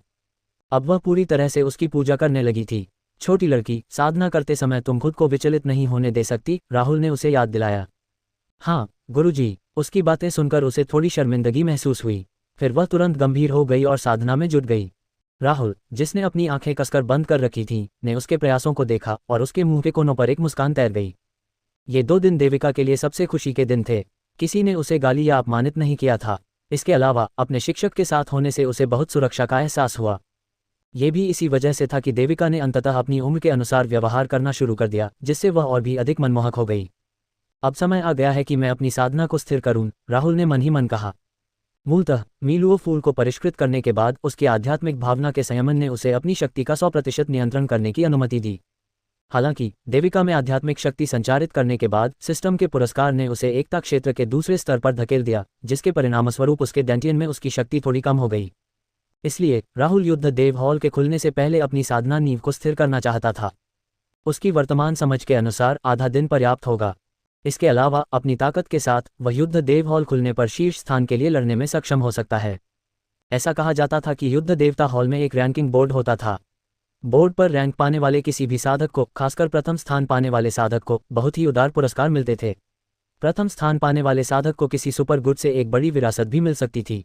अब वह पूरी तरह से उसकी पूजा करने लगी थी। छोटी लड़की, साधना करते समय तुम खुद को विचलित नहीं होने दे सकती, राहुल ने उसे याद दिलाया। हाँ गुरुजी। उसकी बातें सुनकर उसे थोड़ी शर्मिंदगी महसूस हुई। फिर वह तुरंत गंभीर हो गई और साधना में जुट गई। राहुल, जिसने अपनी आंखें कसकर बंद कर रखी थीं, ने उसके प्रयासों को देखा और उसके मुंह के कोनों पर एक मुस्कान तैर गई। ये 2 दिन देविका के लिए सबसे खुशी के दिन थे। किसी ने उसे गाली या अपमानित नहीं किया था। इसके अलावा अपने शिक्षक के साथ होने से उसे बहुत सुरक्षा का एहसास हुआ। ये भी इसी वजह से था कि देविका ने अंततः अपनी उम्र के अनुसार व्यवहार करना शुरू कर दिया, जिससे वह और भी अधिक मनमोहक हो गई। अब समय आ गया है कि मैं अपनी साधना को स्थिर करूं, राहुल ने मन ही मन कहा। मूलतः मीलुओ फूल को परिष्कृत करने के बाद उसकी आध्यात्मिक भावना के संयमन ने उसे अपनी शक्ति का 100% नियंत्रण करने की अनुमति दी। हालांकि देविका में आध्यात्मिक शक्ति संचारित करने के बाद सिस्टम के पुरस्कार ने उसे एकता क्षेत्र के दूसरे स्तर पर धकेल दिया, जिसके परिणामस्वरूप उसके डेंटियन में उसकी शक्ति थोड़ी कम हो गई। इसलिए राहुल युद्ध देव हॉल के खुलने से पहले अपनी साधना नींव को स्थिर करना चाहता था। उसकी वर्तमान समझ के अनुसार आधा दिन पर्याप्त होगा। इसके अलावा अपनी ताकत के साथ वह युद्ध देव हॉल खुलने पर शीर्ष स्थान के लिए लड़ने में सक्षम हो सकता है। ऐसा कहा जाता था कि युद्ध देवता हॉल में एक रैंकिंग बोर्ड होता था। बोर्ड पर रैंक पाने वाले किसी भी साधक को, खासकर प्रथम स्थान पाने वाले साधक को, बहुत ही उदार पुरस्कार मिलते थे। प्रथम स्थान पाने वाले साधक को किसी सुपर गुड से एक बड़ी विरासत भी मिल सकती थी।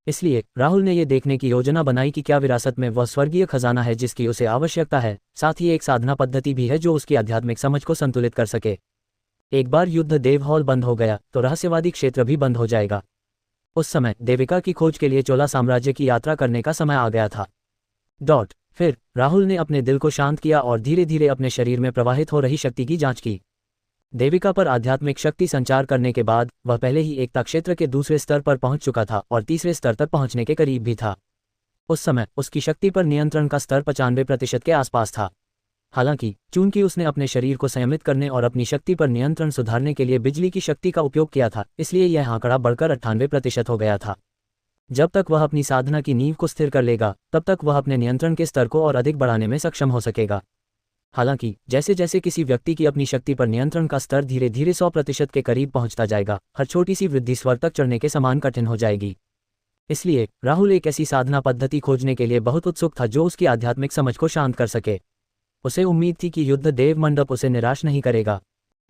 इसलिए राहुल ने यह देखने की योजना बनाई कि क्या विरासत में वह स्वर्गीय खजाना है जिसकी उसे आवश्यकता है, साथ ही एक साधना पद्धति भी है जो उसकी आध्यात्मिक समझ को संतुलित कर सके। एक बार युद्ध देव हॉल बंद हो गया तो रहस्यवादी क्षेत्र भी बंद हो जाएगा। उस समय देविका की खोज के लिए चोला साम्राज्य की यात्रा करने का समय आ गया था। फिर राहुल ने अपने दिल को शांत किया और धीरे धीरे अपने शरीर में प्रवाहित हो रही शक्ति की जांच की। देविका पर आध्यात्मिक शक्ति संचार करने के बाद वह पहले ही एकता क्षेत्र के दूसरे स्तर पर पहुंच चुका था और तीसरे स्तर तक पहुंचने के करीब भी था। उस समय उसकी शक्ति पर नियंत्रण का स्तर 95% के आसपास था। हालांकि चूंकि उसने अपने शरीर को संयमित करने और अपनी शक्ति पर नियंत्रण सुधारने के लिए बिजली की शक्ति का उपयोग किया था, इसलिए यह आंकड़ा बढ़कर 98% हो गया था। जब तक वह अपनी साधना की नींव को स्थिर कर लेगा, तब तक वह अपने नियंत्रण के स्तर को और अधिक बढ़ाने में सक्षम हो सकेगा। हालांकि जैसे जैसे किसी व्यक्ति की अपनी शक्ति पर नियंत्रण का स्तर धीरे धीरे 100% के करीब पहुंचता जाएगा, हर छोटी सी वृद्धि स्वर तक चढ़ने के समान कठिन हो जाएगी। इसलिए राहुल एक ऐसी साधना पद्धति खोजने के लिए बहुत उत्सुक था जो उसकी आध्यात्मिक समझ को शांत कर सके। उसे उम्मीद थी कि युद्ध देव मंडप उसे निराश नहीं करेगा।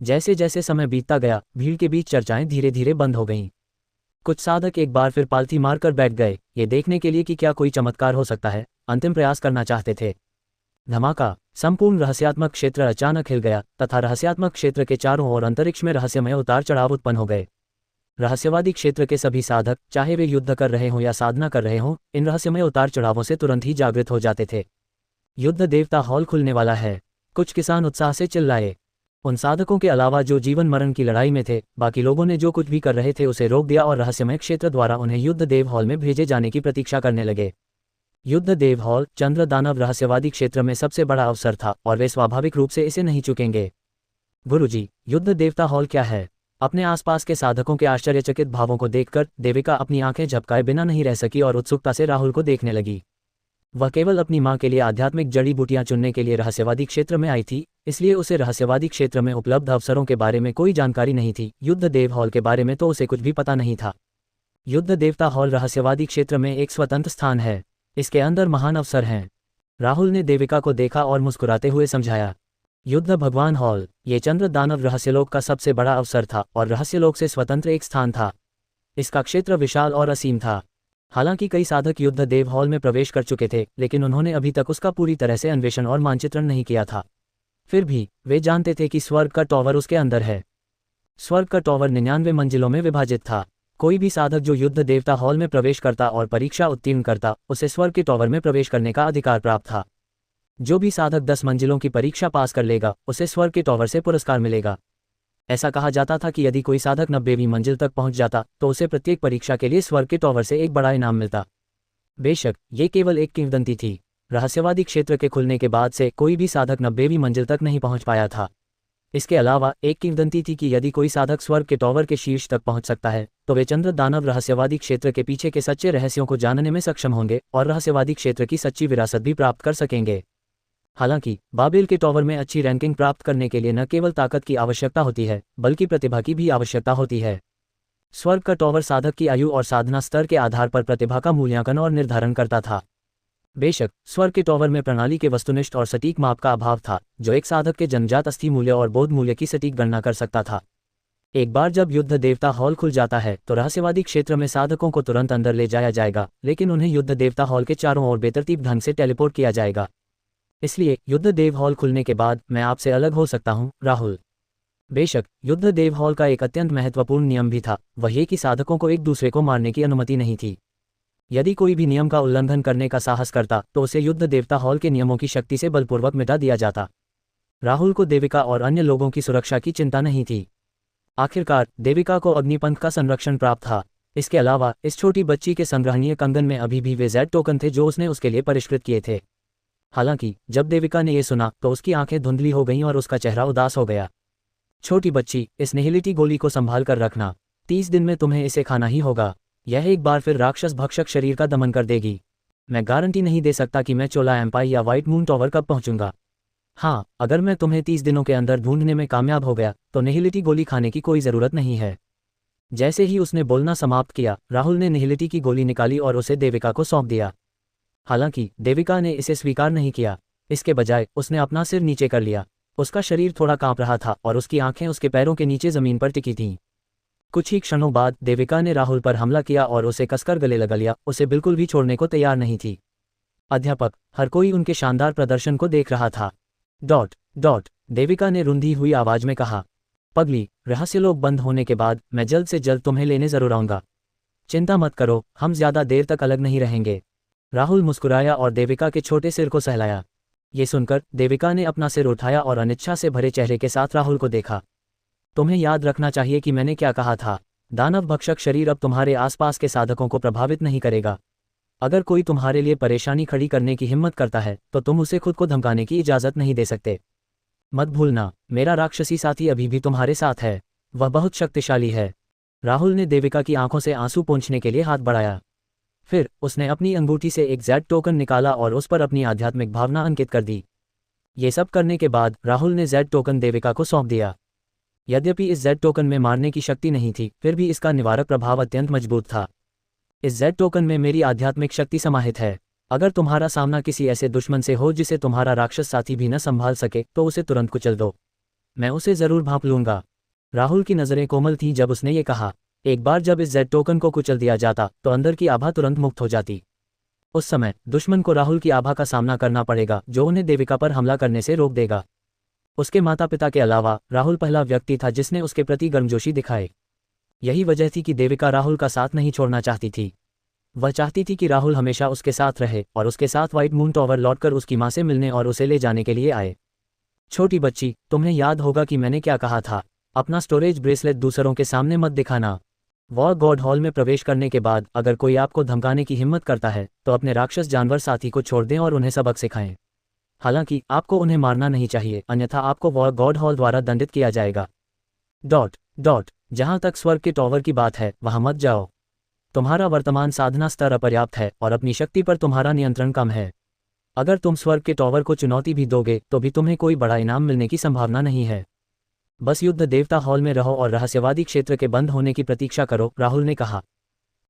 जैसे जैसे समय बीतता गया, भीड़ के बीच चर्चाएं धीरे धीरे बंद हो गईं। कुछ साधक एक बार फिर पालथी मारकर बैठ गए, ये देखने के लिए कि क्या कोई चमत्कार हो सकता है, अंतिम प्रयास करना चाहते थे। धमाका! संपूर्ण रहस्यात्मक क्षेत्र अचानक हिल गया तथा रहस्यात्मक क्षेत्र के चारों ओर अंतरिक्ष में रहस्यमय उतार चढ़ाव उत्पन्न हो गए। रहस्यवादी क्षेत्र के सभी साधक, चाहे वे युद्ध कर रहे हों या साधना कर रहे हों, इन रहस्यमय उतार चढ़ावों से तुरंत ही जागृत हो जाते थे। युद्ध देवता हॉल खुलने वाला है, कुछ किसान उत्साह से चिल्लाए। उन साधकों के अलावा जो जीवन मरण की लड़ाई में थे, बाकी लोगों ने जो कुछ भी कर रहे थे उसे रोक दिया और रहस्यमय क्षेत्र द्वारा उन्हें युद्ध देव हॉल में भेजे जाने की प्रतीक्षा करने लगे। युद्ध देव हॉल चंद्र दानव रहस्यवादी क्षेत्र में सबसे बड़ा अवसर था और वे स्वाभाविक रूप से इसे नहीं चुकेंगे। गुरुजी, युद्ध देवता हॉल क्या है? अपने आसपास के साधकों के आश्चर्यचकित भावों को देखकर देविका अपनी आंखें झपकाए बिना नहीं रह सकी और उत्सुकता से राहुल को देखने लगी। वह केवल अपनी मां के लिए आध्यात्मिक जड़ी बूटियां चुनने के लिए रहस्यवादी क्षेत्र में आई थी, इसलिए उसे रहस्यवादी क्षेत्र में उपलब्ध अवसरों के बारे में कोई जानकारी नहीं थी। युद्ध देव हॉल के बारे में तो उसे कुछ भी पता नहीं था। युद्ध देवता हॉल रहस्यवादी क्षेत्र में एक स्वतंत्र स्थान है, इसके अंदर महान अवसर हैं। राहुल ने देविका को देखा और मुस्कुराते हुए समझाया। युद्ध भगवान हॉल, ये चंद्र दानव रहस्यलोक का सबसे बड़ा अवसर था और रहस्यलोक से स्वतंत्र एक स्थान था। इसका क्षेत्र विशाल और असीम था। हालांकि कई साधक युद्ध देव हॉल में प्रवेश कर चुके थे, लेकिन उन्होंने अभी तक उसका पूरी तरह से अन्वेषण और मानचित्रण नहीं किया था। फिर भी वे जानते थे कि स्वर्ग का टॉवर उसके अंदर है। स्वर्ग का टॉवर 99 मंजिलों में विभाजित था। कोई भी साधक जो युद्ध देवता हॉल में प्रवेश करता और परीक्षा उत्तीर्ण करता, उसे स्वर्ग के टॉवर में प्रवेश करने का अधिकार प्राप्त था। जो भी साधक 10 मंजिलों की परीक्षा पास कर लेगा, उसे स्वर्ग के टॉवर से पुरस्कार मिलेगा। ऐसा कहा जाता था कि यदि कोई साधक 90वीं मंजिल तक पहुंच जाता तो उसे प्रत्येक परीक्षा के लिए स्वर्ग के टॉवर से एक बड़ा इनाम मिलता। बेशक ये केवल एक किंवदंती थी। रहस्यवादी क्षेत्र के खुलने के बाद से कोई भी साधक 90वीं मंजिल तक नहीं पहुंच पाया था। इसके अलावा एक किंवदंती थी कि यदि कोई साधक स्वर्ग के टॉवर के शीर्ष तक पहुंच सकता है तो वे चंद्र दानव रहस्यवादी क्षेत्र के पीछे के सच्चे रहस्यों को जानने में सक्षम होंगे और रहस्यवादी क्षेत्र की सच्ची विरासत भी प्राप्त कर सकेंगे। हालांकि बाबेल के टॉवर में अच्छी रैंकिंग प्राप्त करने के लिए न केवल ताकत की आवश्यकता होती है, बल्कि प्रतिभा की भी आवश्यकता होती है। स्वर्ग का टॉवर साधक की आयु और साधना स्तर के आधार पर प्रतिभा का मूल्यांकन और निर्धारण करता था। बेशक स्वर्ग के टॉवर में प्रणाली के वस्तुनिष्ठ और सटीक माप का अभाव था, जो एक साधक के जन्मजात अस्थि मूल्य और बोध मूल्य की सटीक गणना कर सकता था। एक बार जब युद्ध देवता हॉल खुल जाता है तो रहस्यवादी क्षेत्र में साधकों को तुरंत अंदर ले जाया जाएगा, लेकिन उन्हें युद्ध देवता हॉल के चारों ओर बेतरतीब ढंग से टेलीपोर्ट किया जाएगा। इसलिए युद्ध देव हॉल खुलने के बाद मैं आपसे अलग हो सकता हूँ, राहुल। बेशक युद्ध देव हॉल का एक अत्यंत महत्वपूर्ण नियम भी था, वह ये कि साधकों को एक दूसरे को मारने की अनुमति नहीं थी। यदि कोई भी नियम का उल्लंघन करने का साहस करता तो उसे युद्ध देवता हॉल के नियमों की शक्ति से बलपूर्वक मिटा दिया जाता। राहुल को देविका और अन्य लोगों की सुरक्षा की चिंता नहीं थी। आखिरकार देविका को अग्निपंथ का संरक्षण प्राप्त था। इसके अलावा इस छोटी बच्ची के संग्रहणीय कंगन में अभी भी वे Z टोकन थे जो उसने उसके लिए परिष्कृत किए थे। हालांकि जब देविका ने यह सुना तो उसकी आंखें धुंधली हो गईं और उसका चेहरा उदास हो गया। छोटी बच्ची, इस निहिलिटी गोली को संभाल कर रखना, 30 दिन में तुम्हें इसे खाना ही होगा। यह एक बार फिर राक्षस भक्षक शरीर का दमन कर देगी। मैं गारंटी नहीं दे सकता कि मैं चोला एम्पायर या व्हाइट मून टॉवर कब पहुंचूंगा। हाँ, अगर मैं तुम्हें 30 दिनों के अंदर ढूंढने में कामयाब हो गया तो निहिलिटी गोली खाने की कोई ज़रूरत नहीं है। जैसे ही उसने बोलना समाप्त किया, राहुल ने निहिलिटी की गोली निकाली और उसे देविका को सौंप दिया। हालांकि देविका ने इसे स्वीकार नहीं किया। इसके बजाय उसने अपना सिर नीचे कर लिया। उसका शरीर थोड़ा कांप रहा था और उसकी आंखें उसके पैरों के नीचे ज़मीन पर टिकी थीं। कुछ ही क्षणों बाद देविका ने राहुल पर हमला किया और उसे कसकर गले लगा लिया। उसे बिल्कुल भी छोड़ने को तैयार नहीं थी। अध्यापक, हर कोई उनके शानदार प्रदर्शन को देख रहा था। देविका ने रुंधी हुई आवाज में कहा, पगली, रहस्यलोक बंद होने के बाद मैं जल्द से जल्द तुम्हें लेने जरूर आऊंगा। चिंता मत करो, हम ज्यादा देर तक अलग नहीं रहेंगे। राहुल मुस्कुराया और देविका के छोटे सिर को सहलाया। ये सुनकर देविका ने अपना सिर उठाया और अनिच्छा से भरे चेहरे के साथ राहुल को देखा। तुम्हें याद रखना चाहिए कि मैंने क्या कहा था। दानव भक्षक शरीर अब तुम्हारे आसपास के साधकों को प्रभावित नहीं करेगा। अगर कोई तुम्हारे लिए परेशानी खड़ी करने की हिम्मत करता है तो तुम उसे खुद को धमकाने की इजाजत नहीं दे सकते। मत भूलना, मेरा राक्षसी साथी अभी भी तुम्हारे साथ है। वह बहुत शक्तिशाली है। राहुल ने देविका की आंखों से आंसू पोंछने के लिए हाथ बढ़ाया। फिर उसने अपनी अंगूठी से एक Z टोकन निकाला और उस पर अपनी आध्यात्मिक भावना अंकित कर दी। ये सब करने के बाद राहुल ने Z टोकन देविका को सौंप दिया। यद्यपि इस Z टोकन में मारने की शक्ति नहीं थी, फिर भी इसका निवारक प्रभाव अत्यंत मजबूत था। इस Z टोकन में मेरी आध्यात्मिक शक्ति समाहित है। अगर तुम्हारा सामना किसी ऐसे दुश्मन से हो जिसे तुम्हारा राक्षस साथी भी न संभाल सके तो उसे तुरंत कुचल दो। मैं उसे जरूर भांप लूंगा। राहुल की नज़रें कोमल थीं जब उसने ये कहा। एक बार जब इस Z टोकन को कुचल दिया जाता तो अंदर की आभा तुरंत मुक्त हो जाती। उस समय दुश्मन को राहुल की आभा का सामना करना पड़ेगा जो उन्हें देविका पर हमला करने से रोक देगा। उसके माता पिता के अलावा राहुल पहला व्यक्ति था जिसने उसके प्रति गर्मजोशी दिखाई। यही वजह थी कि देविका राहुल का साथ नहीं छोड़ना चाहती थी। वह चाहती थी कि राहुल हमेशा उसके साथ रहे और उसके साथ व्हाइट मून टॉवर लौटकर उसकी मां से मिलने और उसे ले जाने के लिए आए। छोटी बच्ची, तुम्हें याद होगा कि मैंने क्या कहा था। अपना स्टोरेज ब्रेसलेट दूसरों के सामने मत दिखाना। वॉर गॉड हॉल में प्रवेश करने के बाद अगर कोई आपको धमकाने की हिम्मत करता है तो अपने राक्षस जानवर साथी को छोड़ दें और उन्हें सबक सिखाएं। हालांकि आपको उन्हें मारना नहीं चाहिए, अन्यथा आपको वॉर गॉड हॉल द्वारा दंडित किया जाएगा। जहां तक स्वर्ग के टॉवर की बात है वहां मत जाओ। तुम्हारा वर्तमान साधना स्तर अपर्याप्त है और अपनी शक्ति पर तुम्हारा नियंत्रण कम है। अगर तुम स्वर्ग के टॉवर को चुनौती भी दोगे तो भी तुम्हें कोई बड़ा इनाम मिलने की संभावना नहीं है। बस युद्ध देवता हॉल में रहो और रहस्यवादी क्षेत्र के बंद होने की प्रतीक्षा करो, राहुल ने कहा।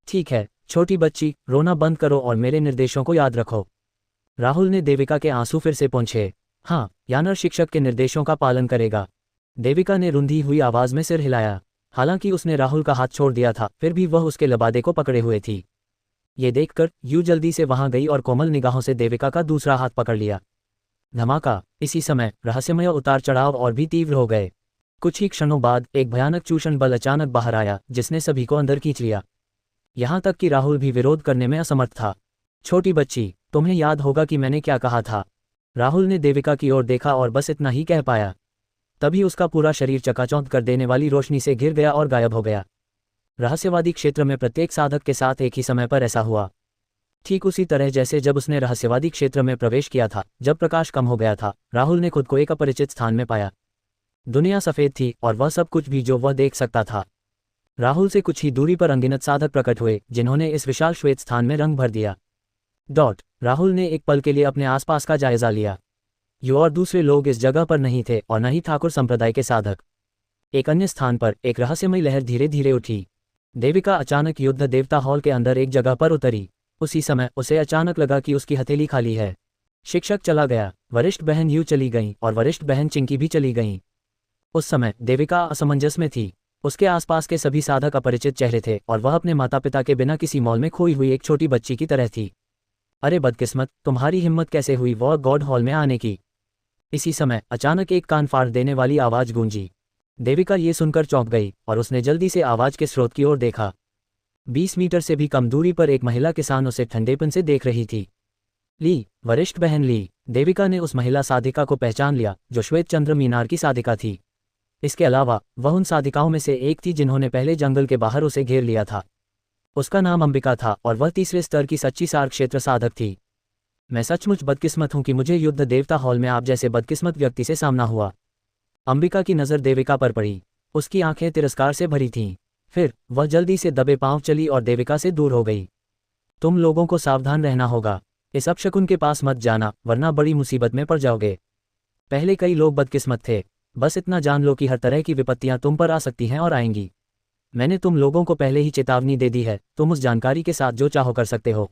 ठीक है छोटी बच्ची, रोना बंद करो और मेरे निर्देशों को याद रखो। राहुल ने देविका के आंसू फिर से पोंछे। हाँ, यानर शिक्षक के निर्देशों का पालन करेगा। देविका ने रुंधी हुई आवाज में सिर हिलाया। हालांकि उसने राहुल का हाथ छोड़ दिया था, फिर भी वह उसके लबादे को पकड़े हुए थी। ये देखकर यू जल्दी से वहां गई और कोमल निगाहों से देविका का दूसरा हाथ पकड़ लिया। धमाका! इसी समय रहस्यमय उतार चढ़ाव और भी तीव्र हो गए। कुछ ही क्षणों बाद एक भयानक चूषण बल अचानक बाहर आया जिसने सभी को अंदर खींच लिया। यहां तक कि राहुल भी विरोध करने में असमर्थ था। छोटी बच्ची, तुम्हें याद होगा कि मैंने क्या कहा था। राहुल ने देविका की ओर देखा और बस इतना ही कह पाया। तभी उसका पूरा शरीर चकाचौंध कर देने वाली रोशनी से घिर गया और गायब हो गया। रहस्यवादी क्षेत्र में प्रत्येक साधक के साथ एक ही समय पर ऐसा हुआ। ठीक उसी तरह जैसे जब उसने रहस्यवादी क्षेत्र में प्रवेश किया था। जब प्रकाश कम हो गया था, राहुल ने खुद को एक अपरिचित स्थान में पाया। दुनिया सफ़ेद थी और वह सब कुछ भी जो वह देख सकता था। राहुल से कुछ ही दूरी पर अनगिनत साधक प्रकट हुए जिन्होंने इस विशाल श्वेत स्थान में रंग भर दिया। राहुल ने एक पल के लिए अपने आसपास का जायजा लिया। यू और दूसरे लोग इस जगह पर नहीं थे और न ही ठाकुर संप्रदाय के साधक। एक अन्य स्थान पर एक रहस्यमय लहर धीरे धीरे उठी। देविका अचानक युद्ध देवता हॉल के अंदर एक जगह पर उतरी। उसी समय उसे अचानक लगा कि उसकी हथेली खाली है। शिक्षक चला गया, वरिष्ठ बहन यू चली गईं और वरिष्ठ बहन चिंकी भी चली गईं। उस समय देविका असमंजस में थी। उसके आसपास के सभी साधक अपरिचित चेहरे थे और वह अपने माता पिता के बिना किसी मॉल में खोई हुई एक छोटी बच्ची की तरह थी। अरे बदकिस्मत, तुम्हारी हिम्मत कैसे हुई वह गॉड हॉल में आने की। इसी समय अचानक एक कान फाड़ देने वाली आवाज गूंजी। देविका ये सुनकर चौंक गई और उसने जल्दी से आवाज के स्रोत की ओर देखा। 20 मीटर से भी कम दूरी पर एक महिला किसान उसे ठंडेपन से देख रही थी। ली, वरिष्ठ बहन ली। देविका ने उस महिला साधिका को पहचान लिया जो श्वेत चंद्र मीनार की साधिका थी। इसके अलावा वह उन साधिकाओं में से एक थी जिन्होंने पहले जंगल के बाहर उसे घेर लिया था। उसका नाम अंबिका था और वह तीसरे स्तर की सच्ची सार क्षेत्र साधक थी। मैं सचमुच बदकिस्मत हूं कि मुझे युद्ध देवता हॉल में आप जैसे बदकिस्मत व्यक्ति से सामना हुआ। अंबिका की नज़र देविका पर पड़ी। उसकी आंखें तिरस्कार से भरी थीं। फिर वह जल्दी से दबे पांव चली और देविका से दूर हो गई। तुम लोगों को सावधान रहना होगा। इस अपशकुन के पास मत जाना वरना बड़ी मुसीबत में पड़ जाओगे। पहले कई लोग बदकिस्मत थे, बस इतना जान लो कि हर तरह की विपत्तियां तुम पर आ सकती हैं और आएंगी। मैंने तुम लोगों को पहले ही चेतावनी दे दी है, तुम उस जानकारी के साथ जो चाहो कर सकते हो।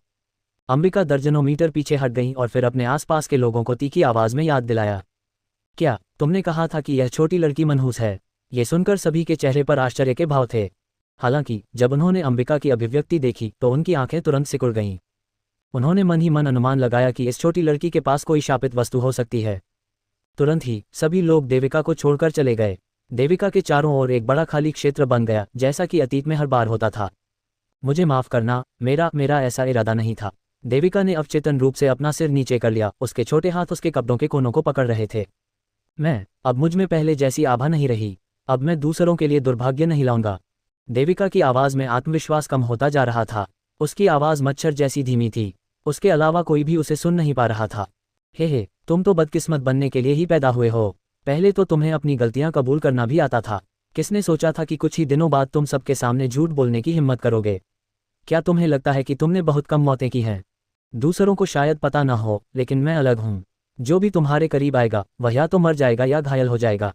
अंबिका दर्जनों मीटर पीछे हट गई और फिर अपने आसपास के लोगों को तीखी आवाज में याद दिलाया। क्या तुमने कहा था कि यह छोटी लड़की मनहूस है? ये सुनकर सभी के चेहरे पर आश्चर्य के भाव थे। हालांकि जब उन्होंने अंबिका की अभिव्यक्ति देखी तो उनकी आंखें तुरंत सिकुड़ गईं। उन्होंने मन ही मन अनुमान लगाया कि इस छोटी लड़की के पास कोई शापित वस्तु हो सकती है। तुरंत ही सभी लोग देविका को छोड़कर चले गए। देविका के चारों ओर एक बड़ा खाली क्षेत्र बन गया, जैसा कि अतीत में हर बार होता था। मुझे माफ करना, मेरा ऐसा इरादा नहीं था। देविका ने अवचेतन रूप से अपना सिर नीचे कर लिया। उसके छोटे हाथ उसके कपड़ों के कोनों को पकड़ रहे थे। अब मुझ में पहले जैसी आभा नहीं रही। अब मैं दूसरों के लिए दुर्भाग्य नहीं लाऊंगा। देविका की आवाज में आत्मविश्वास कम होता जा रहा था। उसकी आवाज मच्छर जैसी धीमी थी। उसके अलावा कोई भी उसे सुन नहीं पा रहा था। हे, तुम तो बदकिस्मत बनने के लिए ही पैदा हुए हो। पहले तो तुम्हें अपनी गलतियां कबूल करना भी आता था। किसने सोचा था कि कुछ ही दिनों बाद तुम सबके सामने झूठ बोलने की हिम्मत करोगे? क्या तुम्हें लगता है कि तुमने बहुत कम मौतें की हैं? दूसरों को शायद पता न हो, लेकिन मैं अलग हूं। जो भी तुम्हारे करीब आएगा वह या तो मर जाएगा या घायल हो जाएगा।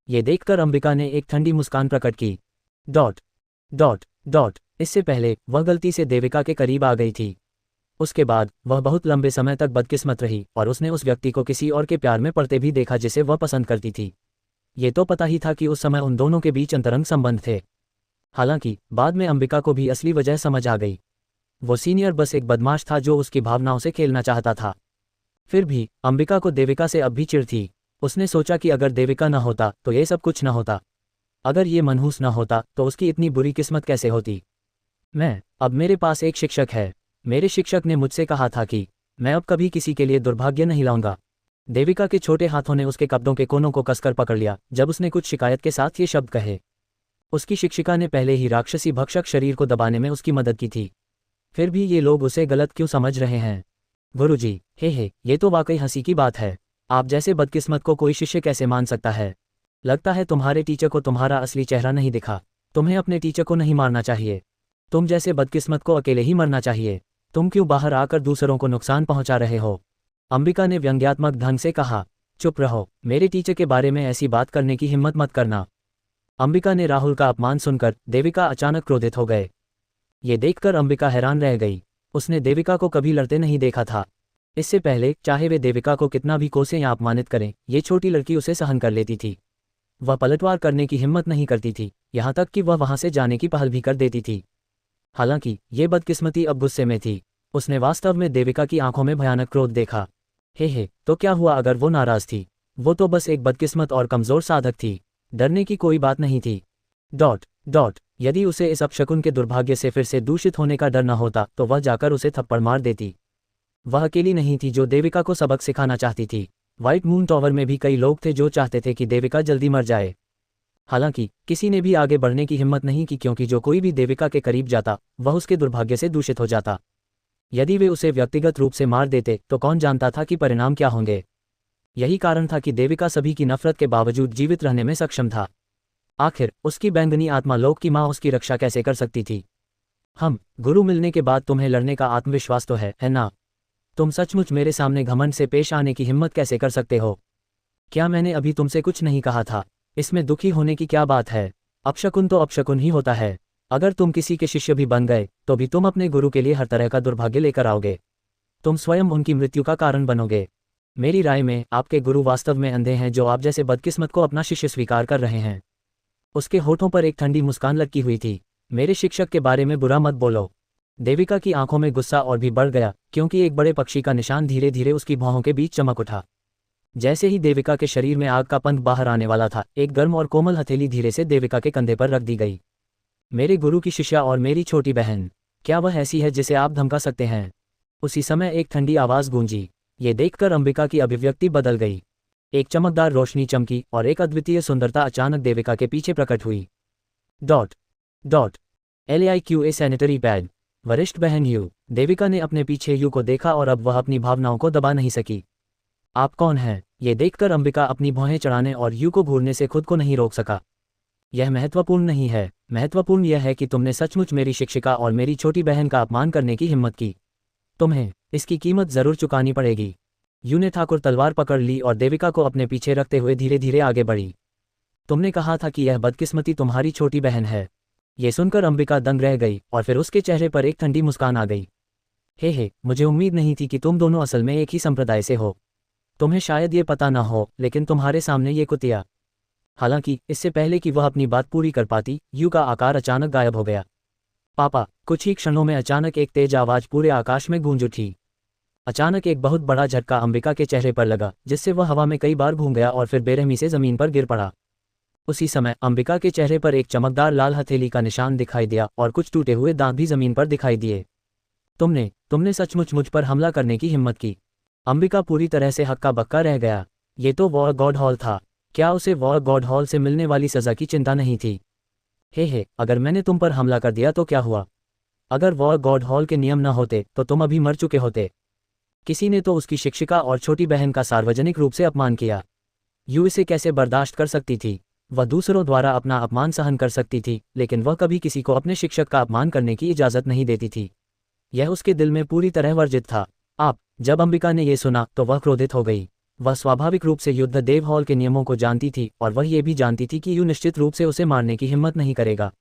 ये देखकर अंबिका ने एक ठंडी मुस्कान प्रकट की। डॉट डॉट डॉट इससे पहले वह गलती से देविका के करीब आ गई थी। उसके बाद वह बहुत लंबे समय तक बदकिस्मत रही और उसने उस व्यक्ति को किसी और के प्यार में पड़ते भी देखा जिसे वह पसंद करती थी। ये तो पता ही था कि उस समय उन दोनों के बीच अंतरंग संबंध थे। हालांकि बाद में अंबिका को भी असली वजह समझ आ गई। वो सीनियर बस एक बदमाश था जो उसकी भावनाओं से खेलना चाहता था। फिर भी अंबिका को देविका से अब भी चिढ़ थी। उसने सोचा कि अगर देविका न होता तो ये सब कुछ न होता। अगर ये मनहूस न होता तो उसकी इतनी बुरी किस्मत कैसे होती। अब मेरे पास एक शिक्षक है। मेरे शिक्षक ने मुझसे कहा था कि मैं अब कभी किसी के लिए दुर्भाग्य नहीं लाऊंगा। देविका के छोटे हाथों ने उसके कपड़ों के कोनों को कसकर पकड़ लिया जब उसने कुछ शिकायत के साथ ये शब्द कहे। उसकी शिक्षिका ने पहले ही राक्षसी भक्षक शरीर को दबाने में उसकी मदद की थी। फिर भी ये लोग उसे गलत क्यों समझ रहे हैं? गुरुजी, हे, ये तो वाकई हंसी की बात है। आप जैसे बदकिस्मत को कोई शिष्य कैसे मान सकता है? लगता है तुम्हारे टीचर को तुम्हारा असली चेहरा नहीं दिखा। तुम्हें अपने टीचर को नहीं मारना चाहिए। तुम जैसे बदकिस्मत को अकेले ही मरना चाहिए। तुम क्यों बाहर आकर दूसरों को नुकसान पहुंचा रहे हो? अंबिका ने व्यंग्यात्मक ढंग से कहा। चुप रहो, मेरे टीचर के बारे में ऐसी बात करने की हिम्मत मत करना। अंबिका ने राहुल का अपमान सुनकर देविका अचानक क्रोधित हो गए। ये देखकर अंबिका हैरान रह गई। उसने देविका को कभी लड़ते नहीं देखा था। इससे पहले चाहे वे देविका को कितना भी कोसें या अपमानित करें, ये छोटी लड़की उसे सहन कर लेती थी। वह पलटवार करने की हिम्मत नहीं करती थी, यहाँ तक कि वह वहां से जाने की पहल भी कर देती थी। हालांकि ये बदकिस्मती अब गुस्से में थी। उसने वास्तव में देविका की आंखों में भयानक क्रोध देखा। हे, तो क्या हुआ अगर वो नाराज थी? वो तो बस एक बदकिस्मत और कमजोर साधक थी। डरने की कोई बात नहीं थी। यदि उसे इस अपशकुन के दुर्भाग्य से फिर से दूषित होने का डर न होता तो वह जाकर उसे थप्पड़ मार देती। वह अकेली नहीं थी जो देविका को सबक सिखाना चाहती थी। व्हाइट मून टावर में भी कई लोग थे जो चाहते थे कि देविका जल्दी मर जाए। हालांकि किसी ने भी आगे बढ़ने की हिम्मत नहीं की, क्योंकि जो कोई भी देविका के करीब जाता वह उसके दुर्भाग्य से दूषित हो जाता। यदि वे उसे व्यक्तिगत रूप से मार देते तो कौन जानता था कि परिणाम क्या होंगे। यही कारण था कि देविका सभी की नफरत के बावजूद जीवित रहने में सक्षम था। आखिर उसकी बैंगनी आत्मा लोक की माँ उसकी रक्षा कैसे कर सकती थी? गुरु मिलने के बाद तुम्हें लड़ने का आत्मविश्वास तो है ना? तुम सचमुच मेरे सामने घमंड से पेश आने की हिम्मत कैसे कर सकते हो? क्या मैंने अभी तुमसे कुछ नहीं कहा था? इसमें दुखी होने की क्या बात है? अपशकुन तो अपशकुन ही होता है। अगर तुम किसी के शिष्य भी बन गए तो भी तुम अपने गुरु के लिए हर तरह का दुर्भाग्य लेकर आओगे। तुम स्वयं उनकी मृत्यु का कारण बनोगे। मेरी राय में आपके गुरु वास्तव में अंधे हैं जो आप जैसे बदकिस्मत को अपना शिष्य स्वीकार कर रहे हैं। उसके होठों पर एक ठंडी मुस्कान लटकी हुई थी। मेरे शिक्षक के बारे में बुरा मत बोलो। देविका की आंखों में गुस्सा और भी बढ़ गया, क्योंकि एक बड़े पक्षी का निशान धीरे धीरे उसकी भौहों के बीच चमक उठा। जैसे ही देविका के शरीर में आग का पंख बाहर आने वाला था, एक गर्म और कोमल हथेली धीरे से देविका के कंधे पर रख दी गई। मेरे गुरु की शिष्या और मेरी छोटी बहन, क्या वह ऐसी है जिसे आप धमका सकते हैं? उसी समय एक ठंडी आवाज गूंजी। ये देखकर अंबिका की अभिव्यक्ति बदल गई। एक चमकदार रोशनी चमकी और एक अद्वितीय सुंदरता अचानक देविका के पीछे प्रकट हुई। Dot dot LAIQA sanitary pad. वरिष्ठ बहन यू। देविका ने अपने पीछे यू को देखा और अब वह अपनी भावनाओं को दबा नहीं सकी। आप कौन हैं? ये देखकर अंबिका अपनी भौहें चढ़ाने और यू को घूरने से खुद को नहीं रोक सका। यह महत्वपूर्ण नहीं है, महत्वपूर्ण यह है कि तुमने सचमुच मेरी शिक्षिका और मेरी छोटी बहन का अपमान करने की हिम्मत की। तुम्हें इसकी कीमत जरूर चुकानी पड़ेगी। यू ने ठाकुर तलवार पकड़ ली और देविका को अपने पीछे रखते हुए धीरे धीरे आगे बढ़ी। तुमने कहा था कि यह बदकिस्मती तुम्हारी छोटी बहन है। ये सुनकर अंबिका दंग रह गई और फिर उसके चेहरे पर एक ठंडी मुस्कान आ गई। हे, मुझे उम्मीद नहीं थी कि तुम दोनों असल में एक ही संप्रदाय से हो। तुम्हें शायद ये पता ना हो, लेकिन तुम्हारे सामने ये कुतिया। हालांकि इससे पहले कि वह अपनी बात पूरी कर पाती, यू का आकार अचानक गायब हो गया। पापा। कुछ ही क्षणों में अचानक एक तेज आवाज पूरे आकाश में गूंज उठी। अचानक एक बहुत बड़ा झटका अंबिका के चेहरे पर लगा, जिससे वह हवा में कई बार घूम गया और फिर बेरहमी से जमीन पर गिर पड़ा। उसी समय अंबिका के चेहरे पर एक चमकदार लाल हथेली का निशान दिखाई दिया और कुछ टूटे हुए दांत भी जमीन पर दिखाई दिए। तुमने सचमुच मुझ पर हमला करने की हिम्मत की। अंबिका पूरी तरह से हक्का बक्का रह गया। ये तो वॉर गॉड हॉल था। क्या उसे वॉर गॉड हॉल से मिलने वाली सजा की चिंता नहीं थी? अगर मैंने तुम पर हमला कर दिया तो क्या हुआ? अगर वॉर गॉड हॉल के नियम न होते तो तुम अभी मर चुके होते। किसी ने तो उसकी शिक्षिका और छोटी बहन का सार्वजनिक रूप से अपमान किया। यू इसे कैसे बर्दाश्त कर सकती थी? वह दूसरों द्वारा अपना अपमान सहन कर सकती थी, लेकिन वह कभी किसी को अपने शिक्षक का अपमान करने की इजाज़त नहीं देती थी। यह उसके दिल में पूरी तरह वर्जित था। जब अंबिका ने यह सुना तो वह क्रोधित हो गई। वह स्वाभाविक रूप से युद्ध देव हॉल के नियमों को जानती थी और वह ये भी जानती थी कि यू निश्चित रूप से उसे मारने की हिम्मत नहीं करेगा।